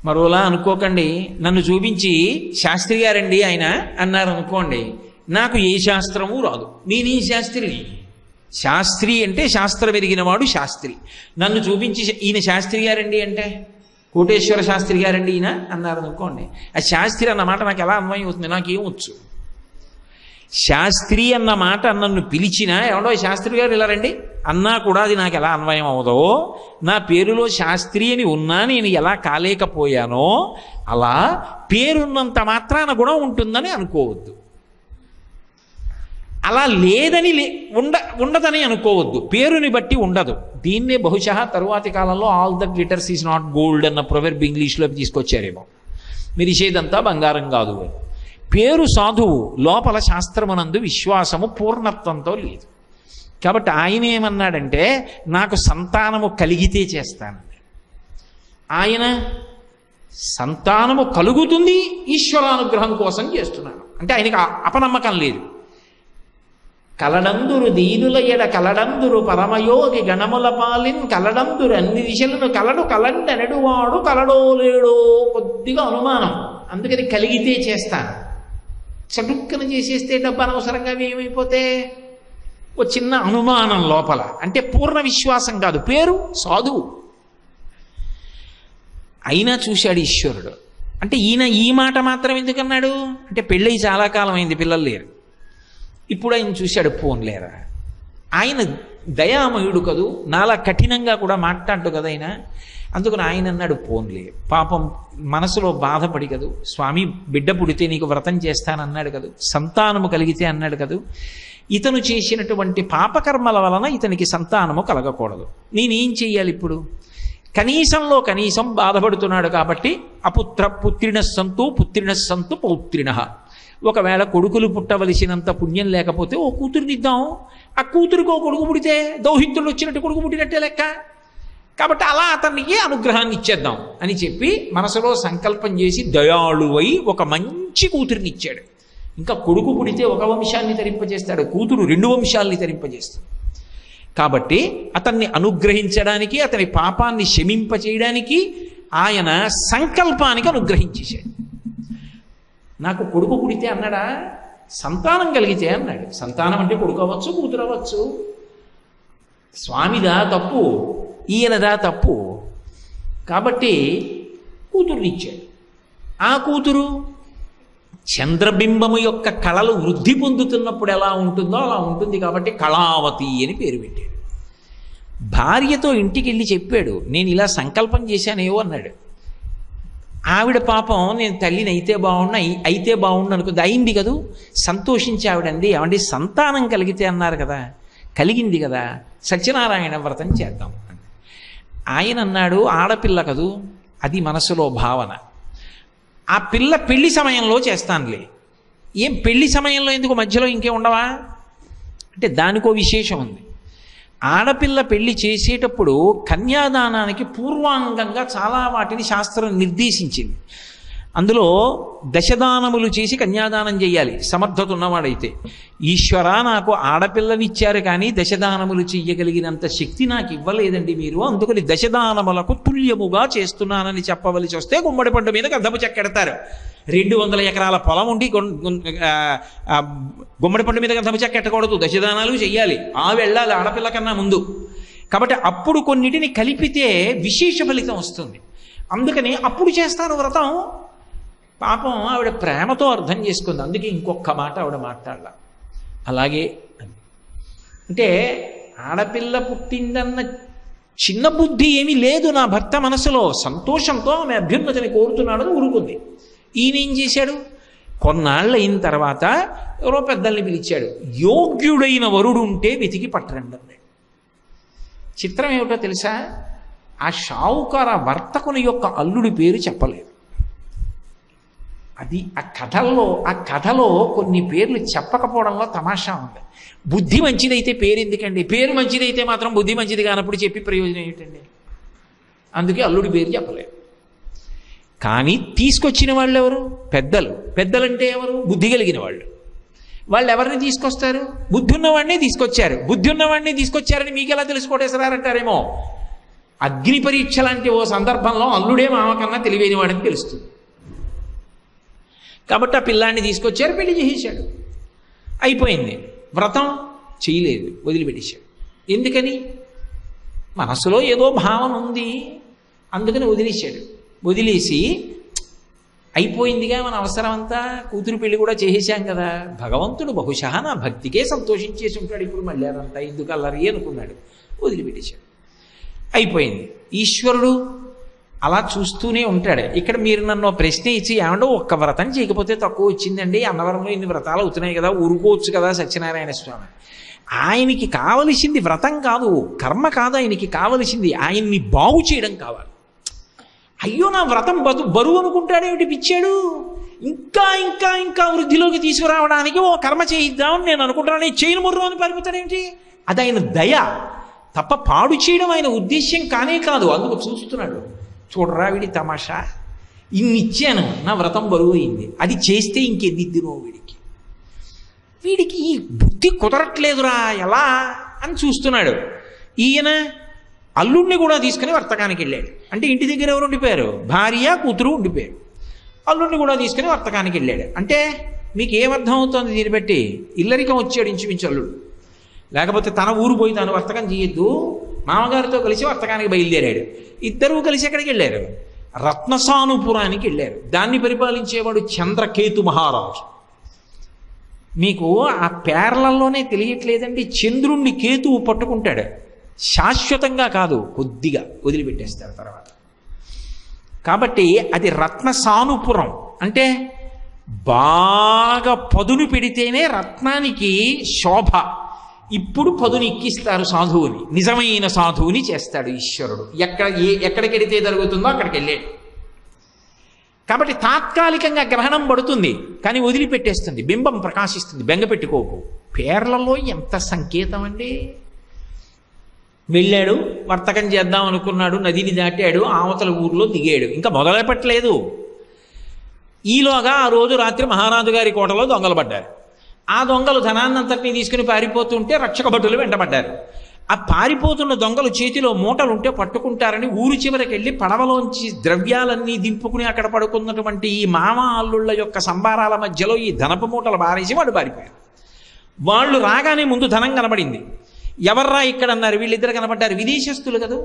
మరోలా అనుకోకండి. నన్ను చూపించి శాస్త్రి గారండి ఆయన అన్నారు అనుకోండి, నాకు ఏ శాస్త్రము రాదు, నేనే శాస్త్రిని. శాస్త్రి అంటే శాస్త్రం ఎరిగినవాడు శాస్త్రి. నన్ను చూపించి ఈయన శాస్త్రి గారండి అంటే, కోటేశ్వర శాస్త్రి గారండి ఈయన అన్నారు అనుకోండి, ఆ శాస్త్రి అన్న మాట నాకు ఎలా అన్వయం అవుతుంది? నాకేమొచ్చు? శాస్త్రి అన్న మాట నన్ను పిలిచినా, ఎవడో శాస్త్రి గారు ఇలా రండి అన్నా కూడా అది నాకు ఎలా అన్వయం అవదో, నా పేరులో శాస్త్రి అని ఉన్నా నేను ఎలా కాలేకపోయానో, అలా పేరున్నంత మాత్రాన కూడా ఉంటుందని అనుకోవద్దు. అలా లేదని ఉండదని అనుకోవద్దు. పేరుని బట్టి ఉండదు. దీన్నే బహుశా తరువాతి కాలంలో all that glitters is not gold అన్న ప్రొవెర్బ్ ఇంగ్లీష్లోకి తీసుకొచ్చారేమో. మెరిసేదంతా బంగారం కాదు అని. పేరు సాధువు, లోపల శాస్త్రమునందు విశ్వాసము పూర్ణత్వంతో లేదు. కాబట్టి ఆయన ఏమన్నాడంటే, నాకు సంతానము కలిగితే చేస్తాను. ఆయన సంతానము కలుగుతుంది, ఈశ్వరానుగ్రహం కోసం చేస్తున్నాను అంటే ఆయనకి అపనమ్మకం లేదు. కలడందురు దీనుల ఎడ కలడందురు పరమయోగి గణముల పాలిన్ కలడందురు అన్ని దిశలను కలడు కలండనెడువాడు కలడో లేడో కొద్దిగా అనుమానం. అందుకని కలిగితే చేస్తాను. చటుక్కన చేసేస్తే డబ్బు అనవసరంగా ఏమైపోతే ఓ చిన్న అనుమానం లోపల. అంటే పూర్ణ విశ్వాసం కాదు. పేరు సాధువు. అయినా చూశాడు ఈశ్వరుడు. అంటే ఈయన ఈ మాట మాత్రం ఎందుకన్నాడు అంటే, పెళ్ళయి చాలా కాలం అయింది, పిల్లలు లేరు. ఇప్పుడు ఆయన చూశాడు, పోన్లేరా. ఆయన దయామయుడు కదూ, నాలా కఠినంగా కూడా మాట్లాడు కదా ఆయన. అందుకని ఆయన అన్నాడు, పోన్లే. పాపం మనసులో బాధపడి కదూ, స్వామి బిడ్డ పుడితే నీకు వ్రతం చేస్తానన్నాడు కదూ, సంతానము కలిగితే అన్నాడు కదూ, ఇతను చేసినటువంటి పాపకర్మల వలన ఇతనికి సంతానము కలగకూడదు. నేనేం చెయ్యాలి ఇప్పుడు? కనీసం బాధపడుతున్నాడు కాబట్టి అపుత్ర పుత్రిణస్సంతు పుత్రిణస్సంతు పౌత్రిణ. ఒకవేళ కొడుకులు పుట్టవలసినంత పుణ్యం లేకపోతే ఓ కూతురునిద్దాం. ఆ కూతురుకో కొడుకు పుడితే దౌహిత్రుడు వచ్చినట్టు కొడుకు పుట్టినట్టే లెక్క. కాబట్టి అలా అతనికి అనుగ్రహాన్ని ఇచ్చేద్దాం అని చెప్పి మనసులో సంకల్పం చేసి దయాళువై ఒక మంచి కూతురినిచ్చాడు. ఇంకా కొడుకు పుడితే ఒక వంశాన్ని తరింపజేస్తాడు, కూతురు 2 వంశాలని తరింపజేస్తాడు. కాబట్టి అతన్ని అనుగ్రహించడానికి, అతని పాపాన్ని శమింపచేయడానికి ఆయన సంకల్పానికి అనుగ్రహించేశాడు. నాకు కొడుకు పుడితే అన్నాడా, సంతానం కలిగితే అన్నాడు. సంతానం అంటే కొడుకు అవ్వచ్చు, కూతురు అవ్వచ్చు. స్వామిదా తప్పు, ఈయనదా తప్పు. కాబట్టి కూతురునిచ్చాడు. ఆ కూతురు చంద్రబింబము యొక్క కళలు వృద్ధి పొందుతున్నప్పుడు ఎలా ఉంటుందో అలా ఉంటుంది. కాబట్టి కళావతి అని పేరు పెట్టాడు. భార్యతో ఇంటికి వెళ్ళి చెప్పాడు, నేను ఇలా సంకల్పం చేశానేవో అన్నాడు. ఆవిడ పాపం, నేను తల్లిని అయితే బాగుండు అనుకుంది. అయింది కదూ, సంతోషించి ఆవిడంది, ఏమండి సంతానం కలిగితే అన్నారు కదా, కలిగింది కదా, సత్యనారాయణ వ్రతం చేద్దాం. ఆయన అన్నాడు, ఆడపిల్ల కదూ, అది మనసులో భావన. ఆ పిల్ల పెళ్లి సమయంలో చేస్తానులే. ఏం పెళ్లి సమయంలో ఎందుకు, మధ్యలో ఇంకే ఉండవా అంటే దానికో విశేషం ఉంది. ఆడపిల్ల పెళ్లి చేసేటప్పుడు కన్యాదానానికి పూర్వాంగంగా చాలా వాటిని శాస్త్రం నిర్దేశించింది. అందులో దశదానములు చేసి కన్యాదానం చేయాలి సమర్థత ఉన్నవాడైతే. ఈశ్వర, నాకు ఆడపిల్లనిచ్చారు కానీ దశదానములు చెయ్యగలిగినంత శక్తి నాకు ఇవ్వలేదండి మీరు, అందుకని దశదానములకు తుల్యముగా చేస్తున్నానని చెప్పవలసి వస్తే గుమ్మడి పండు మీద గంధపు చెక్కెడతారు. 200 ఎకరాల పొలం ఉండి గుమ్మడి పండు మీద గంధపు చెక్కెట్టకూడదు, దశదానాలు చెయ్యాలి. వెళ్ళాలి ఆడపిల్ల కన్నా ముందు. కాబట్టి అప్పుడు కొన్నిటిని కలిపితే విశేష ఫలితం వస్తుంది. అందుకని అప్పుడు చేస్తాను వ్రతం. పాపం ఆవిడ ప్రేమతో అర్థం చేసుకుంది. అందుకే ఇంకొక మాట ఆవిడ మాట్లాడాల. అలాగే అంటే ఆడపిల్ల పుట్టిందన్న చిన్న బుద్ధి ఏమీ లేదు నా భర్త మనసులో. సంతోషంతో ఆమె అభ్యున్నతిని కోరుతున్నాడని ఊరుకుంది. ఈయనేం చేశాడు? కొన్నాళ్ళు అయిన తర్వాత ఎవరో పెద్దల్ని పిలిచాడు. యోగ్యుడైన వరుడు ఉంటే వెతికి పట్టరండి అన్నాడు. చిత్రం ఏమిటో తెలుసా? ఆ షావుకార వర్తకుని యొక్క అల్లుడి పేరు చెప్పలేదు. అది ఆ కథలో కొన్ని పేర్లు చెప్పకపోవడంలో తమాషా ఉంది. బుద్ధి మంచిదైతే పేరు ఎందుకండి? పేరు మంచిదైతే మాత్రం బుద్ధి మంచిది కానప్పుడు చెప్పి ప్రయోజనం ఏమిటండి? అందుకే అల్లుడి పేరు చెప్పలేదు. కానీ తీసుకొచ్చిన వాళ్ళు ఎవరు? పెద్దలు. పెద్దలంటే ఎవరు? బుద్ధి కలిగిన వాళ్ళు. వాళ్ళు ఎవరిని తీసుకొస్తారు? బుద్ధి ఉన్నవాడిని తీసుకొచ్చారు. బుద్ధి ఉన్నవాడిని తీసుకొచ్చారని మీకు ఎలా తెలుసుకోటేసరారంటారేమో. అగ్ని పరీక్ష లాంటి ఓ సందర్భంలో అల్లుడే మామకన్నా తెలివైన వాడని తెలుస్తుంది. కాబట్టి ఆ పిల్లాన్ని తీసుకొచ్చారు, పెళ్లి చేసేశాడు, అయిపోయింది. వ్రతం చేయలేదు, వదిలిపెట్టేశాడు. ఎందుకని? మనసులో ఏదో భావన ఉంది, అందుకని వదిలేశాడు. వదిలేసి అయిపోయిందిగా మన అవసరం అంతా, కూతురు పెళ్లి కూడా చేసేసాం కదా, భగవంతుడు బహుశా నా భక్తికే సంతోషించేసి ఉంటాడు, ఇప్పుడు మళ్ళీ అదంతా ఎందుకు అల్లరి అనుకున్నాడు, వదిలిపెట్టేశాడు. అయిపోయింది. ఈశ్వరుడు అలా చూస్తూనే ఉంటాడు. ఇక్కడ మీరు నన్ను ప్రశ్న ఇచ్చి ఏమంటే ఒక్క వ్రతం చేయకపోతే తక్కువ వచ్చిందండి, అన్నవరంలో ఇన్ని వ్రతాలు అవుతున్నాయి కదా, ఊరుకోవచ్చు కదా సత్యనారాయణ స్వామి. ఆయనకి కావలసింది వ్రతం కాదు, కర్మ కాదు, ఆయనకి కావలసింది ఆయన్ని బాగు చేయడం కావాలి. అయ్యో నా వ్రతం బరువు అనుకుంటాడేమిటి పిచ్చాడు, ఇంకా ఇంకా ఇంకా వృద్ధిలోకి తీసుకురావడానికి ఓ కర్మ చేయిద్దామని నేను అనుకుంటాను, చేయను ముర్రు అని పారిపోతాడేమిటి? అది ఆయన దయ తప్ప పాడు చేయడం ఆయన ఉద్దేశ్యం కానే కాదు. అందుకు చూస్తున్నాడు, చూడరా వీడి తమాషా, ఇన్నిచ్చాను, నా వ్రతం బరువు అయింది, అది చేస్తే ఇంకెన్నిద్దినో వీడికి ఈ బుద్ధి కుదరట్లేదురా ఎలా అని చూస్తున్నాడు. ఈయన అల్లుడిని కూడా తీసుకుని వర్తకానికి వెళ్ళాడు. అంటే ఇంటి దగ్గర ఎవరు ఉండిపోయారు? భార్య కూతురు ఉండిపోయారు. అల్లుడిని కూడా తీసుకుని వర్తకానికి వెళ్ళాడు. అంటే మీకు ఏమర్థం అవుతుంది దీన్ని బట్టి? ఇల్లరికం వచ్చాడు ఇంచుమించు అల్లుడు. లేకపోతే తన ఊరు పోయి తాను వర్తకం చేయొద్దు, మామగారితో కలిసి వర్తకానికి బయలుదేరాడు. ఇద్దరూ కలిసి ఎక్కడికి వెళ్ళారు? రత్నసానుపురానికి వెళ్ళారు. దాన్ని పరిపాలించేవాడు చంద్రకేతు మహారాజు. మీకు ఆ పేర్లలోనే తెలియట్లేదండి, చంద్రుణ్ణి కేతువు పట్టుకుంటాడు, శాశ్వతంగా కాదు, కొద్దిగా వదిలిపెట్టేస్తారు తర్వాత. కాబట్టి అది రత్నసానుపురం. అంటే బాగా పదును పెడితేనే రత్నానికి శోభ. ఇప్పుడు పదును ఎక్కిస్తారు సాధువుని, నిజమైన సాధువుని చేస్తాడు ఈశ్వరుడు. ఎక్కడికి వెడితే జరుగుతుందో అక్కడికి వెళ్ళాడు. కాబట్టి తాత్కాలికంగా గ్రహణం పడుతుంది, కానీ వదిలిపెట్టేస్తుంది, బింబం ప్రకాశిస్తుంది, బెంగ పెట్టుకోకు. పేర్లలో ఎంత సంకేతం అండి. వెళ్ళాడు, వర్తకం చేద్దాం అనుకున్నాడు, నదిని దాటాడు, ఆవతల ఊర్లో దిగాడు, ఇంకా మొదలుపెట్టలేదు. ఈలోగా ఆ రోజు రాత్రి మహారాజు గారి కోటలో దొంగలు పడ్డారు. ఆ దొంగలు ధనాన్నంతటినీ తీసుకుని పారిపోతుంటే రక్షక భటులు వెంటబడ్డారు. ఆ పారిపోతున్న దొంగలు చేతిలో మూటలు ఉంటే పట్టుకుంటారని ఊరి చివరికి వెళ్ళి పడవలోంచి ద్రవ్యాలన్నీ దింపుకుని అక్కడ పడుకున్నటువంటి ఈ మామ అల్లుళ్ళ యొక్క సంబారాల మధ్యలో ఈ ధనపు మూటలు బారేసి వాళ్ళు పారిపోయారు. వాళ్ళు రాగానే ముందు ధనం కనబడింది. ఎవర్రా ఇక్కడ అన్నారు, వీళ్ళిద్దరు కనబడ్డారు, విదేశస్తులు కదా,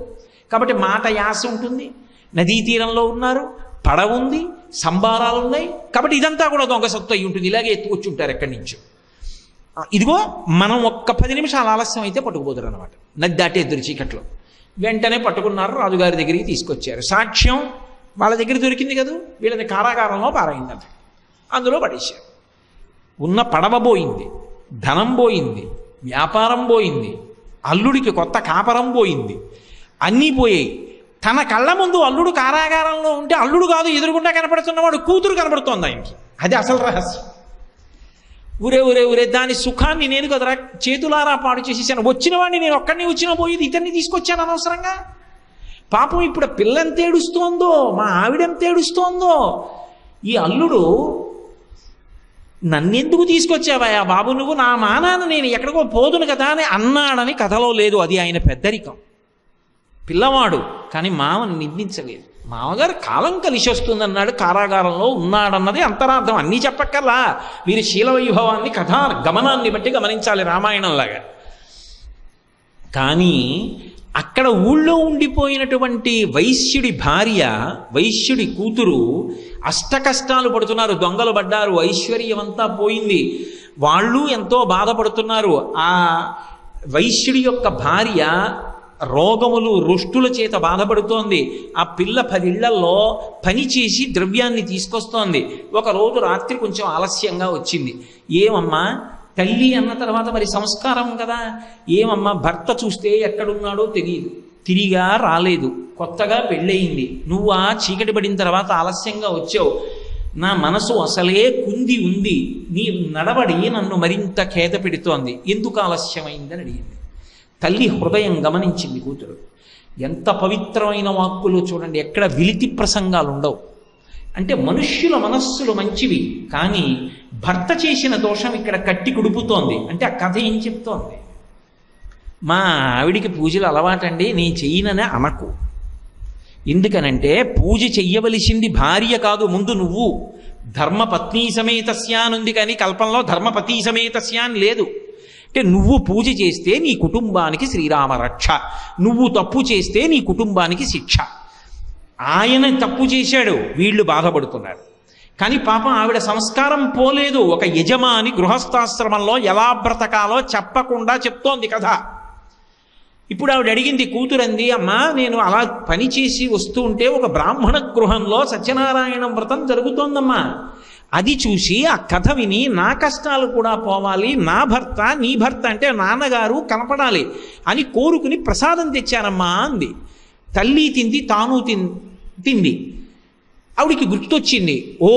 కాబట్టి మాట యాస ఉంటుంది, నదీ తీరంలో ఉన్నారు, పడవ ఉంది, సంబారాలు ఉన్నాయి, కాబట్టి ఇదంతా కూడా దొంగ సత్తు అయి ఉంటుంది, ఇలాగే ఎత్తుకొచ్చి ఉంటారు ఎక్కడి నుంచో. ఇదిగో మనం ఒక్క 10 నిమిషాలు ఆలస్యం అయితే పట్టుకుపోతారు అనమాట, నది దాటే ఎదురు చీకట్లో. వెంటనే పట్టుకున్నారు, రాజుగారి దగ్గరికి తీసుకొచ్చారు. సాక్ష్యం వాళ్ళ దగ్గర దొరికింది కదా, వీళ్ళని కారాగారంలో పారైందంట, అందులో పడేశారు. ఉన్న పడవ పోయింది, ధనం పోయింది, వ్యాపారం పోయింది, అల్లుడికి కొత్త కాపరం పోయింది, అన్నీ పోయాయి. తన కళ్ళ ముందు అల్లుడు కారాగారంలో ఉంటే అల్లుడు కాదు ఎదురుగుండా కనపడుతున్నవాడు కూతురు కనపడుతోంది ఆయనకి. అది అసలు రహస్యం. ఊరే దాని సుఖాన్ని నేను కదరా చేతులారా పాడు చేసేసాను, వచ్చిన వాడిని నేను ఒక్కడిని వచ్చినా పోయేది, ఇతన్ని తీసుకొచ్చాను అనవసరంగా. పాపం ఇప్పుడు పిల్లంత ఏడుస్తోందో, మా ఆవిడెంత ఏడుస్తోందో, ఈ అల్లుడు నన్నెందుకు తీసుకొచ్చావా బాబు నువ్వు, నా మానాన్ని నేను ఎక్కడికో పోదును కదా అని అన్నాడని కథలో లేదు. అది ఆయన పెద్దరికం. పిల్లవాడు కానీ మామని నిందించలేదు. మామగారు కాలం కలిసి వస్తుందన్నాడు, కారాగారంలో ఉన్నాడన్నది అంతరార్థం. అన్నీ చెప్పక్కర్లా, మీరు శీల వైభవాన్ని కథా గమనాన్ని బట్టి గమనించాలి రామాయణంలాగా. కానీ అక్కడ ఊళ్ళో ఉండిపోయినటువంటి వైశ్యుడి భార్య, వైశ్యుడి కూతురు అష్ట కష్టాలు పడుతున్నారు, దొంగలు పడ్డారు, ఐశ్వర్యం అంతా పోయింది, వాళ్ళు ఎంతో బాధపడుతున్నారు. ఆ వైశ్యుడి యొక్క భార్య రోగములు రుష్టుల చేత బాధపడుతోంది. ఆ పిల్ల 10 ఇళ్లలో పని చేసి ద్రవ్యాన్ని తీసుకొస్తోంది. ఒకరోజు రాత్రి కొంచెం ఆలస్యంగా వచ్చింది. ఏమమ్మా, తల్లి అన్న తర్వాత మరి సంస్కారం కదా, ఏమమ్మా భర్త చూస్తే ఎక్కడున్నాడో తెలియదు, తిరిగా రాలేదు, కొత్తగా పెళ్ళయింది, నువ్వా చీకటి పడిన తర్వాత ఆలస్యంగా వచ్చావు, నా మనసు అసలే కుంది ఉంది, నీ నడవడి నన్ను మరింత ఖేద పెడుతోంది, ఎందుకు ఆలస్యమైందని అడిగింది. తల్లి హృదయం గమనించింది కూతురు. ఎంత పవిత్రమైన వాక్కులు చూడండి, ఎక్కడ విలితి ప్రసంగాలు ఉండవు. అంటే మనుష్యుల మనస్సులు మంచివి, కానీ భర్త చేసిన దోషం ఇక్కడ కట్టి కుడుపుతోంది. అంటే ఆ కథ ఏం చెప్తోంది? మా ఆవిడికి పూజలు అలవాటండి, నీ చెయ్యననే అనకు. ఎందుకనంటే పూజ చెయ్యవలసింది భార్య కాదు, ముందు నువ్వు. ధర్మపత్ని సమేతస్య అనుంది, కానీ కల్పంలో ధర్మపతి సమేతస్య అని లేదు. అంటే నువ్వు పూజ చేస్తే నీ కుటుంబానికి శ్రీరామ రక్ష, నువ్వు తప్పు చేస్తే నీ కుటుంబానికి శిక్ష. ఆయన తప్పు చేశాడు, వీళ్ళు బాధపడుతున్నారు. కానీ పాపం ఆవిడ సంస్కారం పోలేదు. ఒక యజమాని గృహస్థాశ్రమంలో ఎలా బ్రతకాలో చెప్పకుండా చెప్తోంది కథ. ఇప్పుడు ఆవిడ అడిగింది, కూతురంది, అమ్మా నేను అలా పని చేసి వస్తూ ఉంటే ఒక బ్రాహ్మణ గృహంలో సత్యనారాయణ వ్రతం జరుగుతోందమ్మా. అది చూసి ఆ కథ విని నా కష్టాలు కూడా పోవాలి, నా భర్త నీ భర్త అంటే నాన్నగారు కనపడాలి అని కోరుకుని ప్రసాదం తెచ్చానమ్మా అంది. తల్లి తింది, తాను తింది. ఆవిడికి గుర్తొచ్చింది, ఓ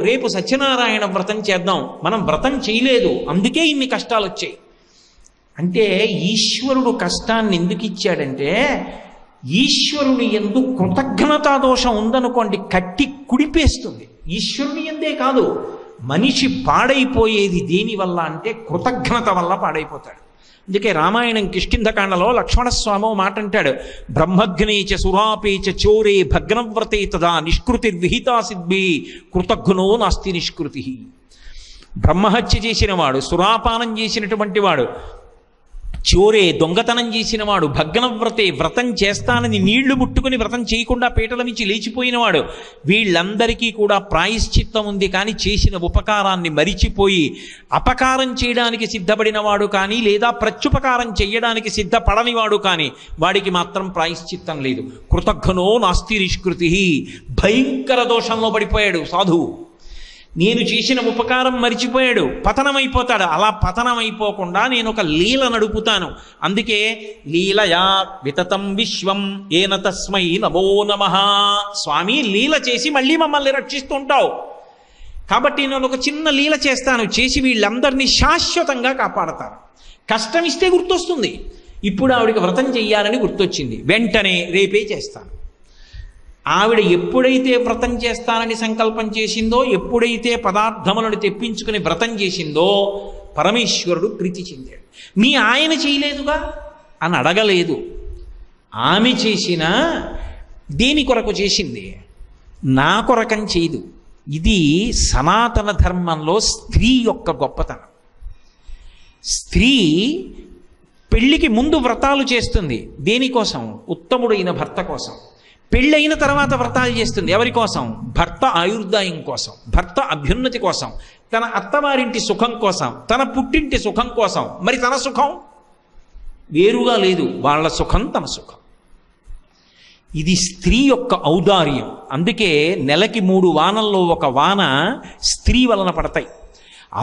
రేపు సత్యనారాయణ వ్రతం చేద్దాం, మనం వ్రతం చేయలేదు అందుకే ఇన్ని కష్టాలు వచ్చాయి. అంటే ఈశ్వరుడు కష్టాన్ని ఎందుకు ఇచ్చాడంటే, ఈశ్వరుని యందు కృతజ్ఞతా దోషం ఉందనుకోండి కట్టి కుడిపేస్తుంది. ఈశ్వరుని యందే కాదు, మనిషి పాడైపోయేది దేనివల్ల అంటే కృతజ్ఞత వల్ల పాడైపోతాడు. అందుకే రామాయణం కిష్కింధకాండలో లక్ష్మణస్వామి మాట అంటాడు, బ్రహ్మగ్నేచ సురాపేచ చోరే భగ్నవ్రతే తదా నిష్కృతిర్విహితా సిద్భి కృతజ్ఞో నాస్తి నిష్కృతి. బ్రహ్మహత్య చేసినవాడు, సురాపానం చేసినటువంటి వాడు, చోరే దొంగతనం చేసినవాడు, భగ్నవ్రతే వ్రతం చేస్తానని నీళ్లు ముట్టుకుని వ్రతం చేయకుండా పీటల నుంచి లేచిపోయినవాడు, వీళ్ళందరికీ కూడా ప్రాయశ్చిత్తం ఉంది. కానీ చేసిన ఉపకారాన్ని మరిచిపోయి అపకారం చేయడానికి సిద్ధపడినవాడు కానీ, లేదా ప్రత్యుపకారం చేయడానికి సిద్ధపడనివాడు కానీ, వాడికి మాత్రం ప్రాయశ్చిత్తం లేదు. కృతజ్ఞనో నాస్తి నిష్కృతి. భయంకర దోషంలో పడిపోయాడు సాధువు. నేను చేసిన ఉపకారం మరిచిపోయాడు, పతనమైపోతాడు. అలా పతనమైపోకుండా నేను ఒక లీల నడుపుతాను. అందుకే లీలయా వితతం విశ్వం ఏన తస్మై నమో నమః. స్వామి లీల చేసి మళ్ళీ మమ్మల్ని రక్షిస్తుంటావు, కాబట్టి నేను ఒక చిన్న లీల చేస్తాను, చేసి వీళ్ళందరినీ శాశ్వతంగా కాపాడతాను. కష్టం ఇస్తే గుర్తొస్తుంది. ఇప్పుడు ఆవిడికి వ్రతం చెయ్యాలని గుర్తొచ్చింది, వెంటనే రేపే చేస్తాను. ఆవిడ ఎప్పుడైతే వ్రతం చేస్తానని సంకల్పం చేసిందో, ఎప్పుడైతే పదార్థములను తెప్పించుకుని వ్రతం చేసిందో, పరమేశ్వరుడు ప్రీతి చెందాడు. మీ ఆయన చేయలేదుగా అని అడగలేదు. ఆమె చేసిన దేని కొరకు చేసింది? నా కొరకని చేయదు. ఇది సనాతన ధర్మంలో స్త్రీ యొక్క గొప్పతనం. స్త్రీ పెళ్లికి ముందు వ్రతాలు చేస్తుంది. దేనికోసం? ఉత్తముడైన భర్త కోసం. పెళ్ళైన తర్వాత వ్రతాలు చేస్తుంది. ఎవరి కోసం? భర్త ఆయుర్దాయం కోసం, భర్త అభ్యున్నతి కోసం, తన అత్తవారింటి సుఖం కోసం, తన పుట్టింటి సుఖం కోసం. మరి తన సుఖం వేరుగా లేదు, వాళ్ళ సుఖం తన సుఖం. ఇది స్త్రీ యొక్క ఔదార్యం. అందుకే నెలకి 3 వానల్లో ఒక వాన స్త్రీ వలన పడతాయి.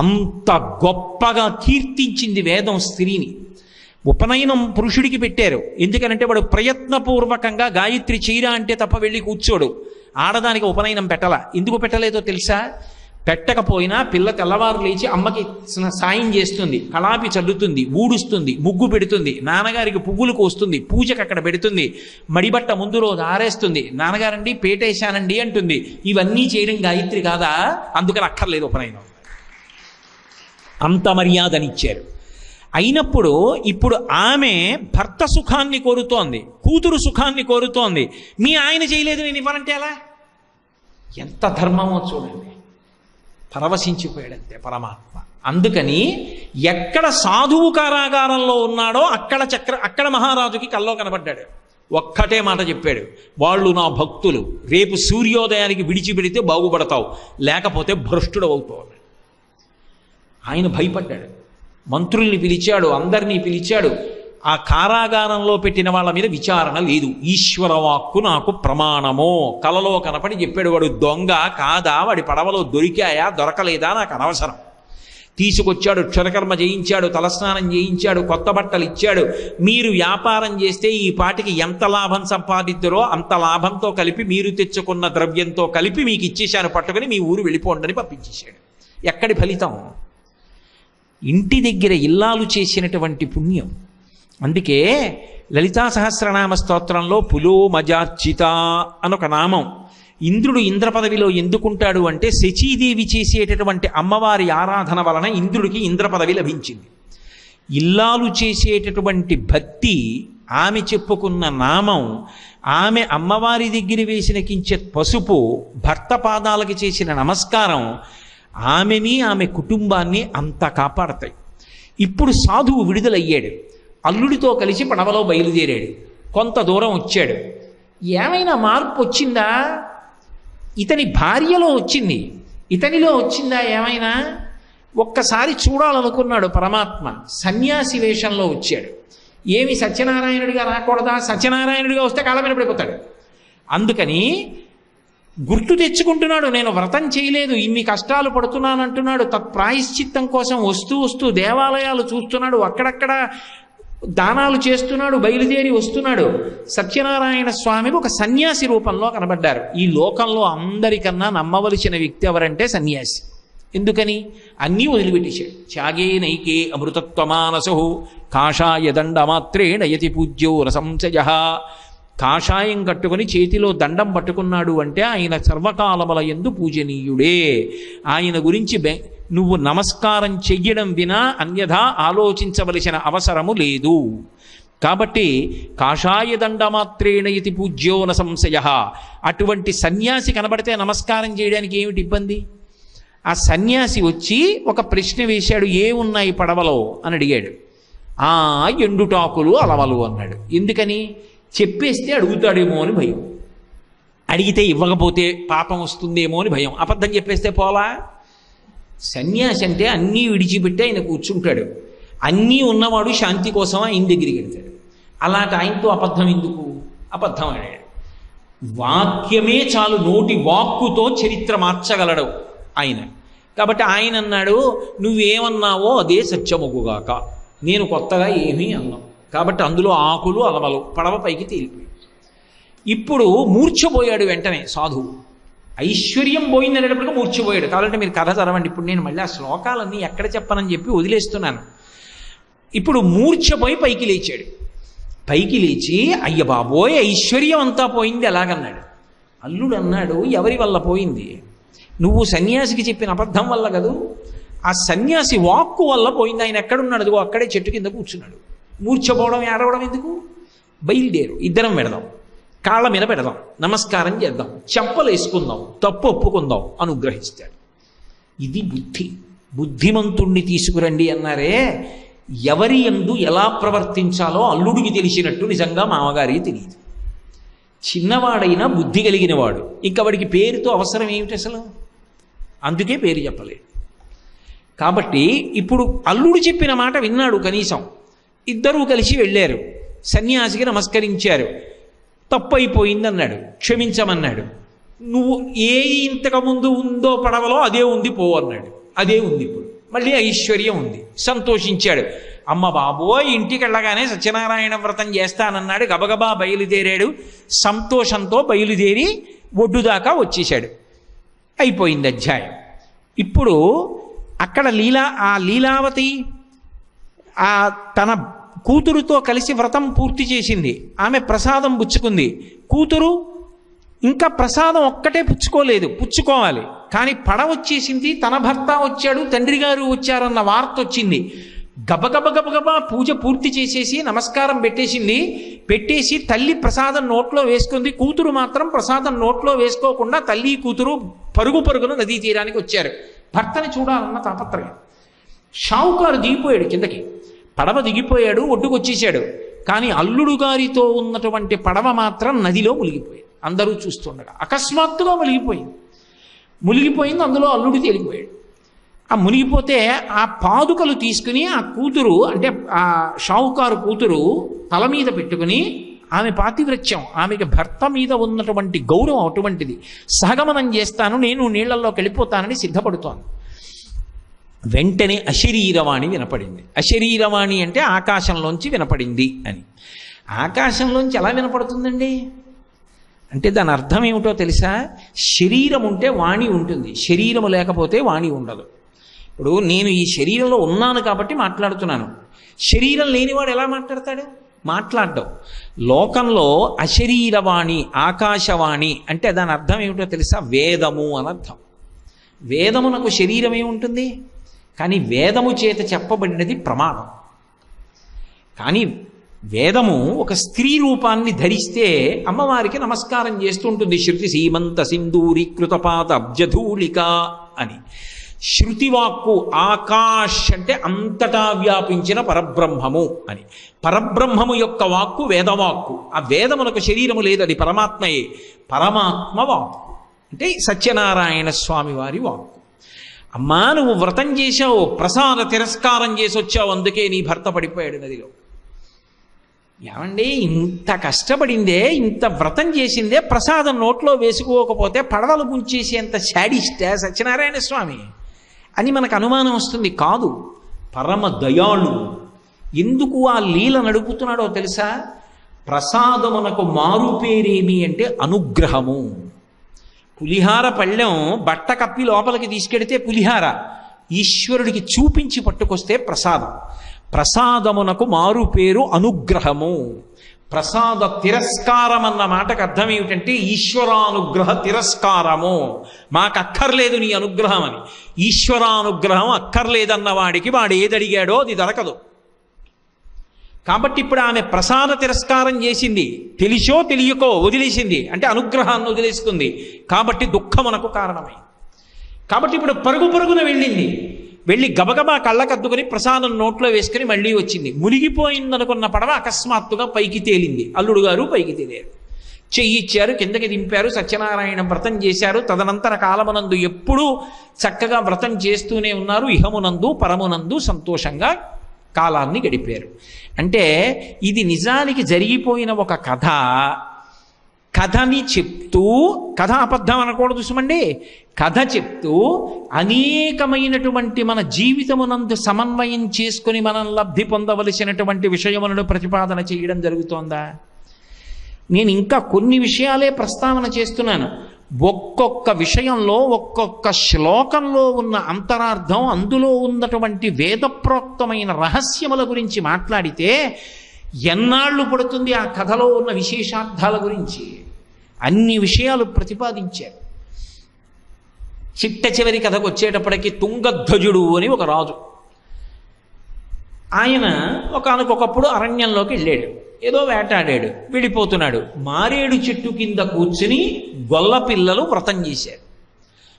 అంత గొప్పగా కీర్తించింది వేదం స్త్రీని. ఉపనయనం పురుషుడికి పెట్టారు, ఎందుకనంటే వాడు ప్రయత్నపూర్వకంగా గాయత్రి చీర అంటే తప్ప వెళ్ళి కూర్చోడు. ఆడదానికి ఉపనయనం పెట్టాల. ఎందుకు పెట్టలేదో తెలుసా? పెట్టకపోయినా పిల్ల తెల్లవారు లేచి అమ్మకి సాయం చేస్తుంది, కళాపి చల్లుతుంది, ఊడుస్తుంది, ముగ్గు పెడుతుంది, నాన్నగారికి పువ్వులు కోస్తుంది, పూజకు అక్కడ పెడుతుంది, మడిబట్ట ముందు రోజు ఆరేస్తుంది, నాన్నగారండి పేటేశానండి అంటుంది. ఇవన్నీ చేయడం గాయత్రి కాదా? అందుకని అక్కర్లేదు ఉపనయనం. అంత మర్యాదనిచ్చారు. అయినప్పుడు ఇప్పుడు ఆమె భర్త సుఖాన్ని కోరుతోంది, కూతురు సుఖాన్ని కోరుతోంది. మీ ఆయన చేయలేదు, నేను ఇవ్వాలంటే ఎలా? ఎంత ధర్మమో చూడండి. పరవశించిపోయాడంతే పరమాత్మ. అందుకని ఎక్కడ సాధువు కారాగారంలో ఉన్నాడో అక్కడ మహారాజుకి కల్లో కనబడ్డాడు. ఒక్కటే మాట చెప్పాడు, వాళ్ళు నా భక్తులు, రేపు సూర్యోదయానికి విడిచిపెడితే బాగుపడతావు, లేకపోతే భ్రష్టుడు అవుతావు. ఆయన భయపడ్డాడు. మంత్రుల్ని పిలిచాడు, అందరినీ పిలిచాడు. ఆ కారాగారంలో పెట్టిన వాళ్ళ మీద విచారణ లేదు. ఈశ్వర వాక్కు నాకు ప్రమాణమో. కలలో కనపడి చెప్పాడు, వాడు దొంగ కాదా, వాడి పడవలో దొరికాయా దొరకలేదా నాకు అనవసరం. తీసుకొచ్చాడు, క్షరకర్మ చేయించాడు, తలస్నానం చేయించాడు, కొత్త బట్టలు ఇచ్చాడు. మీరు వ్యాపారం చేస్తే ఈ పాటికి ఎంత లాభం సంపాదిద్దరో అంత లాభంతో కలిపి మీరు తెచ్చుకున్న ద్రవ్యంతో కలిపి మీకు ఇచ్చేశాను, పట్టుకుని మీ ఊరు వెళ్ళిపోండి పంపించేశాడు. ఎక్కడి ఫలితం? ఇంటి దగ్గర ఇల్లాలు చేసినటువంటి పుణ్యం. అందుకే లలితా సహస్రనామ స్తోత్రంలో పులోమజార్చిత అనొక నామం. ఇంద్రుడు ఇంద్ర పదవిలో ఎందుకుంటాడు అంటే శచీదేవి చేసేటటువంటి అమ్మవారి ఆరాధన వలన ఇంద్రుడికి ఇంద్ర పదవి లభించింది. ఇల్లాలు చేసేటటువంటి భక్తి, ఆమె చెప్పుకున్న నామం, ఆమె అమ్మవారి దగ్గర వేసిన కించెత్ పసుపు, భర్త పాదాలకి చేసిన నమస్కారం ఆమెని ఆమె కుటుంబాన్ని అంత కాపాడతాయి. ఇప్పుడు సాధువు విడుదలయ్యాడు, అల్లుడితో కలిసి పడవలో బయలుదేరాడు. కొంత దూరం వచ్చాడు. ఏమైనా మార్పు వచ్చిందా? ఇతని భార్యలో వచ్చింది, ఇతనిలో వచ్చిందా ఏమైనా? ఒక్కసారి చూడాలనుకున్నాడు పరమాత్మ. సన్యాసి వేషంలో వచ్చాడు. ఏమి సత్యనారాయణుడిగా రాకూడదా? సత్యనారాయణుడిగా వస్తే కాళ్ళ మీద పడిపోతాడు. అందుకని గుర్తు తెచ్చుకుంటున్నాడు, నేను వ్రతం చేయలేదు, ఇన్ని కష్టాలు పడుతున్నానంటున్నాడు. తత్ప్రాయశ్చిత్తం కోసం వస్తూ దేవాలయాలు చూస్తున్నాడు, అక్కడక్కడ దానాలు చేస్తున్నాడు, బయలుదేరి వస్తున్నాడు. సత్యనారాయణ స్వామికి ఒక సన్యాసి రూపంలో కనబడ్డారు. ఈ లోకంలో అందరికన్నా నమ్మవలసిన వ్యక్తి ఎవరంటే సన్యాసి. ఎందుకని? అన్నీ వదిలిపెట్టేశాడు. త్యాగే నైకే అమృతత్వమానసు కాషాయ దండమాత్రేణ యతి పూజ్యో రసంశయ. కాషాయం కట్టుకుని చేతిలో దండం పట్టుకున్నాడు అంటే ఆయన సర్వకాలముల యందు పూజనీయుడే. ఆయన గురించి నువ్వు నమస్కారం చెయ్యడం వినా అన్యథా ఆలోచించవలసిన అవసరము లేదు. కాబట్టి కాషాయ దండమాత్రేణ యతి పూజ్యో న సంశయ. అటువంటి సన్యాసి కనబడితే నమస్కారం చేయడానికి ఏమిటి ఇబ్బంది? ఆ సన్యాసి వచ్చి ఒక ప్రశ్న వేశాడు, ఏమున్నాయి పడవలో అని అడిగాడు. ఎండుటాకులు అలవలు అన్నాడు. ఎందుకని? చెప్పేస్తే అడుగుతాడేమో అని భయం, అడిగితే ఇవ్వకపోతే పాపం వస్తుందేమో అని భయం. అబద్ధం చెప్పేస్తే పోలా? సన్యాసి అంటే అన్నీ విడిచిపెట్టి ఆయన కూర్చుంటాడు. అన్నీ ఉన్నవాడు శాంతి కోసం ఆయన దగ్గరికి వెళ్తాడు. అలాంటి ఆయనతో అబద్ధం ఎందుకు? అబద్ధం ఆడాడు. వాక్యమే చాలు, నోటి వాక్కుతో చరిత్ర మార్చగలడు ఆయన. కాబట్టి ఆయన అన్నాడు, నువ్వేమన్నావో అదే సత్యమగుగాక, నేను కొత్తగా ఏమీ అన్నావు. కాబట్టి అందులో ఆకులు అలవలు, పడవ పైకి తేలిపోయి. ఇప్పుడు మూర్ఛపోయాడు వెంటనే సాధువు. ఐశ్వర్యం పోయిందనేటప్పటికీ మూర్ఛపోయాడు. కాబట్టి మీరు కథ చదవండి. ఇప్పుడు నేను మళ్ళీ ఆ శ్లోకాలన్నీ ఎక్కడ చెప్పనని చెప్పి వదిలేస్తున్నాను. ఇప్పుడు మూర్ఛపోయి పైకి లేచాడు. పైకి లేచి అయ్య బాబోయ్ ఐశ్వర్యం అంతా పోయింది ఎలాగన్నాడు. అల్లుడు అన్నాడు, ఎవరి వల్ల పోయింది? నువ్వు సన్యాసికి చెప్పిన అబద్ధం వల్ల కదూ. ఆ సన్యాసి వాక్కు వల్ల పోయింది. ఆయన ఎక్కడున్నాడు? అదిగో అక్కడే చెట్టు కింద కూర్చున్నాడు. మూర్ఛపోవడం ఏడవడం ఎందుకు? బయలుదేరు, ఇద్దరం పెడదాం, కాళ్ళ మీద పెడదాం, నమస్కారం చేద్దాం, చెంపలు వేసుకుందాం, తప్పు ఒప్పుకుందాం, అనుగ్రహిస్తాడు. ఇది బుద్ధి. బుద్ధిమంతుణ్ణి తీసుకురండి అన్నారే. ఎవరి యందు ఎలా ప్రవర్తించాలో అల్లుడికి తెలిసినట్టు నిజంగా మామగారికి తెలియదు. చిన్నవాడైనా బుద్ధి కలిగినవాడు. ఇంకా వాడికి పేరుతో అవసరం ఏమిటి అసలు? అందుకే పేరు చెప్పలేడు. కాబట్టి ఇప్పుడు అల్లుడు చెప్పిన మాట విన్నాడు. కనీసం ఇద్దరూ కలిసి వెళ్ళారు, సన్యాసికి నమస్కరించారు. తప్పు అయిపోయింది అన్నాడు, క్షమించమన్నాడు. నువ్వు ఇంతకుముందు ఉందో పడవలో అదే ఉంది పో అన్నాడు. అదే ఉంది ఇప్పుడు, మళ్ళీ ఐశ్వర్యం ఉంది. సంతోషించాడు. అమ్మ బాబోయ్ ఇంటికి వెళ్ళగానే సత్యనారాయణ వ్రతం చేస్తానన్నాడు. గబగబా బయలుదేరాడు. సంతోషంతో బయలుదేరి ఒడ్డు దాకా వచ్చేశాడు. అయిపోయింది అధ్యాయం. ఇప్పుడు అక్కడ లీలావతి తన కూతురుతో కలిసి వ్రతం పూర్తి చేసింది. ఆమె ప్రసాదం పుచ్చుకుంది. కూతురు ఇంకా ప్రసాదం ఒక్కటే పుచ్చుకోలేదు, పుచ్చుకోవాలి. కానీ పడవ వచ్చేసింది, తన భర్త వచ్చాడు, తండ్రి గారు వచ్చారన్న వార్త వచ్చింది. గబగబా పూజ పూర్తి చేసేసి నమస్కారం పెట్టేసి తల్లి ప్రసాదం నోట్లో వేసుకుంది. కూతురు మాత్రం ప్రసాదం నోట్లో వేసుకోకుండా తల్లి కూతురు పరుగున నదీ తీరానికి వచ్చారు. భర్తని చూడాలన్న తాపత్రయం. షావుకారు దిగిపోయాడు కిందకి, పడవ దిగిపోయాడు, ఒడ్డుకు వచ్చేసాడు. కానీ అల్లుడు గారితో ఉన్నటువంటి పడవ మాత్రం నదిలో మునిగిపోయింది. అందరూ చూస్తుండగా అకస్మాత్తుగా మునిగిపోయింది. అందులో అల్లుడు తేలిపోయాడు. ఆ మునిగిపోతే ఆ పాదుకలు తీసుకుని ఆ కూతురు అంటే ఆ షావుకారు కూతురు తల మీద పెట్టుకుని, ఆమె పాతివ్రత్యం, ఆమెకి భర్త మీద ఉన్నటువంటి గౌరవం అటువంటిది, సహగమనం చేస్తాను నేను నీళ్లలోకి వెళ్ళిపోతానని సిద్ధపడుతోంది. వెంటనే అశరీరవాణి వినపడింది. అశరీరవాణి అంటే ఆకాశంలోంచి వినపడింది అని. ఆకాశంలోంచి ఎలా వినపడుతుందండి అంటే దాని అర్థం ఏమిటో తెలుసా? శరీరం ఉంటే వాణి ఉంటుంది, శరీరము లేకపోతే వాణి ఉండదు. ఇప్పుడు నేను ఈ శరీరంలో ఉన్నాను కాబట్టి మాట్లాడుతున్నాను. శరీరం లేనివాడు ఎలా మాట్లాడతాడు? మాట్లాడడం. లోకంలో అశరీరవాణి, ఆకాశవాణి అంటే దాని అర్థం ఏమిటో తెలుసా? వేదము అని అర్థం. వేదమునకు శరీరం ఏముంటుంది? కానీ వేదము చేత చెప్పబడినది ప్రమాణం. కానీ వేదము ఒక స్త్రీ రూపాన్ని ధరిస్తే అమ్మవారికి నమస్కారం చేస్తుంటుంది. శృతి సీమంత సింధూరీకృతపాత అబ్జధూళిక అని. శృతివాక్కు ఆకాష్ అంటే అంతటా వ్యాపించిన పరబ్రహ్మము అని. పరబ్రహ్మము యొక్క వాక్కు వేదవాక్కు. ఆ వేదమునకు శరీరము లేదు, అది పరమాత్మయే. పరమాత్మ వాక్కు అంటే సత్యనారాయణ స్వామి వారి వాక్కు. అమ్మా నువ్వు వ్రతం చేశావు, ప్రసాద తిరస్కారం చేసి వచ్చావు, అందుకే నీ భర్త పడిపోయాడు నదిలో. ఏమండి ఇంత కష్టపడిందే, ఇంత వ్రతం చేసిందే, ప్రసాదం నోట్లో వేసుకోకపోతే పడవలు ముంచేసేంత శాడిస్టే సత్యనారాయణ స్వామి అని మనకు అనుమానం వస్తుంది. కాదు, పరమ దయాళు. ఎందుకు ఆ లీల నడుపుతున్నాడో తెలుసా? ప్రసాదమునకు మారు పేరేమి అంటే అనుగ్రహము. పులిహార పళ్ళెం బట్ట కప్పి లోపలికి తీసుకెడితే పులిహార, ఈశ్వరుడికి చూపించి పట్టుకొస్తే ప్రసాదం. ప్రసాదమునకు మారు పేరు అనుగ్రహము. ప్రసాద తిరస్కారం అన్న మాటకు అర్థం ఏమిటంటే ఈశ్వరానుగ్రహ తిరస్కారము. మాకు అక్కర్లేదు నీ అనుగ్రహం అని. ఈశ్వరానుగ్రహం అక్కర్లేదన్న వాడికి వాడు ఏది అడిగాడో అది దొరకదు. కాబట్టి ఇప్పుడు ఆమె ప్రసాద తిరస్కారం చేసింది, తెలిసో తెలియకో వదిలేసింది అంటే అనుగ్రహాన్ని వదిలేసుకుంది. కాబట్టి దుఃఖమునకు కారణమై. కాబట్టి ఇప్పుడు పరుగు పరుగున వెళ్ళింది. వెళ్ళి గబగబా కళ్ళకద్దుకుని ప్రసాదం నోట్లో వేసుకుని మళ్ళీ వచ్చింది. మునిగిపోయిందనుకున్న పడవ అకస్మాత్తుగా పైకి తేలింది. అల్లుడు గారు పైకి తేలారు, చెయ్యి ఇచ్చారు, కిందకి దింపారు, సత్యనారాయణ వ్రతం చేశారు. తదనంతర కాలమునందు ఎప్పుడూ చక్కగా వ్రతం చేస్తూనే ఉన్నారు. ఇహమునందు పరమునందు సంతోషంగా కాలాన్ని గడిపారు. అంటే ఇది నిజానికి జరిగిపోయిన ఒక కథ. కథని చెప్తూ, కథ అబద్ధం అనకూడదు సుమండి, కథ చెప్తూ అనేకమైనటువంటి మన జీవితమునందు సమన్వయం చేసుకుని మనం లబ్ధి పొందవలసినటువంటి విషయములను ప్రతిపాదన చేయడం జరుగుతోందా? నేను ఇంకా కొన్ని విషయాలే ప్రస్తావన చేస్తున్నాను. ఒక్కొక్క విషయంలో ఒక్కొక్క శ్లోకంలో ఉన్న అంతరార్థం, అందులో ఉన్నటువంటి వేదప్రోక్తమైన రహస్యముల గురించి మాట్లాడితే ఎన్నాళ్ళు పడుతుంది ఆ కథలో ఉన్న విశేషార్థాల గురించి? అన్ని విషయాలు ప్రతిపాదించారు. చిట్ట చివరి కథకు వచ్చేటప్పటికి తుంగధ్వజుడు అని ఒక రాజు. ఆయన ఒకానొకప్పుడు అరణ్యంలోకి వెళ్ళాడు, ఏదో వేటాడాడు, వెళ్ళిపోతున్నాడు. మారేడు చెట్టు కింద కూర్చుని గొల్ల పిల్లలు వ్రతం చేశారు.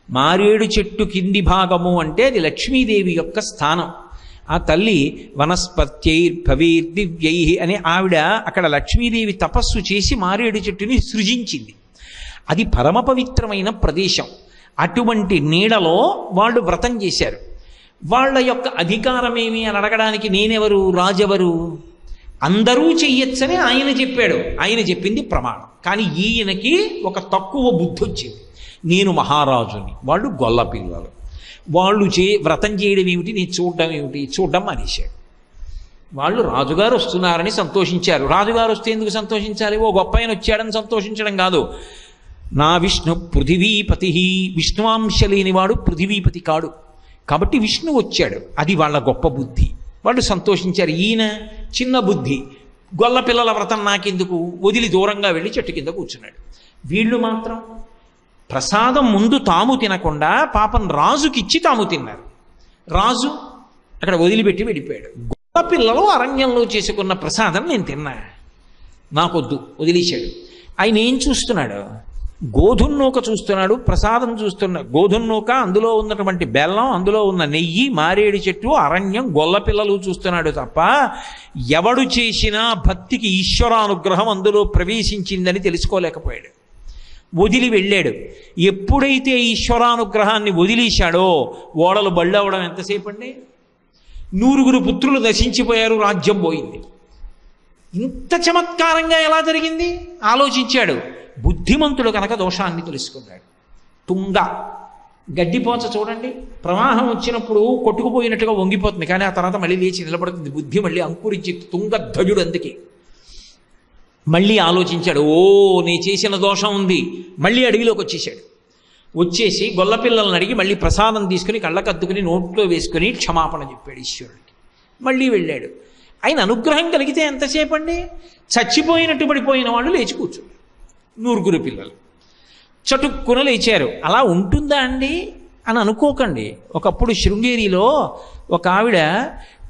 మారేడు చెట్టు కింది భాగము అంటే అది లక్ష్మీదేవి యొక్క స్థానం. ఆ తల్లి వనస్పత్యైర్భవైర్దివ్యై అని ఆవిడ అక్కడ లక్ష్మీదేవి తపస్సు చేసి మారేడు చెట్టుని సృజించింది. అది పరమ పవిత్రమైన ప్రదేశం. అటువంటి నీడలో వాళ్ళు వ్రతం చేశారు. వాళ్ళ యొక్క అధికారమేమి అని అడగడానికి నేనెవరు, రాజెవరు? అందరూ చెయ్యొచ్చని ఆయన చెప్పాడు, ఆయన చెప్పింది ప్రమాణం. కానీ ఈయనకి ఒక తక్కువ బుద్ధి వచ్చింది, నేను మహారాజుని, వాళ్ళు గొల్ల పిల్లలు, వాళ్ళు వ్రతం చేయడం ఏమిటి, నేను చూడడం ఏమిటి, చూడడం మానేశాడు. వాళ్ళు రాజుగారు వస్తున్నారని సంతోషించారు. రాజుగారు వస్తే ఎందుకు సంతోషించాలి? ఓ గొప్ప ఆయన వచ్చాడని సంతోషించడం కాదు. నా విష్ణు పృథివీపతి, విష్ణువాంశ లేనివాడు పృథివీపతి కాడు, కాబట్టి విష్ణు వచ్చాడు, అది వాళ్ళ గొప్ప బుద్ధి. వాళ్ళు సంతోషించారు. ఈయన చిన్న బుద్ధి, గొల్ల పిల్లల వ్రతం నాకెందుకు, వదిలి దూరంగా వెళ్ళి చెట్టు కింద కూర్చున్నాడు. వీళ్ళు మాత్రం ప్రసాదం ముందు తాము తినకుండా పాపం రాజుకిచ్చి తాము తిన్నారు. రాజు అక్కడ వదిలిపెట్టి వెళ్ళిపోయాడు. గొల్ల పిల్లలు అరణ్యంలో చేసుకున్న ప్రసాదం నేను తిన్నా, నాకొద్దు, వదిలేశాడు. ఆయన ఏం చూస్తున్నాడు? గోధుమ నూక చూస్తున్నాడు, ప్రసాదం చూస్తున్నాడు. గోధుమ నూక, అందులో ఉన్నటువంటి బెల్లం, అందులో ఉన్న నెయ్యి, మారేడు చెట్టు, అరణ్యం, గొల్ల పిల్లలు చూస్తున్నాడు తప్ప ఎవడు చేసినా భక్తికి ఈశ్వరానుగ్రహం అందులో ప్రవేశించిందని తెలుసుకోలేకపోయాడు. వదిలి వెళ్ళాడు. ఎప్పుడైతే ఈశ్వరానుగ్రహాన్ని వదిలేశాడో ఓడలు బళ్ళవడం ఎంతసేపు అండి? 9 పుత్రులు నశించిపోయారు, రాజ్యం పోయింది. ఇంత చమత్కారంగా ఎలా జరిగింది ఆలోచించాడు. బుద్ధిమంతుడు కనుక దోషాన్ని తెలుసుకున్నాడు. తుంగ గడ్డిపోచ చూడండి, ప్రవాహం వచ్చినప్పుడు కొట్టుకుపోయినట్టుగా వంగిపోతుంది, కానీ ఆ తర్వాత మళ్ళీ లేచి నిలబడుతుంది. బుద్ధి మళ్ళీ అంకురించి తుంగధ్వజుడు. అందుకే మళ్ళీ ఆలోచించాడు, ఓ నీ చేసిన దోషం ఉంది. మళ్ళీ అడవిలోకి వచ్చేసి గొల్లపిల్లలను అడిగి మళ్ళీ ప్రసాదం తీసుకుని కళ్ళకద్దుకుని నోట్లో వేసుకుని క్షమాపణ చెప్పాడు ఈశ్వరుడికి. మళ్ళీ వెళ్ళాడు. ఆయన అనుగ్రహం కలిగితే ఎంతసేపు అండి? చచ్చిపోయినట్టు పడిపోయిన వాళ్ళు లేచి కూర్చున్నారు. 9 పిల్లలు చటుక్కున లేచారు. అలా ఉంటుందా అండి అని అనుకోకండి. ఒకప్పుడు శృంగేరిలో ఒక ఆవిడ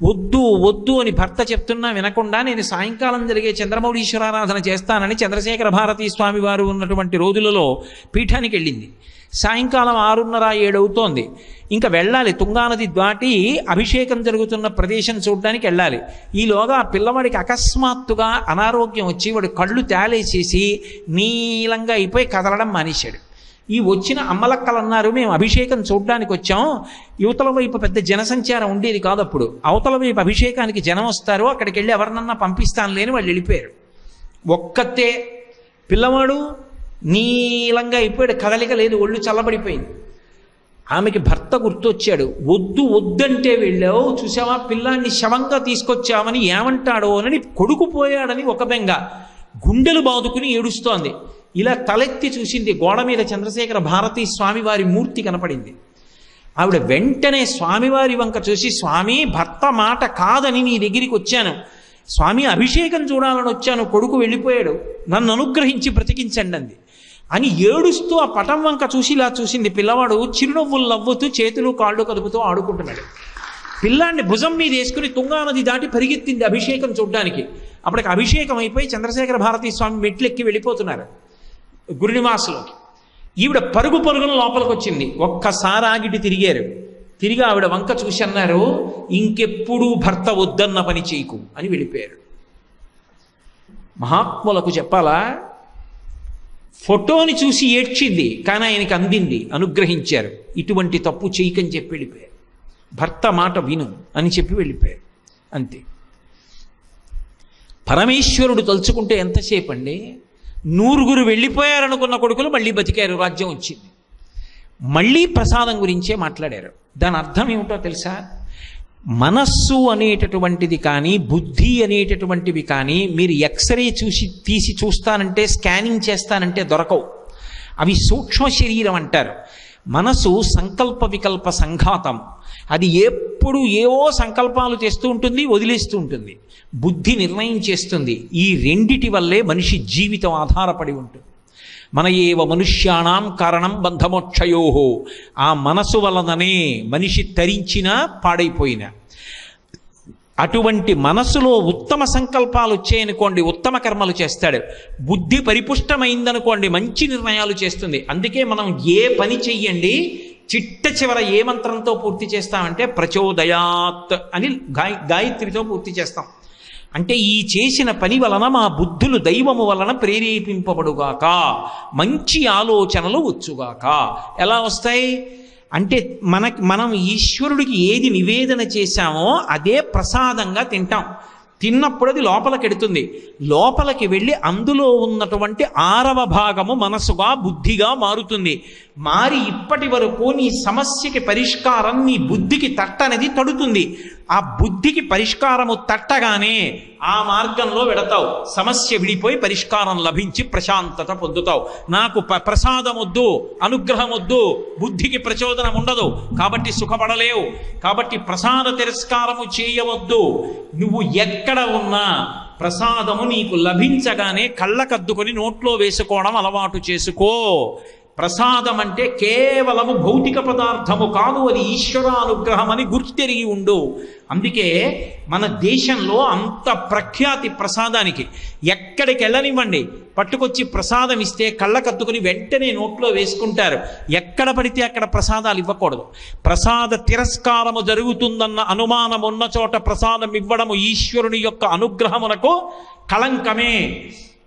వద్దు వద్దు అని భర్త చెప్తున్నా వినకుండా నేను సాయంకాలం జరిగే చంద్రమౌళీశ్వరారాధన చేస్తానని చంద్రశేఖర భారతీ స్వామి వారు ఉన్నటువంటి రోజులలో పీఠానికి వెళ్ళింది. సాయంకాలం 6:30, 7 అవుతోంది. ఇంకా వెళ్ళాలి, తుంగానది దాటి అభిషేకం జరుగుతున్న ప్రదేశం చూడడానికి వెళ్ళాలి. ఈలోగా ఆ పిల్లవాడికి అకస్మాత్తుగా అనారోగ్యం వచ్చి వాడు కళ్ళు తేలేసేసి నీలంగా అయిపోయి కదలడం మానేశాడు. ఈ వచ్చిన అమ్మలక్కలు అన్నారు, మేము అభిషేకం చూడడానికి వచ్చాం, యువతల వైపు పెద్ద జనసంచారం ఉండేది కాదు అప్పుడు, అవతల వైపు అభిషేకానికి జనం వస్తారు, అక్కడికి వెళ్ళి ఎవరినన్నా పంపిస్తాను లేని వాళ్ళు వెళ్ళిపోయారు. ఒక్కతే పిల్లవాడు నీలంగా అయిపోయాడు, కదలిక లేదు, ఒళ్ళు చల్లబడిపోయింది. ఆమెకి భర్త గుర్తొచ్చాడు. వద్దు వద్దంటే వెళ్ళావు, చూసావా పిల్లాన్ని శవంగా తీసుకొచ్చామని ఏమంటాడో అని, కొడుకు పోయాడని ఒక బెంగ, గుండెలు బాదుకుని ఏడుస్తోంది. ఇలా తలెత్తి చూసింది, గోడ మీద చంద్రశేఖర భారతీ స్వామివారి మూర్తి కనపడింది. ఆవిడ వెంటనే స్వామివారి వంక చూసి, స్వామి భర్త మాట కాదని నీ దగ్గరికి వచ్చాను, స్వామి అభిషేకం చూడాలని వచ్చాను, కొడుకు వెళ్ళిపోయాడు, నన్ను అనుగ్రహించి బ్రతికించండి అంది. అని ఏడుస్తూ ఆ పటం వంక చూసి ఇలా చూసింది. పిల్లవాడు చిరునవ్వులు నవ్వుతూ చేతులు కాళ్ళు కదుపుతూ ఆడుకుంటున్నాడు. పిల్లాన్ని భుజం మీద వేసుకుని తుంగానది దాటి పరిగెత్తింది అభిషేకం చూడ్డానికి. అప్పటికి అభిషేకం అయిపోయి చంద్రశేఖర భారతీ స్వామి మెట్లెక్కి వెళ్ళిపోతున్నారు గురునివాసులోకి. ఈవిడ పరుగున లోపలికి వచ్చింది. ఒక్కసారి ఆగిటి తిరిగి ఆవిడ వంక చూసి అన్నారు, ఇంకెప్పుడు భర్త వద్దన్న పని చేయకు అని వెళ్ళిపోయారు. మహాత్ములకు చెప్పాలా, ఫోటోని చూసి ఏడ్చింది, కానీ ఆయనకి అందింది, అనుగ్రహించారు. ఇటువంటి తప్పు చేయకని చెప్పి వెళ్ళిపోయారు. భర్త మాట విను అని చెప్పి వెళ్ళిపోయారు. అంతే. పరమేశ్వరుడు తలుచుకుంటే ఎంతసేపు అండి? 9 వెళ్ళిపోయారనుకున్న కొడుకులు మళ్ళీ బతికారు, రాజ్యం వచ్చింది. మళ్ళీ ప్రసాదం గురించే మాట్లాడారు. దాని అర్థం ఏమిటో తెలుసా? మనస్సు అనేటటువంటిది కానీ బుద్ధి అనేటటువంటివి కానీ మీరు ఎక్స్రే తీసి చూస్తానంటే, స్కానింగ్ చేస్తానంటే దొరకవు. అవి సూక్ష్మ శరీరం అంటారు. మనసు సంకల్ప వికల్ప సంఘాతం. అది ఎప్పుడు ఏవో సంకల్పాలు చేస్తూ ఉంటుంది, వదిలేస్తూ ఉంటుంది. బుద్ధి నిర్ణయం చేస్తుంది. ఈ రెండిటి వల్లే మనిషి జీవితం ఆధారపడి ఉంటుంది. మన ఏవ మనుష్యాణం కారణం బంధమోక్షయోహో. ఆ మనసు వలననే మనిషి తరించినా పాడైపోయినా. అటువంటి మనసులో ఉత్తమ సంకల్పాలు వచ్చాయనుకోండి, ఉత్తమ కర్మలు చేస్తాడు. బుద్ధి పరిపుష్టమైందనుకోండి, మంచి నిర్ణయాలు చేస్తుంది. అందుకే మనం ఏ పని చెయ్యండి, చిట్ట చివర ఏ మంత్రంతో పూర్తి చేస్తామంటే ప్రచోదయాత్ అని గాయత్రితో పూర్తి చేస్తాం. అంటే ఈ చేసిన పని వలన మా బుద్ధులు దైవము వలన ప్రేరేపింపబడుగాక, మంచి ఆలోచనలు వచ్చుగాక. ఎలా వస్తాయి అంటే, మనం ఈశ్వరుడికి ఏది నివేదన చేశామో అదే ప్రసాదంగా తింటాం. తిన్నప్పుడు అది లోపలికి ఎడుతుంది. లోపలికి వెళ్ళి అందులో ఉన్నటువంటి 6వ భాగము మనసుగా బుద్ధిగా మారుతుంది. మారి ఇప్పటి వరకు నీ సమస్యకి పరిష్కారం నీ బుద్ధికి తట్టనేది తడుతుంది. ఆ బుద్ధికి పరిష్కారము తట్టగానే ఆ మార్గంలో వెడతావు. సమస్య విడిపోయి పరిష్కారం లభించి ప్రశాంతత పొందుతావు. నాకు ప్రసాదం వద్దు, అనుగ్రహం వద్దు, బుద్ధికి ప్రచోదనం ఉండదు కాబట్టి సుఖపడలేవు, కాబట్టి ప్రసాద తిరస్కారము చేయవద్దు. నువ్వు ఎక్కడ ఉన్నా ప్రసాదము నీకు లభించగానే కళ్ళకద్దుకొని నోట్లో వేసుకోవడం అలవాటు చేసుకో. ప్రసాదం అంటే కేవలము భౌతిక పదార్థము కాదు, అది ఈశ్వరానుగ్రహం అని గుర్తెరిగి ఉండు. అందుకే మన దేశంలో అంత ప్రఖ్యాతి ప్రసాదానికి. ఎక్కడికి వెళ్ళనివ్వండి, పట్టుకొచ్చి ప్రసాదం ఇస్తే కళ్ళకద్దుకుని వెంటనే నోట్లో వేసుకుంటారు. ఎక్కడ పడితే అక్కడ ప్రసాదాలు ఇవ్వకూడదు. ప్రసాద తిరస్కారము జరుగుతుందన్న అనుమానం ఉన్న చోట ప్రసాదం ఇవ్వడము ఈశ్వరుని యొక్క అనుగ్రహమునకు కళంకమే.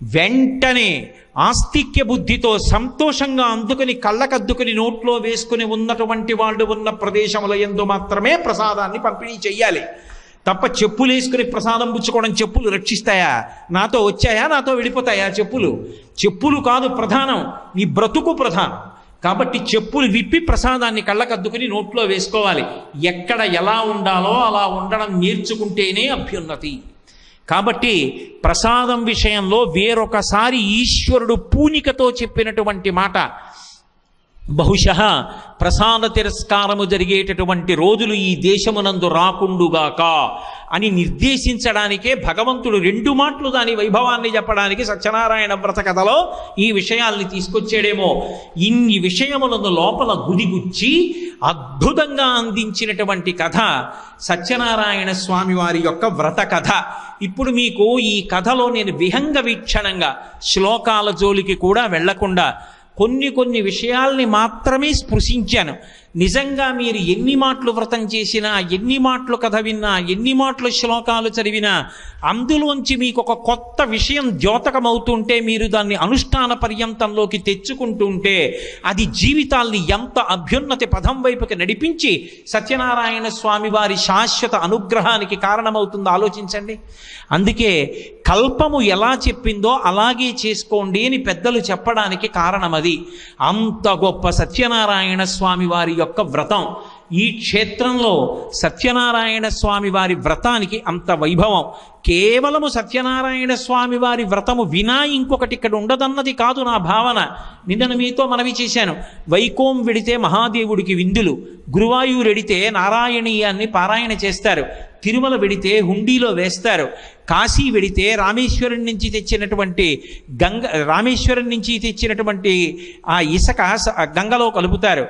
వెంటనే ఆస్తిక్య బుద్ధితో సంతోషంగా అందుకుని కళ్ళకద్దుకుని నోట్లో వేసుకుని ఉన్నటువంటి వాళ్ళు ఉన్న ప్రదేశముల యందు మాత్రమే ప్రసాదాన్ని పంపిణీ చెయ్యాలి. తప్ప చెప్పులు వేసుకుని ప్రసాదం పుచ్చుకోవడం, చెప్పులు రక్షిస్తాయా? నాతో వచ్చాయా, నాతో వెళ్ళిపోతాయా చెప్పులు? చెప్పులు కాదు ప్రధానం, నీ బ్రతుకు ప్రధానం. కాబట్టి చెప్పులు విప్పి ప్రసాదాన్ని కళ్ళకద్దుకుని నోట్లో వేసుకోవాలి. ఎక్కడ ఎలా ఉండాలో అలా ఉండడం నేర్చుకుంటేనే అభ్యున్నతి. కాబట్టి ప్రసాదం విషయంలో వేరొకసారి ఈశ్వరుడు పూనికతో చెప్పినటువంటి మాట, బహుశః ప్రసాద తిరస్కారము జరిగేటటువంటి రోజులు ఈ దేశమునందు రాకుండుగాక అని నిర్దేశించడానికే భగవంతుడు 2 మాటలు దాని వైభవాన్ని చెప్పడానికి సత్యనారాయణ వ్రత కథలో ఈ విషయాల్ని తీసుకొచ్చాడేమో. ఇన్ని విషయములను లోపల గుదిగుచ్చి అద్భుతంగా అందించినటువంటి కథ సత్యనారాయణ స్వామి వారి యొక్క వ్రత కథ. ఇప్పుడు మీకు ఈ కథలో నేను విహంగ వీక్షణంగా శ్లోకాల జోలికి కూడా వెళ్లకుండా కొన్ని విషయాల్ని మాత్రమే స్పృశించాను. నిజంగా మీరు ఎన్ని మాటలు వ్రతం చేసినా, ఎన్ని మాటలు కథ విన్నా, ఎన్ని మాటలు శ్లోకాలు చదివినా అందులోంచి మీకు ఒక కొత్త విషయం ద్యోతకమవుతుంటే, మీరు దాన్ని అనుష్ఠాన పర్యంతంలోకి తెచ్చుకుంటుంటే అది జీవితాల్ని ఎంత అభ్యున్నతి పదం వైపుకి నడిపించి సత్యనారాయణ స్వామి వారి శాశ్వత అనుగ్రహానికి కారణమవుతుందో ఆలోచించండి. అందుకే కల్పము ఎలా చెప్పిందో అలాగే చేసుకోండి అని పెద్దలు చెప్పడానికి కారణం అది. అంత గొప్ప సత్యనారాయణ స్వామి వారి యొక్క వ్రతం. ఈ క్షేత్రంలో సత్యనారాయణ స్వామి వారి వ్రతానికి అంత వైభవం. కేవలము సత్యనారాయణ స్వామి వారి వ్రతము వినా ఇంకొకటి ఇక్కడ ఉండదన్నది కాదు నా భావన. నిన్న మీతో మనవి చేశాను. వైకోం వెడితే మహాదేవుడికి విందులు, గురువాయూరు వెడితే నారాయణీయాన్ని పారాయణ చేస్తారు, తిరుమల వెడితే హుండీలో వేస్తారు, కాశీ వెడితే రామేశ్వరం నుంచి తెచ్చినటువంటి రామేశ్వరం నుంచి తెచ్చినటువంటి ఆ ఇసుక గంగలో కలుపుతారు.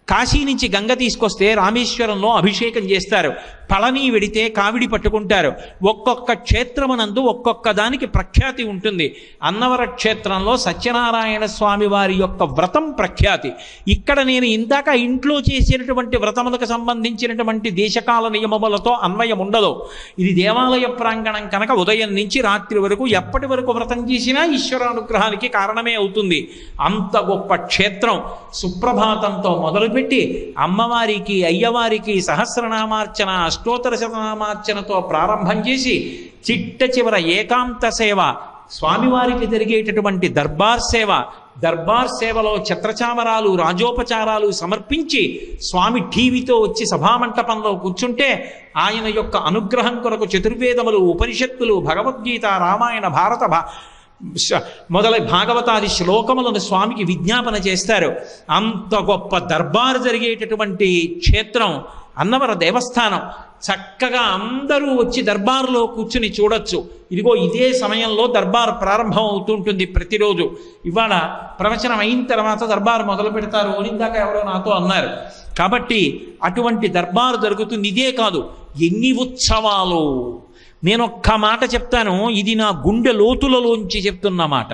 కాశీ నుంచి గంగ తీసుకొస్తే రామేశ్వరంలో అభిషేకం చేస్తారు. పళని వెడితే కావిడి పట్టుకుంటారు. ఒక్కొక్క క్షేత్రమునందు ఒక్కొక్క దానికి ప్రఖ్యాతి ఉంటుంది. అన్నవర క్షేత్రంలో సత్యనారాయణ స్వామి వారి యొక్క వ్రతం ప్రఖ్యాతి. ఇక్కడ నేను ఇందాక ఇంట్లో చేసినటువంటి వ్రతములకు సంబంధించినటువంటి దేశకాల నియమములతో అన్వయం ఉండదు. ఇది దేవాలయ ప్రాంగణం కనుక ఉదయం నుంచి రాత్రి వరకు ఎప్పటి వరకు వ్రతం చేసినా ఈశ్వరానుగ్రహానికి కారణమే అవుతుంది. అంత గొప్ప క్షేత్రం. సుప్రభాతంతో మొదలుపెట్టి అమ్మవారికి, అయ్యవారికి సహస్రనామార్చన, అష్టోత్తర శతనామార్చనతో ప్రారంభం చేసి చిట్ట చివర ఏకాంత సేవ, స్వామివారికి జరిగేటటువంటి దర్బార్ సేవలో ఛత్రచామరాలు, రాజోపచారాలు సమర్పించి స్వామి టీవీతో వచ్చి సభామంటపంలో కూర్చుంటే ఆయన యొక్క అనుగ్రహం కొరకు చతుర్వేదములు, ఉపనిషత్తులు, భగవద్గీత, రామాయణ, భారత మొదలై భాగవతాది శ్లోకములను స్వామికి విజ్ఞాపన చేస్తారు. అంత గొప్ప దర్బారు జరిగేటటువంటి క్షేత్రం అన్నవర దేవస్థానం. చక్కగా అందరూ వచ్చి దర్బారులో కూర్చుని చూడొచ్చు. ఇదిగో ఇదే సమయంలో దర్బారు ప్రారంభం అవుతుంటుంది ప్రతిరోజు. ఇవాళ ప్రవచనం అయిన తర్వాత దర్బారు మొదలు పెడతారు అని ఇందాక ఎవరో నాతో అన్నారు. కాబట్టి అటువంటి దర్బారు జరుగుతుంది. ఇదే కాదు, ఎన్ని ఉత్సవాలు. నేను ఒక్క మాట చెప్తాను, ఇది నా గుండె లోతులలోంచి చెప్తున్న మాట.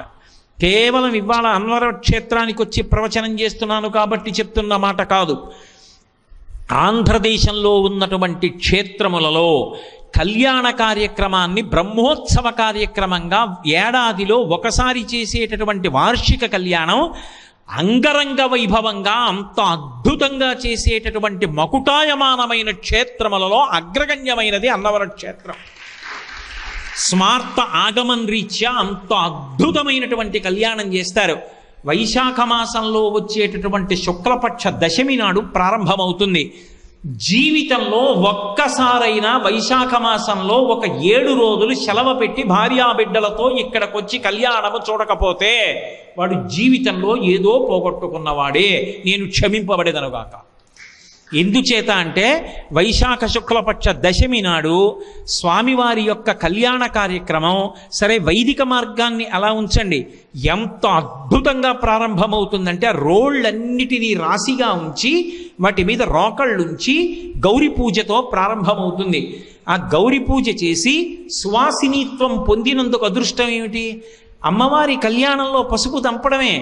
కేవలం ఇవాళ అన్వర క్షేత్రానికి వచ్చి ప్రవచనం చేస్తున్నాను కాబట్టి చెప్తున్న మాట కాదు. ఆంధ్రదేశంలో ఉన్నటువంటి క్షేత్రములలో కళ్యాణ కార్యక్రమాన్ని బ్రహ్మోత్సవ కార్యక్రమంగా ఏడాదిలో ఒకసారి చేసేటటువంటి వార్షిక కళ్యాణం అంగరంగ వైభవంగా అంత అద్భుతంగా చేసేటటువంటి మకుటాయమానమైన క్షేత్రములలో అగ్రగణ్యమైనది అన్నవర క్షేత్రం. స్మార్త ఆగమన్ రీత్యా అంత అద్భుతమైనటువంటి కళ్యాణం చేస్తారు. వైశాఖ మాసంలో వచ్చేటటువంటి శుక్లపక్ష దశమి నాడు ప్రారంభమవుతుంది. జీవితంలో ఒక్కసారైనా వైశాఖ మాసంలో ఒక 7 రోజులు సెలవు పెట్టి భార్యాబిడ్డలతో ఇక్కడికొచ్చి కళ్యాణము చూడకపోతే వాడు జీవితంలో ఏదో పోగొట్టుకున్నవాడే. నేను క్షమింపబడేదనుగాక. ఎందుచేత అంటే వైశాఖ శుక్లపక్ష దశమి నాడు స్వామివారి యొక్క కళ్యాణ కార్యక్రమం. సరే, వైదిక మార్గాన్ని అలా ఉంచండి, ఎంత అద్భుతంగా ప్రారంభమవుతుందంటే రోళ్ళన్నిటినీ రాశిగా ఉంచి వాటి మీద రోకళ్ళుంచి గౌరీ పూజతో ప్రారంభమవుతుంది. ఆ గౌరీ పూజ చేసి సువాసినీత్వం పొందినందుకు అదృష్టం ఏమిటి? అమ్మవారి కళ్యాణంలో పసుపు దంపడమే.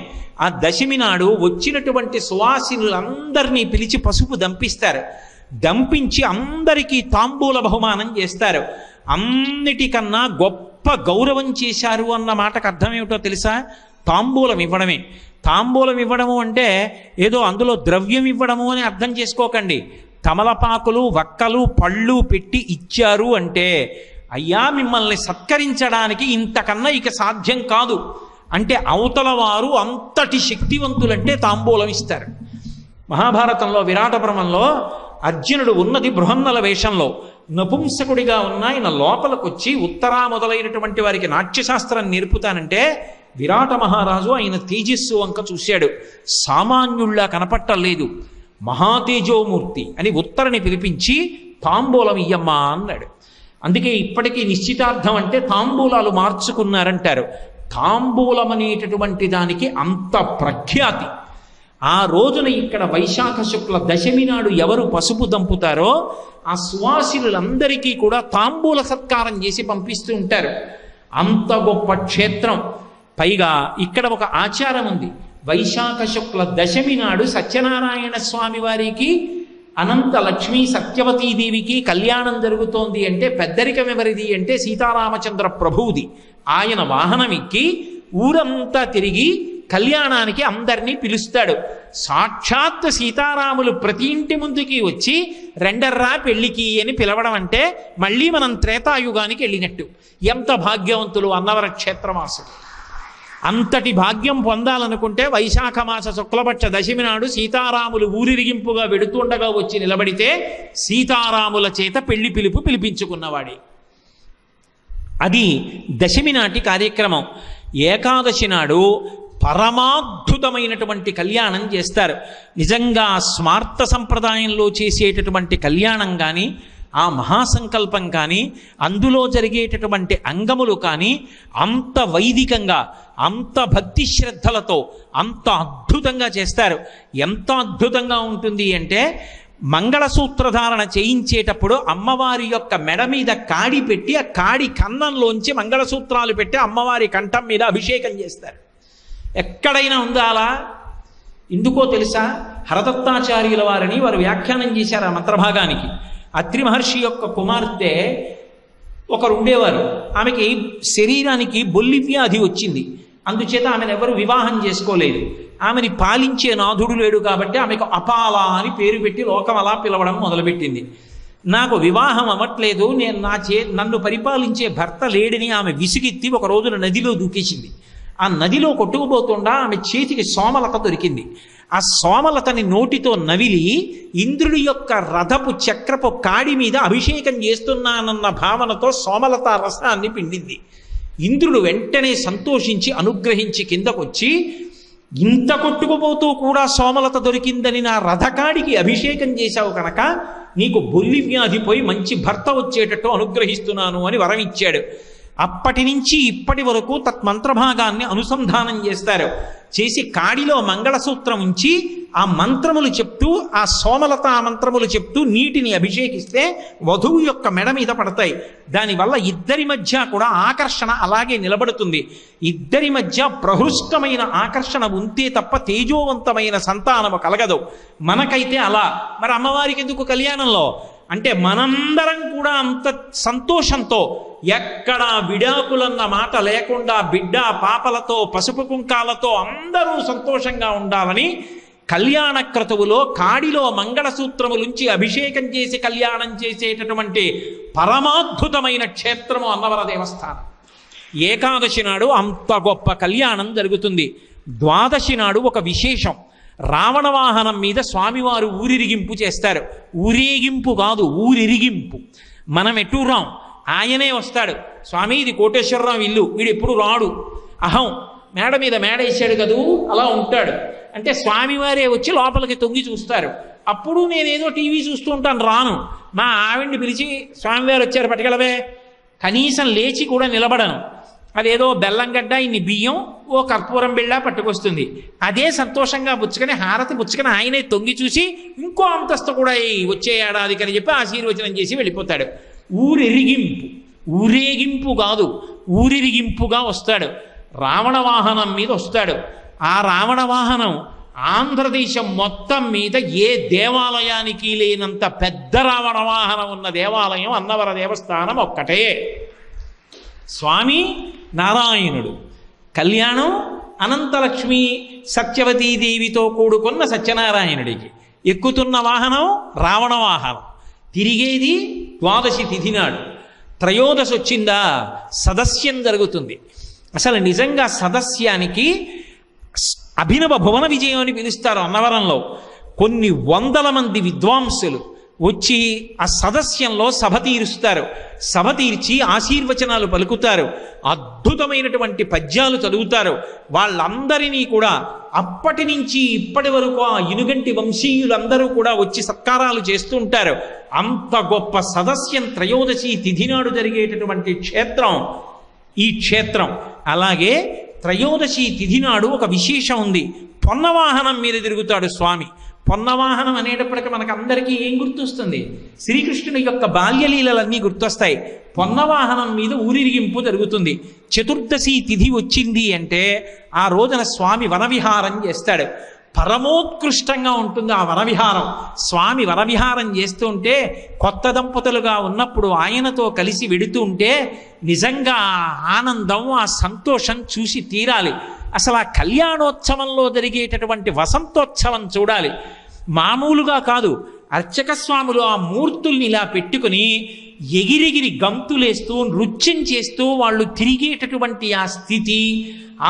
ఆ దశమి నాడు వచ్చినటువంటి సువాసినులందరినీ పిలిచి పసుపు దంపిస్తారు. దంపించి అందరికీ తాంబూల బహుమానం చేస్తారు. అన్నిటికన్నా గొప్ప గొప్ప గౌరవం చేశారు అన్న మాటకు అర్థం ఏమిటో తెలుసా? తాంబూలం ఇవ్వడమే. తాంబూలం ఇవ్వడము అంటే ఏదో అందులో ద్రవ్యం ఇవ్వడము అని అర్థం చేసుకోకండి. తమలపాకులు, వక్కలు, పళ్ళు పెట్టి ఇచ్చారు అంటే అయ్యా మిమ్మల్ని సత్కరించడానికి ఇంతకన్నా ఇక సాధ్యం కాదు అంటే అవతల వారు అంతటి శక్తివంతులంటే తాంబూలం ఇస్తారు. మహాభారతంలో విరాట పర్వంలో అర్జునుడు ఉన్నది బృహన్నల వేషంలో నపుంసకుడిగా ఉన్న ఆయన లోపలికొచ్చి ఉత్తరా మొదలైనటువంటి వారికి నాట్యశాస్త్రం నేర్పుతానంటే విరాట మహారాజు ఆయన తేజస్సు వంక చూశాడు. సామాన్యుళ్ళ కనపట్టలేదు, మహాతేజోమూర్తి అని ఉత్తరని పిలిపించి తాంబూలం ఇయ్యమ్మా అన్నాడు. అందుకే ఇప్పటికీ నిశ్చితార్థం అంటే తాంబూలాలు మార్చుకున్నారంటారు. తాంబూలం అనేటటువంటి దానికి అంత ప్రఖ్యాతి. ఆ రోజున ఇక్కడ వైశాఖ శుక్ల దశమి నాడు ఎవరు పసుపు దంపుతారో ఆ సువాసినులందరికీ కూడా తాంబూల సత్కారం చేసి పంపిస్తూ ఉంటారు. అంత గొప్ప క్షేత్రం. పైగా ఇక్కడ ఒక ఆచారం ఉంది. వైశాఖ శుక్ల దశమి నాడు సత్యనారాయణ స్వామి వారికి అనంత లక్ష్మీ సత్యవతీదేవికి కళ్యాణం జరుగుతోంది అంటే పెద్దరికం ఎవరిది అంటే సీతారామచంద్ర ప్రభువుది. ఆయన వాహనం ఎక్కి ఊరంతా తిరిగి కళ్యాణానికి అందరినీ పిలుస్తాడు. సాక్షాత్ సీతారాములు ప్రతి ఇంటి ముందుకి వచ్చి రెండర్రా పెళ్లికి అని పిలవడం అంటే మళ్ళీ మనం త్రేతాయుగానికి వెళ్ళినట్టు. ఎంత భాగ్యవంతులు అన్నవర క్షేత్రవాసులు. అంతటి భాగ్యం పొందాలనుకుంటే వైశాఖ మాస శుక్లపక్ష దశమి నాడు సీతారాములు ఊరిరిగింపుగా వెడుతుండగా వచ్చి నిలబడితే సీతారాముల చేత పెళ్లి పిలుపు పిలిపించుకున్నవాడే. అది దశమి నాటి కార్యక్రమం. ఏకాదశి నాడు పరమాద్భుతమైనటువంటి కళ్యాణం చేస్తారు. నిజంగా స్మార్త సంప్రదాయంలో చేసేటటువంటి కళ్యాణం కానీ ఆ మహాసంకల్పం కానీ అందులో జరిగేటటువంటి అంగములు కానీ అంత వైదికంగా అంత భక్తి శ్రద్ధలతో అంత అద్భుతంగా చేస్తారు. ఎంత అద్భుతంగా ఉంటుంది అంటే మంగళసూత్రధారణ చేయించేటప్పుడు అమ్మవారి యొక్క మెడ మీద కాడి పెట్టి ఆ కాడి కన్నంలోంచి మంగళసూత్రాలు పెట్టి అమ్మవారి కంఠం మీద అభిషేకం చేస్తారు. ఎక్కడైనా ఉందా అలా? ఎందుకో తెలుసా? హరదత్తాచార్యుల వారిని వారు వ్యాఖ్యానం చేశారు ఆ మంత్రభాగానికి. అత్రి మహర్షి యొక్క కుమార్తె ఒకరు ఉండేవారు. ఆమెకి శరీరానికి బొల్లి వ్యాధి వచ్చింది. అందుచేత ఆమెను ఎవరు వివాహం చేసుకోలేదు. ఆమెని పాలించే నాథుడు లేడు కాబట్టి ఆమెకు అపాల అని పేరు పెట్టి లోకం అలా పిలవడం మొదలుపెట్టింది. నాకు వివాహం అవ్వట్లేదు, నేను నన్ను పరిపాలించే భర్త లేడని ఆమె విసిగెత్తి ఒక రోజున నదిలో దూకేసింది. ఆ నదిలో కొట్టుకుపోతుండా ఆమె చేతికి సోమలత దొరికింది. ఆ సోమలతని నోటితో నవిలి ఇంద్రుడి యొక్క రథపు చక్రపు కాడి మీద అభిషేకం చేస్తున్నానన్న భావనతో సోమలత రసాన్ని పిండింది. ఇంద్రుడు వెంటనే సంతోషించి అనుగ్రహించి కిందకొచ్చి, ఇంత కొట్టుకుపోతూ కూడా సోమలత దొరికిందని నా రథకాడికి అభిషేకం చేశావు కనుక నీకు బొల్లి వ్యాధి పోయి మంచి భర్త వచ్చేటట్టు అనుగ్రహిస్తున్నాను అని వరం ఇచ్చాడు. అప్పటి నుంచి ఇప్పటి వరకు తత్మంత్రభాగాన్ని అనుసంధానం చేస్తారు. చేసి కాడిలో మంగళసూత్రం ఉంచి ఆ మంత్రములు చెప్తూ ఆ సోమలత మంత్రములు చెప్తూ నీటిని అభిషేకిస్తే వధువు యొక్క మెడ మీద పడతాయి. దానివల్ల ఇద్దరి మధ్య కూడా ఆకర్షణ అలాగే నిలబడుతుంది. ఇద్దరి మధ్య ప్రహృష్టమైన ఆకర్షణ ఉంటే తప్ప తేజోవంతమైన సంతానము కలగదు. మనకైతే అలా. మరి అమ్మవారికి ఎందుకు కళ్యాణంలో అంటే మనందరం కూడా అంత సంతోషంతో ఎక్కడ విడాకులన్న మాట లేకుండా బిడ్డ పాపలతో పసుపు కుంకాలతో అందరూ సంతోషంగా ఉండాలని కళ్యాణ క్రతువులో కాడిలో మంగళసూత్రములుంచి అభిషేకం చేసి కళ్యాణం చేసేటటువంటి పరమాద్భుతమైన క్షేత్రము అన్నవర దేవస్థానం. ఏకాదశి నాడు అంత గొప్ప కళ్యాణం జరుగుతుంది. ద్వాదశి నాడు ఒక విశేషం. రావణ వాహనం మీద స్వామివారు ఊరిరిగింపు చేస్తారు. ఊరేగింపు కాదు, ఊరిరిగింపు. మనం ఎటు రాం, ఆయనే వస్తాడు. స్వామి ఇది కోటేశ్వరరావు ఇల్లు, వీడు ఎప్పుడు రాడు, అహం మేడ మీద మేడ వేసాడు కదూ అలా ఉంటాడు అంటే స్వామివారే వచ్చి లోపలికి తొంగి చూస్తారు. అప్పుడు నేనేదో టీవీ చూస్తూ ఉంటాను, రాను. మా ఆవిడ్ని పిలిచి స్వామివారు వచ్చారు పట్టుకెళ్ళవే, కనీసం లేచి కూడా నిలబడను. అదేదో బెల్లంగడ్డ ఇన్ని బియ్యం ఓ కర్పూరం బిళ్ళ పట్టుకొస్తుంది. అదే సంతోషంగా పుచ్చుకొని హారతి పుచ్చుకొని ఆయనే తొంగి చూసి ఇంకో అంతస్తు కూడా వచ్చే ఏడాదికి అని చెప్పి ఆశీర్వచనం చేసి వెళ్ళిపోతాడు. ఊరిరిగింపు, ఊరేగింపు కాదు, ఊరిరిగింపుగా వస్తాడు. రావణ వాహనం మీద వస్తాడు. ఆ రావణ వాహనం ఆంధ్రదేశం మొత్తం మీద ఏ దేవాలయానికి లేనంత పెద్ద రావణ వాహనం ఉన్న దేవాలయం అన్నవర దేవస్థానం ఒక్కటే. స్వామి నారాయణుడు, కళ్యాణం అనంతలక్ష్మి సత్యవతీదేవితో కూడుకున్న సత్యనారాయణుడికి. ఎక్కుతున్న వాహనం రావణ వాహనం, తిరిగేది ద్వాదశి తిథి నాడు. త్రయోదశి వచ్చిందా సదస్యం జరుగుతుంది. అసలు నిజంగా సదస్యానికి అభినవ భువన విజయం అని పిలుస్తారు. అన్నవరంలో కొన్ని వందల మంది విద్వాంసులు వచ్చి ఆ సదస్యంలో సభ తీరుస్తారు. సభ తీర్చి ఆశీర్వచనాలు పలుకుతారు. అద్భుతమైనటువంటి పద్యాలు చదువుతారు. వాళ్ళందరినీ కూడా అప్పటి నుంచి ఇప్పటి వరకు ఆ ఇనుగంటి వంశీయులందరూ కూడా వచ్చి సత్కారాలు చేస్తూ ఉంటారు. అంత గొప్ప సదస్యం త్రయోదశి తిథి నాడు జరిగేటటువంటి క్షేత్రం ఈ క్షేత్రం. అలాగే త్రయోదశి తిథి నాడు ఒక విశేషం ఉంది. పొన్నవాహనం మీద తిరుగుతాడు స్వామి. పొన్నవాహనం అనేటప్పటికీ మనకు అందరికీ ఏం గుర్తొస్తుంది? శ్రీకృష్ణుని యొక్క బాల్యలీలలన్నీ గుర్తొస్తాయి. పొన్నవాహనం మీద ఊరిరిగింపు జరుగుతుంది. చతుర్దశి తిథి వచ్చింది అంటే ఆ రోజున స్వామి వనవిహారం చేస్తాడు. పరమోత్కృష్టంగా ఉంటుంది ఆ వనవిహారం. స్వామి వనవిహారం చేస్తూ ఉంటే కొత్త దంపతులుగా ఉన్నప్పుడు ఆయనతో కలిసి వెడుతూ ఉంటే నిజంగా ఆనందం, ఆ సంతోషం చూసి తీరాలి. అసలు ఆ కళ్యాణోత్సవంలో జరిగేటటువంటి వసంతోత్సవం చూడాలి. మామూలుగా కాదు. అర్చక స్వాములు ఆ మూర్తుల్ని ఇలా పెట్టుకుని ఎగిరెగిరి గంతులేస్తూ నృత్యం చేస్తూ వాళ్ళు తిరిగేటటువంటి ఆ స్థితి,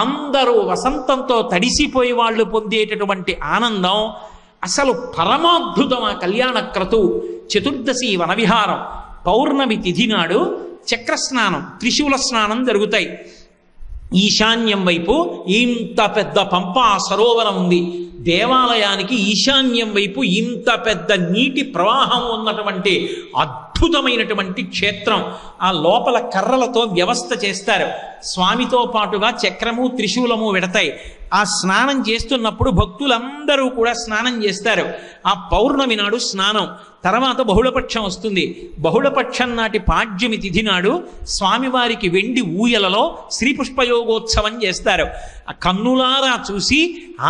అందరూ వసంతంతో తడిసిపోయి వాళ్ళు పొందేటటువంటి ఆనందం అసలు పరమాద్భుతం. ఆ కళ్యాణ క్రతువు చతుర్దశి వనవిహారం. పౌర్ణమి తిథి నాడు చక్రస్నానం, త్రిశూల స్నానం జరుగుతాయి. ఈశాన్యం వైపు ఇంత పెద్ద పంపా సరోవరం ఉంది. దేవాలయానికి ఈశాన్యం వైపు ఇంత పెద్ద నీటి ప్రవాహం ఉన్నటువంటి అద్భుతమైనటువంటి క్షేత్రం. ఆ లోపల కర్రలతో వ్యవస్థ చేస్తారు. స్వామితో పాటుగా చక్రము త్రిశూలము వెడతాయి. ఆ స్నానం చేస్తున్నప్పుడు భక్తులందరూ కూడా స్నానం చేస్తారు. ఆ పౌర్ణమి నాడు స్నానం. తర్వాత బహుళపక్షం వస్తుంది. బహుళపక్షం నాటి పాడ్యమి తిథి నాడు స్వామివారికి వెండి ఊయలలో శ్రీపుష్పయోగోత్సవం చేస్తారు. ఆ కన్నులారా చూసి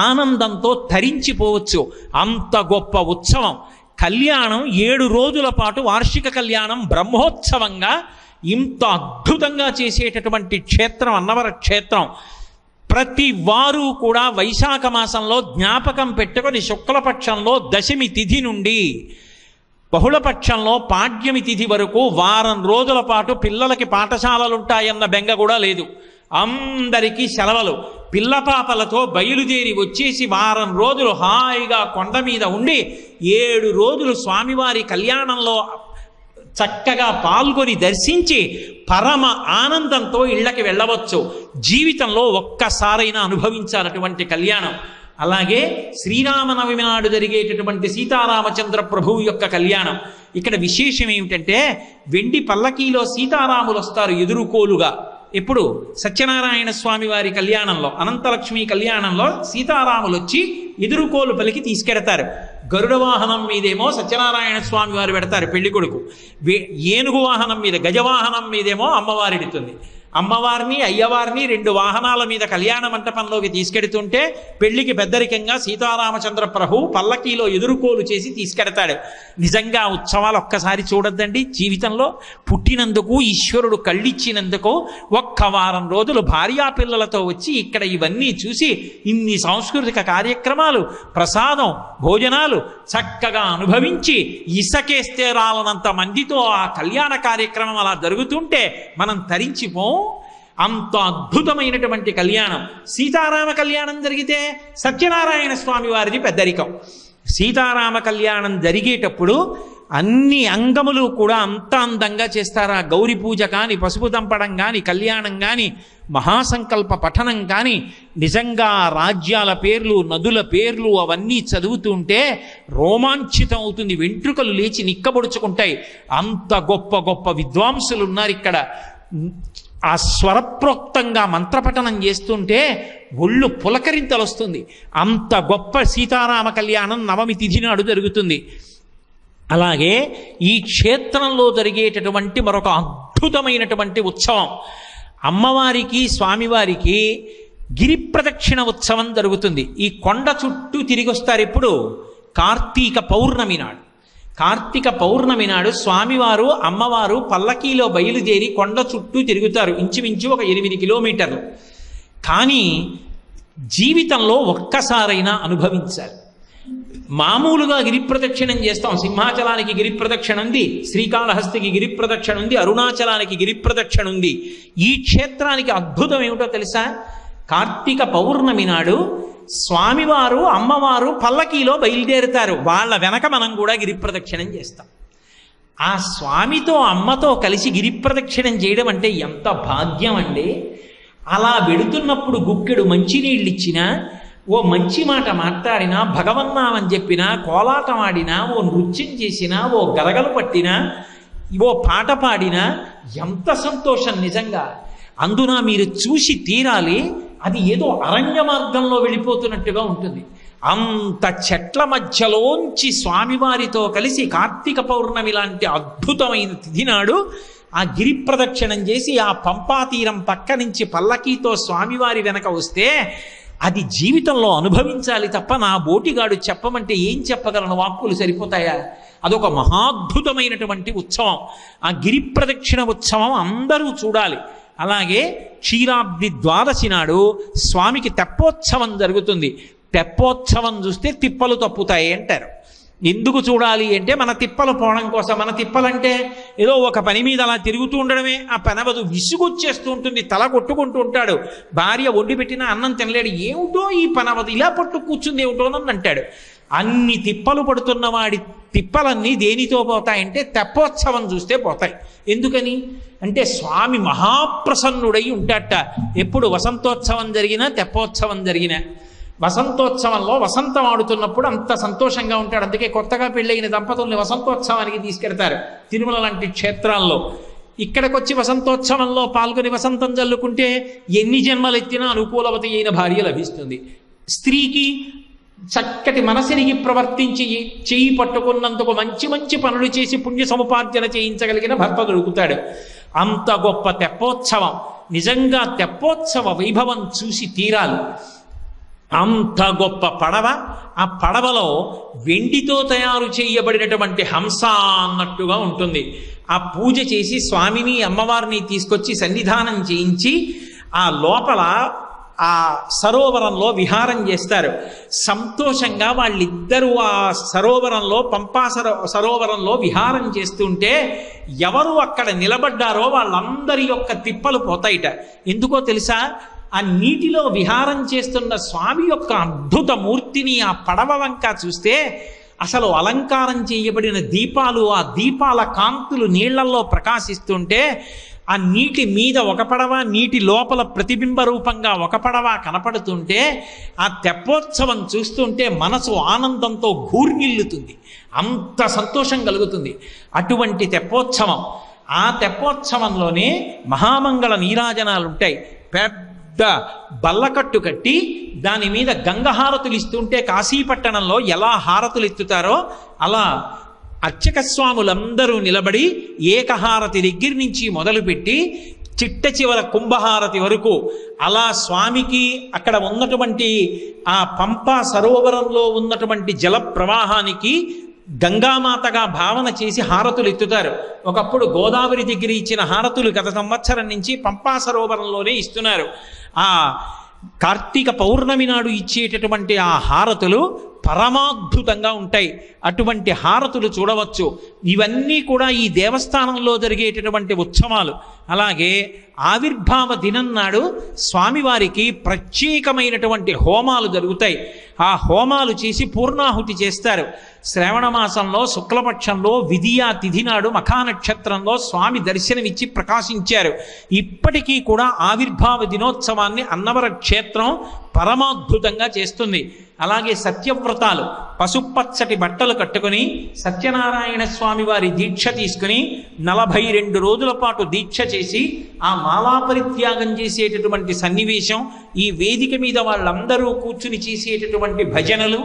ఆనందంతో తరించిపోవచ్చు. అంత గొప్ప ఉత్సవం. కళ్యాణం 7 రోజుల పాటు వార్షిక కళ్యాణం బ్రహ్మోత్సవంగా ఇంత అద్భుతంగా చేసేటటువంటి క్షేత్రం అన్నవర క్షేత్రం. ప్రతి వారు కూడా వైశాఖ మాసంలో జ్ఞాపకం పెట్టుకొని శుక్లపక్షంలో దశమి తిథి నుండి బహుళపక్షంలో పాడ్యమి తిథి వరకు వారం రోజుల పాటు పిల్లలకి పాఠశాలలుంటాయన్న బెంగ కూడా లేదు. అందరికీ సెలవులు. పిల్లపాపలతో బయలుదేరి వచ్చేసి వారం రోజులు హాయిగా కొండ మీద ఉండి 7 రోజులు స్వామివారి కళ్యాణంలో చక్కగా పాల్గొని దర్శించి పరమ ఆనందంతో ఇళ్ళకి వెళ్ళవచ్చు. జీవితంలో ఒక్కసారైనా అనుభవించాలటువంటి కళ్యాణం. అలాగే శ్రీరామనవమి నాడు జరిగేటటువంటి సీతారామచంద్ర ప్రభువు యొక్క కళ్యాణం. ఇక్కడ విశేషం ఏమిటంటే వెండి పల్లకీలో సీతారాములు వస్తారు ఎదురుకోలుగా. ఇప్పుడు సత్యనారాయణ స్వామి వారి కళ్యాణంలో, అనంతలక్ష్మి కళ్యాణంలో సీతారాములు వచ్చి ఎదురుకోలు పలికి తీసుకెడతారు. గరుడ వాహనం మీదేమో సత్యనారాయణ స్వామి వారు పెడతారు పెళ్లి కొడుకు. ఏనుగు వాహనం మీద, గజవాహనం మీదేమో అమ్మవారిడుతుంది. అమ్మవారిని అయ్యవారిని 2 వాహనాల మీద కళ్యాణ మంటపంలోకి తీసుకెడుతుంటే పెళ్లికి పెద్దరికంగా సీతారామచంద్ర ప్రభు పల్లకీలో ఎదురుకోలు చేసి తీసుకెడతాడు. నిజంగా ఉత్సవాలు ఒక్కసారి చూడొద్దండి జీవితంలో. పుట్టినందుకు ఈశ్వరుడు కళ్ళిచ్చినందుకు ఒక్క వారం రోజులు భార్యాపిల్లలతో వచ్చి ఇక్కడ ఇవన్నీ చూసి ఇన్ని సాంస్కృతిక కార్యక్రమాలు, ప్రసాదం, భోజనాలు చక్కగా అనుభవించి ఇసకేస్తే రాలనంత మందితో ఆ కళ్యాణ కార్యక్రమం అలా జరుగుతుంటే మనం తరించిపోం. అంత అద్భుతమైనటువంటి కళ్యాణం. సీతారామ కళ్యాణం జరిగితే సత్యనారాయణ స్వామి వారిది పెద్దరికం. సీతారామ కళ్యాణం జరిగేటప్పుడు అన్ని అంగములు కూడా అంత అందంగా చేస్తారా. గౌరీ పూజ కానీ, పసుపు దంపడం కానీ, కళ్యాణం కానీ, మహాసంకల్ప పఠనం కానీ, నిజంగా రాజ్యాల పేర్లు, నదుల పేర్లు అవన్నీ చదువుతుంటే రోమాంచితం అవుతుంది. వెంట్రుకలు లేచి నిక్కబొడుచుకుంటాయి. అంత గొప్ప గొప్ప విద్వాంసులు ఉన్నారు ఇక్కడ. ఆ స్వరప్రోక్తంగా మంత్రపఠనం చేస్తుంటే ఒళ్ళు పులకరింతలు వస్తుంది. అంత గొప్ప సీతారామ కళ్యాణం నవమి తిథి నాడు జరుగుతుంది. అలాగే ఈ క్షేత్రంలో జరిగేటటువంటి మరొక అద్భుతమైనటువంటి ఉత్సవం, అమ్మవారికి స్వామివారికి గిరి ప్రదక్షిణ ఉత్సవం జరుగుతుంది. ఈ కొండ చుట్టూ తిరిగి వస్తారు. ఇప్పుడు కార్తీక పౌర్ణమి నాడు. కార్తీక పౌర్ణమి నాడు స్వామివారు అమ్మవారు పల్లకీలో బయలుదేరి కొండ చుట్టూ తిరుగుతారు, ఇంచుమించు ఒక 8 కిలోమీటర్లు. కానీ జీవితంలో ఒక్కసారైనా అనుభవించాలి. మామూలుగా గిరి ప్రదక్షిణం చేస్తాం. సింహాచలానికి గిరి ప్రదక్షిణ ఉంది, శ్రీకాళహస్తికి గిరి ప్రదక్షిణ ఉంది, అరుణాచలానికి గిరి ప్రదక్షిణ ఉంది. ఈ క్షేత్రానికి అద్భుతం ఏమిటో తెలుసా? కార్తీక పౌర్ణమి నాడు స్వామివారు అమ్మవారు పల్లకీలో బయలుదేరుతారు. వాళ్ళ వెనక మనం కూడా గిరి ప్రదక్షిణం చేస్తాం. ఆ స్వామితో అమ్మతో కలిసి గిరి ప్రదక్షిణం చేయడం అంటే ఎంత భాగ్యం అండి. అలా వెడుతున్నప్పుడు గుక్కెడు మంచినీళ్ళు ఇచ్చినా, ఓ మంచి మాట మాట్లాడినా, భగవన్నామని చెప్పినా, కోలాటం ఆడినా, ఓ నృత్యం చేసినా, ఓ గరగలు పట్టినా, ఓ పాట పాడినా ఎంత సంతోషం నిజంగా. అందున మీరు చూసి తీరాలి. అది ఏదో అరణ్య మార్గంలో వెళ్ళిపోతున్నట్టుగా ఉంటుంది. అంత చెట్ల మధ్యలోంచి స్వామివారితో కలిసి కార్తీక పౌర్ణమి లాంటి అద్భుతమైన తిథి నాడు ఆ గిరి ప్రదక్షిణం చేసి ఆ పంపా తీరం పక్క నుంచి పల్లకీతో స్వామివారి వెనక వస్తే అది జీవితంలో అనుభవించాలి తప్ప నా బోటిగాడు చెప్పమంటే ఏం చెప్పగలను? వాక్కులు సరిపోతాయా? అదొక మహాద్భుతమైనటువంటి ఉత్సవం. ఆ గిరి ప్రదక్షిణ ఉత్సవం అందరూ చూడాలి. అలాగే క్షీరాబ్ది ద్వాదశి నాడు స్వామికి తెప్పోత్సవం జరుగుతుంది. తెప్పోత్సవం చూస్తే తిప్పలు తప్పుతాయి అంటారు. ఎందుకు చూడాలి అంటే మన తిప్పలు పోవడం కోసం. మన తిప్పలంటే ఏదో ఒక పని మీద అలా తిరుగుతూ ఉండడమే. ఆ పనవదు విసుగొచ్చేస్తూ ఉంటుంది, తల కొట్టుకుంటూ ఉంటాడు. భార్య వండి పెట్టిన అన్నం తినలేడు. ఏమిటో ఈ పనవదు ఇలా పట్టు కూర్చుంది ఏమిటోనని అంటాడు. అన్ని తిప్పలు పడుతున్న వాడి తిప్పలన్నీ దేనితో పోతాయంటే తెప్పోత్సవం చూస్తే పోతాయి. ఎందుకని అంటే స్వామి మహాప్రసన్నుడై ఉంటాడట. ఎప్పుడు వసంతోత్సవం జరిగినా తెప్పోత్సవం జరిగినా. వసంతోత్సవంలో వసంతం ఆడుతున్నప్పుడు అంత సంతోషంగా ఉంటాడు. అందుకే కొత్తగా పెళ్ళైన దంపతుల్ని వసంతోత్సవానికి తీసుకెడతారు తిరుమల లాంటి క్షేత్రాల్లో. ఇక్కడికి వచ్చి వసంతోత్సవంలో పాల్గొని వసంతం జల్లుకుంటే ఎన్ని జన్మలు ఎత్తినా అనుకూలవతి అయిన భార్య లభిస్తుంది. స్త్రీకి చక్కటి మనసిరిగి ప్రవర్తించి చేయి పట్టుకున్నందుకు మంచి మంచి పనులు చేసి పుణ్య సముపార్జన చేయించగలిగిన భర్త దొరుకుతాడు. అంత గొప్ప తెప్పోత్సవం. నిజంగా తెప్పోత్సవ వైభవం చూసి తీరాలి. అంత గొప్ప పడవ. ఆ పడవలో వెండితో తయారు చేయబడినటువంటి హంస అన్నట్టుగా ఉంటుంది. ఆ పూజ చేసి స్వామిని అమ్మవారిని తీసుకొచ్చి సన్నిధానం చేయించి ఆ లోపల ఆ సరోవరంలో విహారం చేస్తారు. సంతోషంగా వాళ్ళిద్దరూ ఆ సరోవరంలో పంపా సరోవరంలో విహారం చేస్తుంటే ఎవరు అక్కడ నిలబడ్డారో వాళ్ళందరి యొక్క తిప్పలు పోతాయిట. ఎందుకో తెలుసా? ఆ నీటిలో విహారం చేస్తున్న స్వామి యొక్క అద్భుత మూర్తిని ఆ పడవ వంక చూస్తే అసలు అలంకారం చేయబడిన దీపాలు, ఆ దీపాల కాంతులు నీళ్లలో ప్రకాశిస్తుంటే ఆ నీటి మీద ఒక పడవ, నీటి లోపల ప్రతిబింబ రూపంగా ఒక పడవ కనపడుతుంటే ఆ తెప్పోత్సవం చూస్తుంటే మనసు ఆనందంతో ఘూర్నిల్లుతుంది. అంత సంతోషం కలుగుతుంది. అటువంటి తెప్పోత్సవం. ఆ తెప్పోత్సవంలోనే మహామంగళ నీరాజనాలు ఉంటాయి. పెద్ద బల్లకట్టు కట్టి దాని మీద గంగహారతులు ఇస్తుంటే కాశీపట్టణంలో ఎలా హారతులు ఎత్తుతారో అలా అర్చక స్వాములందరూ నిలబడి ఏకహారతి దగ్గర నుంచి మొదలుపెట్టి చిట్ట చివర కుంభహారతి వరకు అలా స్వామికి అక్కడ ఉన్నటువంటి ఆ పంపా సరోవరంలో ఉన్నటువంటి జల ప్రవాహానికి గంగామాతగా భావన చేసి హారతులు ఎత్తుతారు. ఒకప్పుడు గోదావరి దగ్గర ఇచ్చిన హారతులు గత సంవత్సరం నుంచి పంపా సరోవరంలోనే ఇస్తున్నారు. ఆ కార్తీక పౌర్ణమి నాడు ఇచ్చేటటువంటి ఆ హారతులు పరమాద్భుతంగా ఉంటాయి. అటువంటి హారతులు చూడవచ్చు. ఇవన్నీ కూడా ఈ దేవస్థానంలో జరిగేటటువంటి ఉత్సవాలు. అలాగే ఆవిర్భావ దినం నాడు స్వామివారికి ప్రత్యేకమైనటువంటి హోమాలు జరుగుతాయి. ఆ హోమాలు చేసి పూర్ణాహుతి చేస్తారు. శ్రావణ మాసంలో శుక్లపక్షంలో విధియా తిథి నాడు మఖా నక్షత్రంలో స్వామి దర్శనమిచ్చి ప్రకాశించారు. ఇప్పటికీ కూడా ఆవిర్భావ దినోత్సవాన్ని అన్నవర క్షేత్రం పరమాద్భుతంగా చేస్తుంది. అలాగే సత్యవ్రతాలు. పసుపచ్చటి బట్టలు కట్టుకుని సత్యనారాయణ స్వామి వారి దీక్ష తీసుకుని 42 రోజుల పాటు దీక్ష చేసి ఆ మాలాపరిత్యాగం చేసేటటువంటి సన్నివేశం, ఈ వేదిక మీద వాళ్ళందరూ కూర్చుని చేసేటటువంటి భజనలు,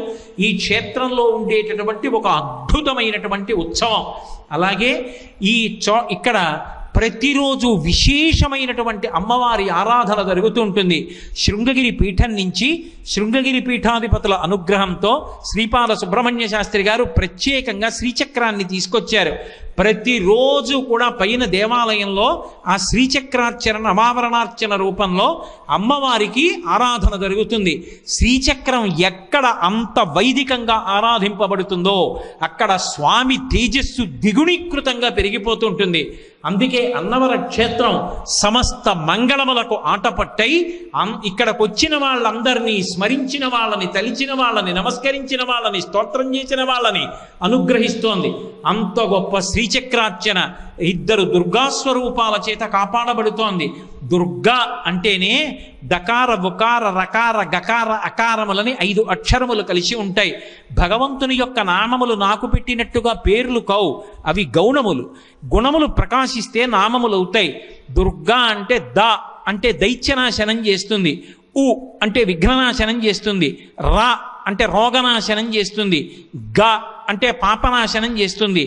ఈ క్షేత్రంలో ఉండేటటువంటి ఒక అద్భుతమైనటువంటి ఉత్సవం. అలాగే ఇక్కడ ప్రతిరోజు విశేషమైనటువంటి అమ్మవారి ఆరాధన జరుగుతూ ఉంటుంది. శృంగగిరి పీఠం నుంచి శృంగగిరి పీఠాధిపతుల అనుగ్రహంతో శ్రీపాద సుబ్రహ్మణ్య శాస్త్రి గారు ప్రత్యేకంగా శ్రీచక్రాన్ని తీసుకొచ్చారు. ప్రతిరోజు కూడా పైన దేవాలయంలో ఆ శ్రీచక్రార్చన నవావరణార్చన రూపంలో అమ్మవారికి ఆరాధన జరుగుతుంది. శ్రీచక్రం ఎక్కడ అంత వైదికంగా ఆరాధింపబడుతుందో అక్కడ స్వామి తేజస్సు ద్విగుణీకృతంగా పెరిగిపోతుంటుంది. అందుకే అన్నవర క్షేత్రం సమస్త మంగళములకు ఆటపట్టై ఇక్కడికి వచ్చిన వాళ్ళందరినీ స్మరించిన వాళ్ళని, తలిచిన వాళ్ళని, నమస్కరించిన వాళ్ళని, స్తోత్రం చేసిన వాళ్ళని అనుగ్రహిస్తోంది. అంత గొప్ప శ్రీచక్రార్చన ఇద్దరు దుర్గాస్వరూపాల చేత కాపాడబడుతోంది. దుర్గా అంటేనే దకార ఉకార రకార గకార అకారములని 5 అక్షరములు కలిసి ఉంటాయి. భగవంతుని యొక్క నామములు నాకు పెట్టినట్టుగా పేర్లు కావు, అవి గౌణములు. గుణములు ప్రకాశిస్తే నామములు అవుతాయి. దుర్గా అంటే ద అంటే దైత్యనాశనం చేస్తుంది, ఉ అంటే విఘ్ననాశనం చేస్తుంది, రా అంటే రోగనాశనం చేస్తుంది, గ అంటే పాపనాశనం చేస్తుంది,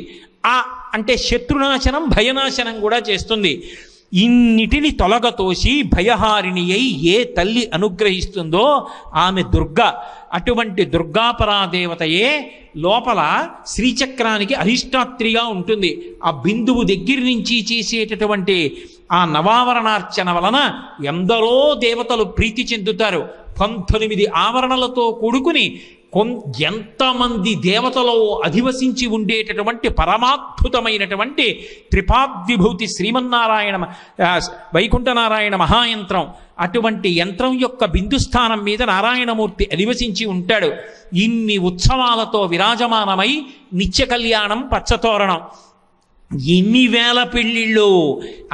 ఆ అంటే శత్రునాశనం భయనాశనం కూడా చేస్తుంది. ఇన్నిటిని తొలగతోసి భయహారిణి అయి ఏ తల్లి అనుగ్రహిస్తుందో ఆమె దుర్గ. అటువంటి దుర్గాపరాదేవతయే లోపల శ్రీచక్రానికి అధిష్టాత్రిగా ఉంటుంది. ఆ బిందువు దగ్గర నుంచి చేసేటటువంటి ఆ నవావరణార్చన వలన ఎందరో దేవతలు ప్రీతి చెందుతారు. 19 ఆవరణలతో కూడుకుని ఎంతమంది దేవతలో అధివసించి ఉండేటటువంటి పరమాద్భుతమైనటువంటి త్రిపాద్విభూతి శ్రీమన్నారాయణ వైకుంఠనారాయణ మహాయంత్రం. అటువంటి యంత్రం యొక్క బిందుస్థానం మీద నారాయణమూర్తి అధివసించి ఉంటాడు. ఇన్ని ఉత్సవాలతో విరాజమానమై నిత్య కళ్యాణం పచ్చతోరణం. ఎన్ని వేల పెళ్ళిళ్ళు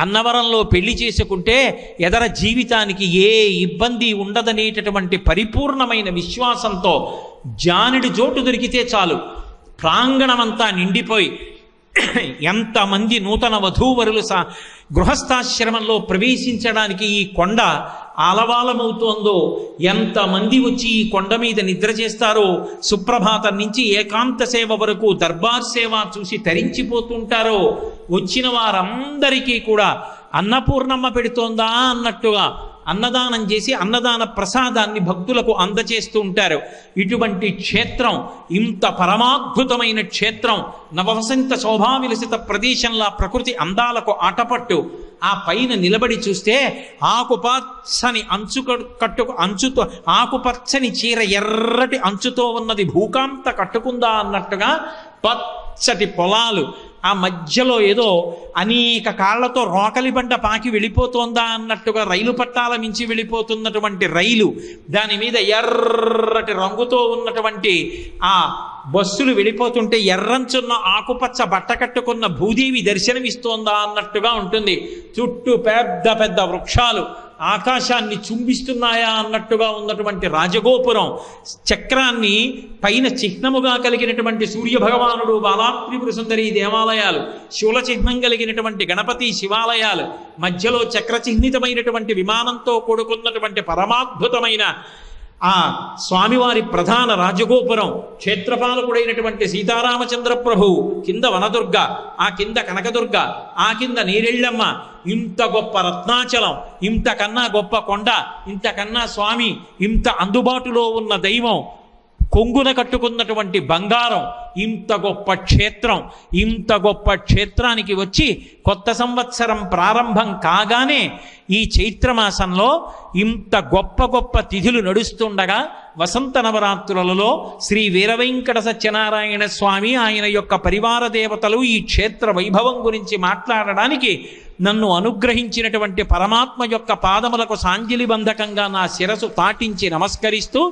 అన్నవరంలో పెళ్లి చేసుకుంటే ఎదర జీవితానికి ఏ ఇబ్బంది ఉండదనేటటువంటి పరిపూర్ణమైన విశ్వాసంతో జానెడు చోటు దొరికితే చాలు ప్రాంగణమంతా నిండిపోయి ఎంతమంది నూతన వధూవరులు గృహస్థాశ్రమంలో ప్రవేశించడానికి ఈ కొండ ఆలవాలమవుతోందో, ఎంతమంది వచ్చి ఈ కొండ మీద నిద్ర చేస్తారో, సుప్రభాతం నుంచి ఏకాంత సేవ వరకు దర్బార్ సేవ చూసి తరించిపోతుంటారో, వచ్చిన వారందరికీ కూడా అన్నపూర్ణమ్మ పెడుతోందా అన్నట్టుగా అన్నదానం చేసి అన్నదాన ప్రసాదాన్ని భక్తులకు అందచేస్తూ ఉంటారు. ఇటువంటి క్షేత్రం, ఇంత పరమాద్భుతమైన క్షేత్రం, నవవసంత శోభావిలసిత ప్రదేశంలా ప్రకృతి అందాలకు ఆటపట్టు. ఆ పైన నిలబడి చూస్తే ఆకుపచ్చని అంచుతో ఆకుపచ్చని చీర ఎర్రటి అంచుతో ఉన్నది భూకాంత కట్టుకుందా అన్నట్టుగా పచ్చటి పొలాలు, ఆ మధ్యలో ఏదో అనేక కాళ్లతో రోకలి బండ పాకి వెళ్ళిపోతోందా అన్నట్టుగా రైలు పట్టాల మించి వెళ్ళిపోతున్నటువంటి రైలు, దాని మీద ఎర్రటి రంగుతో ఉన్నటువంటి ఆ బస్సులు వెళ్ళిపోతుంటే ఎర్రంచున్న ఆకుపచ్చ బట్ట కట్టుకున్న భూదేవి దర్శనమిస్తోందా అన్నట్టుగా ఉంటుంది. చుట్టూ పెద్ద పెద్ద వృక్షాలు ఆకాశాన్ని చుంబిస్తున్నాయా అన్నట్టుగా ఉన్నటువంటి రాజగోపురం, చక్రాన్ని పైన చిహ్నముగా కలిగినటువంటి సూర్యభగవానుడు, బాలాత్రిపుర సుందరి దేవాలయాలు, శూల చిహ్నం కలిగినటువంటి గణపతి శివాలయాలు, మధ్యలో చక్ర చిహ్నితమైనటువంటి విమానంతో కూడుకున్నటువంటి పరమాద్భుతమైన ఆ స్వామివారి ప్రధాన రాజగోపురం, క్షేత్రపాలకుడైనటువంటి సీతారామచంద్ర ప్రభువు, కింద వనదుర్గ, ఆ కింద కనకదుర్గ, ఆ కింద నీరెళ్ళమ్మ, ఇంత గొప్ప రత్నాచలం, ఇంతకన్నా గొప్ప కొండ, ఇంతకన్నా స్వామి, ఇంత అందుబాటులో ఉన్న దైవం, కొంగున కట్టుకున్నటువంటి బంగారం, ఇంత గొప్ప క్షేత్రం. ఇంత గొప్ప క్షేత్రానికి వచ్చి కొత్త సంవత్సరం ప్రారంభం కాగానే ఈ చైత్రమాసంలో ఇంత గొప్ప గొప్ప తిథులు నడుస్తుండగా వసంత నవరాత్రులలో శ్రీ వీరవెంకట సత్యనారాయణ స్వామి, ఆయన యొక్క పరివార దేవతలు ఈ క్షేత్ర వైభవం గురించి మాట్లాడడానికి నన్ను అనుగ్రహించినటువంటి పరమాత్మ యొక్క పాదములకు సాంజలి బంధకంగా నా శిరసు తాటించి నమస్కరిస్తూ,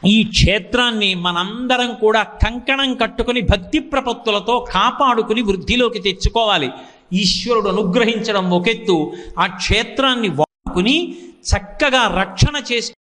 ఈ క్షేత్రాన్ని మనందరం కూడా కంకణం కట్టుకుని భక్తి ప్రపత్తులతో కాపాడుకుని వృద్ధిలోకి తెచ్చుకోవాలి. ఈశ్వరుడు అనుగ్రహించడం ఒకెత్తు, ఆ క్షేత్రాన్ని వాడుకుని చక్కగా రక్షణ చేస్తూ